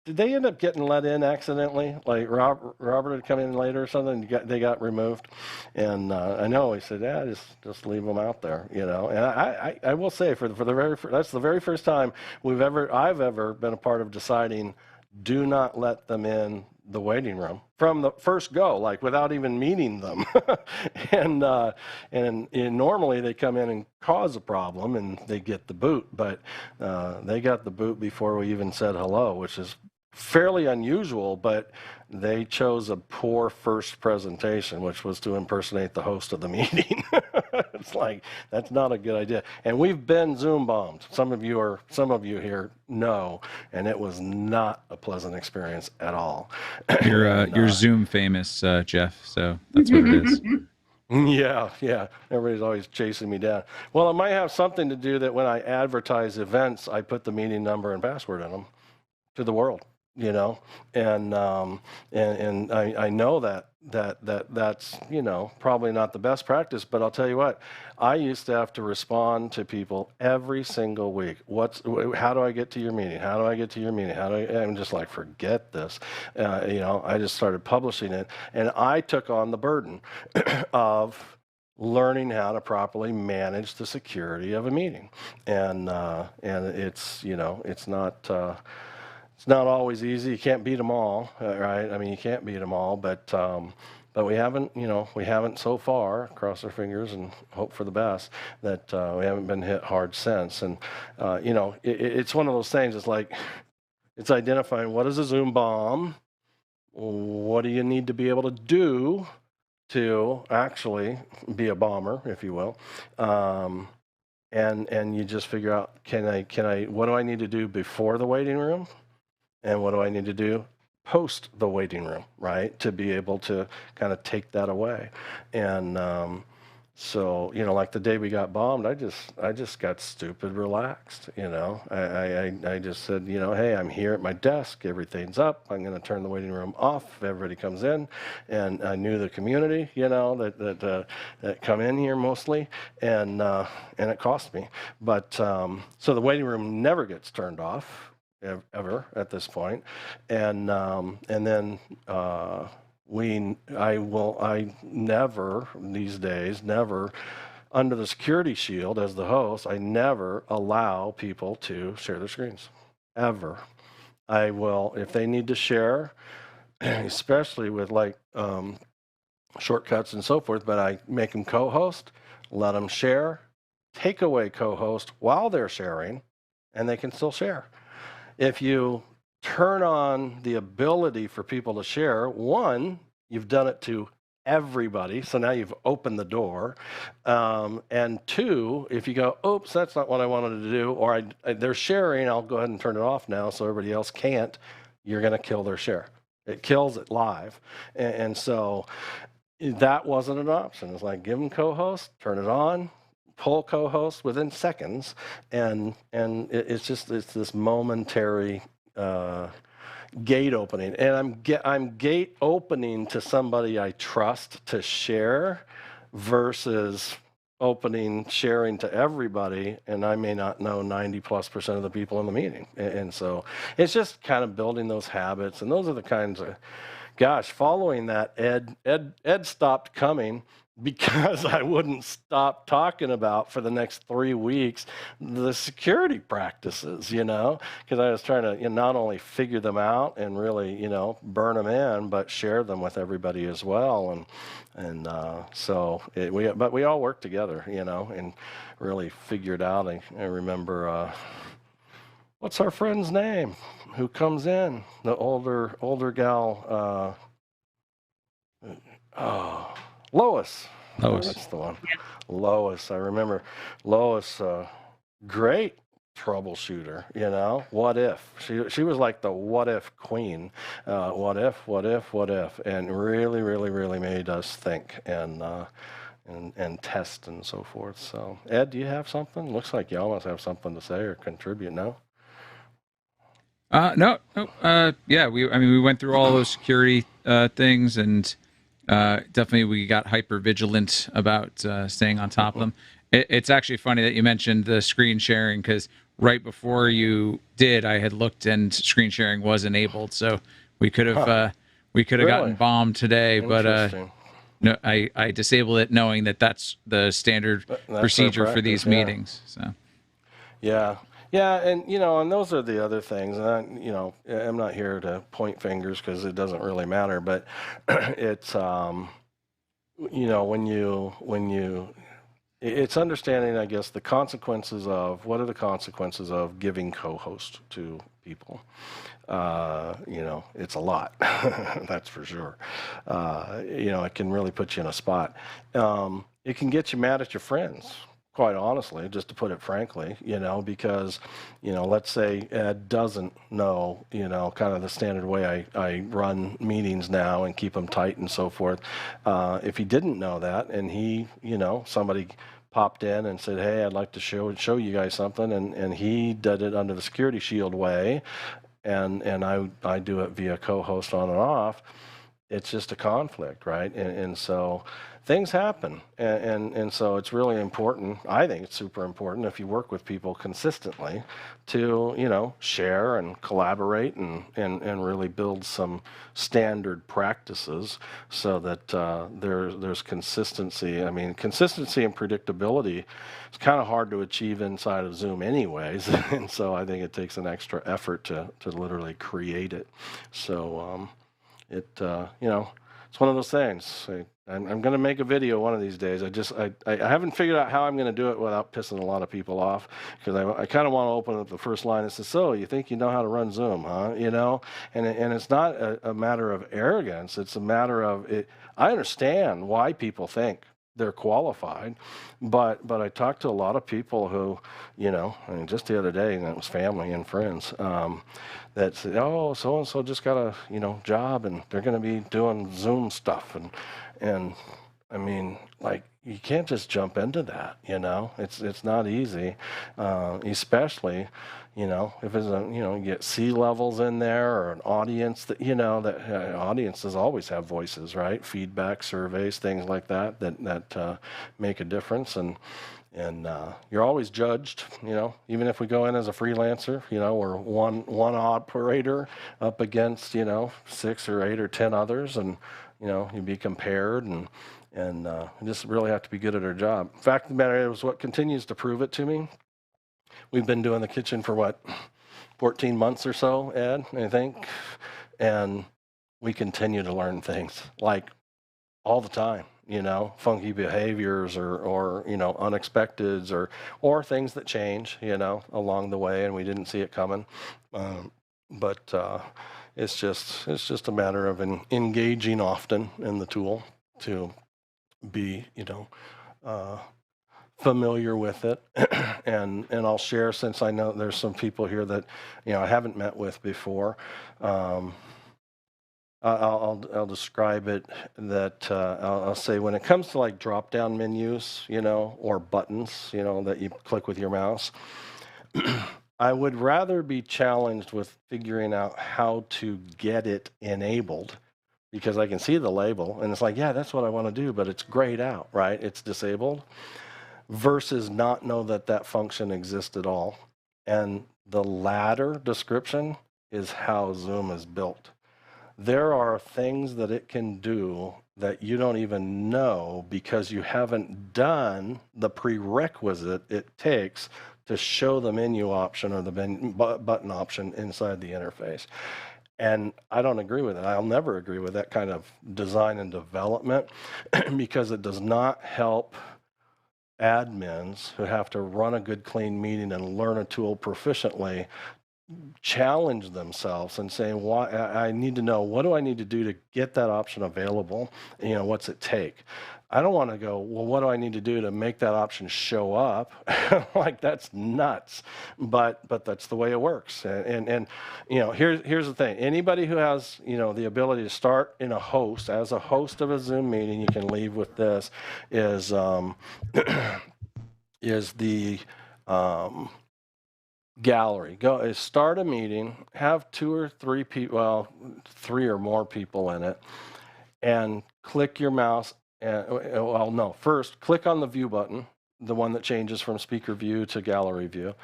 Did they end up getting let in accidentally? Like Robert had come in later or something, and they got removed. And I know he said, yeah, just leave them out there, And I will say, that's the very first time I've ever been a part of deciding, do not let them in the waiting room from the first go, like without even meeting them. and normally they come in and cause a problem and they get the boot, but they got the boot before we even said hello, which is fairly unusual, but they chose a poor first presentation, which was to impersonate the host of the meeting. It's like, that's not a good idea. And we've been Zoom bombed. Some of you here know, and it was not a pleasant experience at all. You're Zoom famous, Jeff, so that's what it is. Yeah. Everybody's always chasing me down. Well, it might have something to do that when I advertise events, I put the meeting number and password in them to the world. And I know that's probably not the best practice, but I'll tell you what, I used to have to respond to people every single week. How do I get to your meeting? How do I get to your meeting? I'm just like, forget this. I just started publishing it, and I took on the burden of learning how to properly manage the security of a meeting, and it's it's not always easy. You can't beat them all, right? I mean, you can't beat them all, but we haven't so far. Cross our fingers and hope for the best that we haven't been hit hard since. And it's one of those things. It's like, it's identifying what is a Zoom bomb, what do you need to be able to do to actually be a bomber, if you will. And you just figure out, what do I need to do before the waiting room? And what do I need to do post the waiting room, right? To be able to kind of take that away. And so, like the day we got bombed, I just got stupid relaxed, I just said, hey, I'm here at my desk, everything's up, I'm going to turn the waiting room off if everybody comes in. And I knew the community, that come in here mostly, and it cost me. But so the waiting room never gets turned off ever at this point. And then I never these days, never under the security shield as the host, I never allow people to share their screens, ever. I will, if they need to share, especially with shortcuts and so forth, but I make them co-host, let them share, take away co-host while they're sharing, and they can still share. If you turn on the ability for people to share, one, you've done it to everybody, so now you've opened the door. And two, if you go, oops, that's not what I wanted to do, or they're sharing, I'll go ahead and turn it off now so everybody else can't, you're going to kill their share. It kills it live. And so that wasn't an option. It's like, give them co-host, turn it on, pull co-host within seconds, and it's this momentary gate opening, and I'm gate opening to somebody I trust to share versus sharing to everybody, and I may not know 90+% of the people in the meeting, and so it's just kind of building those habits, and those are the kinds of, gosh, following that, Ed stopped coming because I wouldn't stop talking about for the next 3 weeks the security practices, because I was trying to not only figure them out and really, burn them in, but share them with everybody as well. But we all worked together, and really figured out. I remember, what's our friend's name who comes in? The older gal. Lois. That's the one. Yeah. Lois. I remember Lois, great troubleshooter, what if. She was like the what if queen. What if, and really, really, really made us think and test and so forth. So, Ed, do you have something? Looks like you almost have something to say or contribute, no? No. Yeah, we went through all those security things, and definitely we got hyper vigilant about staying on top of them. It's actually funny that you mentioned the screen sharing, because right before you did, I had looked and screen sharing was enabled, so we could have really? Gotten bombed today, but no, I disabled it knowing that that's the standard procedure for these meetings. So yeah. Yeah, and and those are the other things. And I'm not here to point fingers because it doesn't really matter. But it's it's understanding, I guess, the consequences of what are the consequences of giving co-host to people. It's a lot, that's for sure. It can really put you in a spot. It can get you mad at your friends, quite honestly, just to put it frankly, because, let's say Ed doesn't know, kind of the standard way I run meetings now and keep them tight and so forth. If he didn't know that, and he, somebody popped in and said, hey, I'd like to show you guys something, and he did it under the security shield way, and I do it via co-host on and off, it's just a conflict, right? And so things happen, and so it's really important. I think it's super important if you work with people consistently to share and collaborate and really build some standard practices so that there's consistency. I mean, consistency and predictability is kind of hard to achieve inside of Zoom anyways, and so I think it takes an extra effort to literally create it. So it's it's one of those things. I'm going to make a video one of these days. I haven't figured out how I'm going to do it without pissing a lot of people off, because I kind of want to open up the first line and say, so you think you know how to run Zoom, huh? You know, and it's not a matter of arrogance. It's a matter of it. I understand why people think they're qualified, but I talked to a lot of people who, you know, I mean, just the other day, and it was family and friends, that said, oh, so and so just got a, you know, job and they're going to be doing Zoom stuff, and I mean, like, you can't just jump into that, you know. It's not easy, especially, you know, if it's a, you know, you get C-levels in there, or an audience that, you know, that audiences always have voices, right? Feedback, surveys, things like that make a difference, and you're always judged, you know, even if we go in as a freelancer, you know, we're one operator up against, you know, 6 or 8 or 10 others, and, you know, you'd be compared, and we just really have to be good at our job. In fact, the matter is, what continues to prove it to me, we've been doing the kitchen for what, 14 months or so, Ed, I think, and we continue to learn things, like, all the time, you know, funky behaviors, or you know, unexpecteds, or things that change, you know, along the way, and we didn't see it coming. But it's just a matter of engaging often in the tool to be, you know, familiar with it. and I'll share, since I know there's some people here that, you know, I haven't met with before. I'll describe it that I'll say, when it comes to like drop down menus, you know, or buttons, you know, that you click with your mouse, I would rather be challenged with figuring out how to get it enabled, because I can see the label and it's like, yeah, that's what I want to do, but it's grayed out, right? It's disabled, versus not know that that function exists at all. And the latter description is how Zoom is built. There are things that it can do that you don't even know, because you haven't done the prerequisite it takes to show the menu option or the button option inside the interface. And I don't agree with it. I'll never agree with that kind of design and development, because it does not help admins who have to run a good, clean meeting and learn a tool proficiently challenge themselves and saying, why, I need to know, what do I need to do to get that option available? You know, what's it take? I don't want to go, well, what do I need to do to make that option show up? Like, that's nuts. But that's the way it works. And you know, here's the thing. Anybody who has, you know, the ability to start in a host, as a host of a Zoom meeting, you can leave with this, is the gallery. Go start a meeting, have 2 or 3 people, well, 3 or more people in it, and click your mouse. And, well, no, first click on the view button, the one that changes from speaker view to gallery view,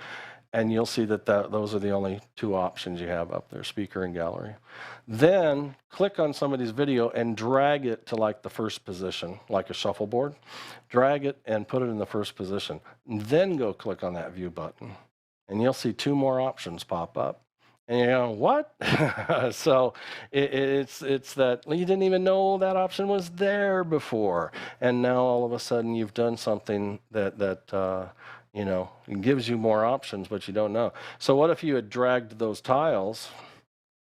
and you'll see that those are the only 2 options you have up there, speaker and gallery. Then click on somebody's video and drag it to like the first position, like a shuffleboard. Drag it and put it in the first position. Then go click on that view button, and you'll see 2 more options pop up. And you go, what? So it's that you didn't even know that option was there before. And now all of a sudden you've done something that you know, gives you more options, but you don't know. So what if you had dragged those tiles?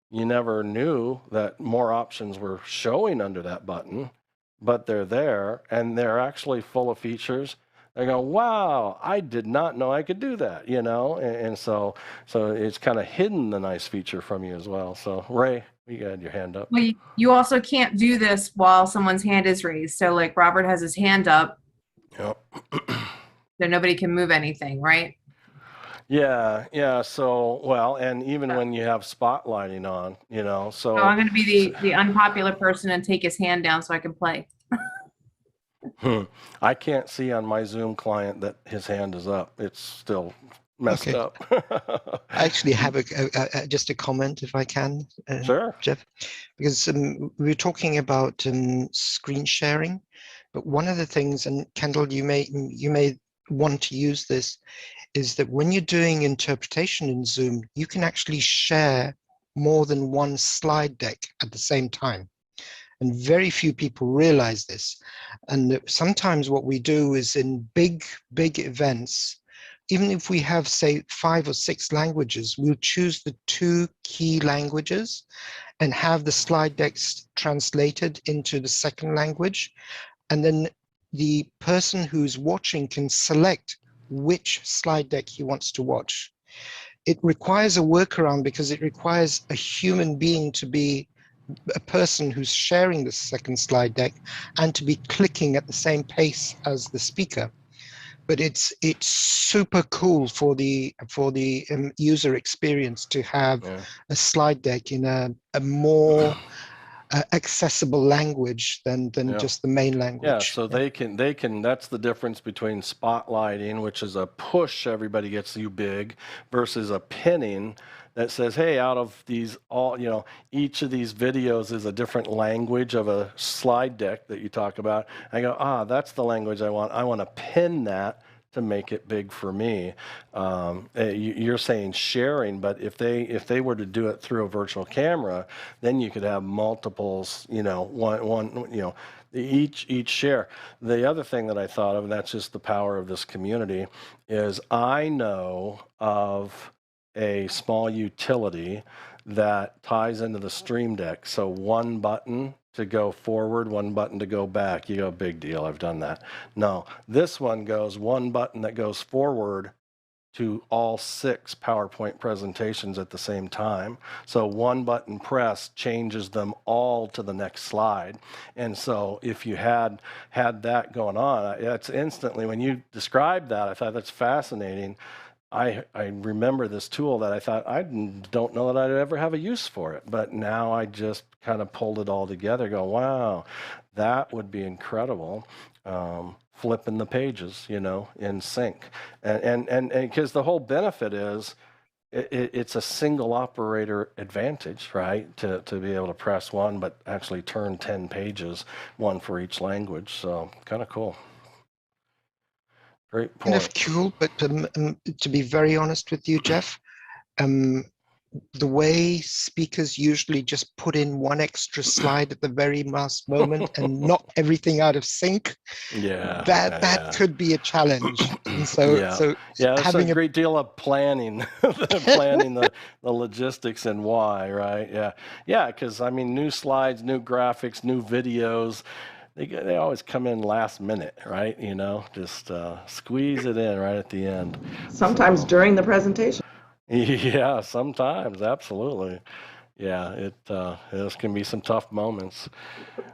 You never knew that more options were showing under that button, but they're there, and they're actually full of features. They go, wow, I did not know I could do that, you know? And so it's kind of hidden the nice feature from you as well. So Ray, you had your hand up. Well, you also can't do this while someone's hand is raised. So like Robert has his hand up. Yep. So nobody can move anything, right? Yeah. So, well, and even when you have spotlighting on, you know, so. I'm going to be the unpopular person and take his hand down so I can play. I can't see on my Zoom client that his hand is up. It's still messed up. I actually have just a comment, if I can, sure, Jeff, because we were talking about screen sharing, but one of the things, and Kendall, you may want to use this, is that when you're doing interpretation in Zoom, you can actually share more than one slide deck at the same time. and very few people realize this. And sometimes what we do is in big events, even if we have, say, 5 or 6 languages, we'll choose the 2 key languages and have the slide decks translated into the second language. And then the person who's watching can select which slide deck he wants to watch. It requires a workaround because it requires a human being to be a person who's sharing the second slide deck and to be clicking at the same pace as the speaker. But it's super cool for the user experience to have a slide deck in a more accessible language than just the main language. Yeah, so they can, that's the difference between spotlighting, which is a push, everybody gets you big, versus a pinning that says, hey, out of these all, each of these videos is a different language of a slide deck that you talk about. I go, that's the language I want. I want to pin that to make it big for me. You're saying sharing, but if they were to do it through a virtual camera, then you could have multiples, each share. The other thing that I thought of, and that's just the power of this community, is I know of a small utility that ties into the Stream Deck. So one button to go forward, one button to go back. You go, big deal, I've done that. No, this one goes one button that goes forward to all 6 PowerPoint presentations at the same time. So one button press changes them all to the next slide. And so if you had that going on, it's instantly, when you described that, I thought that's fascinating. I remember this tool that I thought, I don't know that I'd ever have a use for it, but now I just kind of pulled it all together, go, wow, that would be incredible. Flipping the pages, in sync. And because the whole benefit is, it's a single operator advantage, right? To be able to press one, but actually turn 10 pages, one for each language. So kind of cool. Great point. Kind of cool, but to be very honest with you, Jeff, the way speakers usually just put in one extra slide at the very last moment and knock everything out of sync, that could be a challenge. And so there's having a great deal of planning, planning the logistics and why, right? Yeah, because I mean, new slides, new graphics, new videos. They always come in last minute, right? Just squeeze it in right at the end. Sometimes during the presentation. Yeah, sometimes, absolutely. Yeah, those can be some tough moments.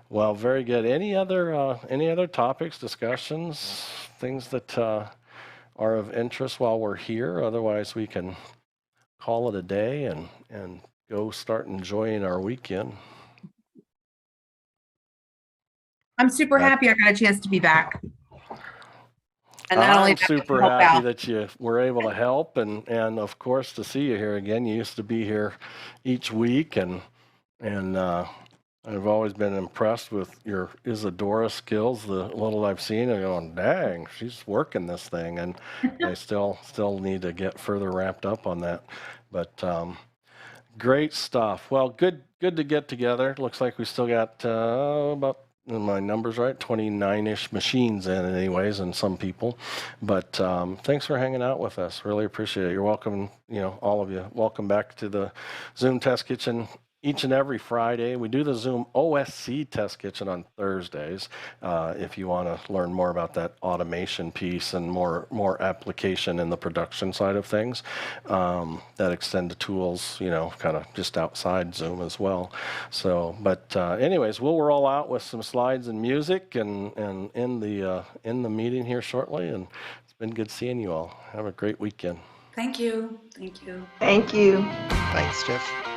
Well, very good. Any other topics, discussions, things that are of interest while we're here? Otherwise, we can call it a day and go start enjoying our weekend. I'm super happy I got a chance to be back. And I'm super happy that you were able to help, and of course to see you here again. You used to be here each week, and I've always been impressed with your Isadora skills. The little I've seen, I'm going, dang, she's working this thing, and I still need to get further ramped up on that. But great stuff. Well, good to get together. Looks like we still got about, my numbers right, 29-ish machines in anyways, and some people. But thanks for hanging out with us. Really appreciate it. You're welcome, all of you. Welcome back to the Zoom Test Kitchen each and every Friday. We do the Zoom OSC Test Kitchen on Thursdays. If you want to learn more about that automation piece and more application in the production side of things, that extend the tools, kind of just outside Zoom as well. So, but anyways, we'll roll out with some slides and music and in the meeting here shortly. And it's been good seeing you all. Have a great weekend. Thank you. Thank you. Thank you. Thanks, Jeff.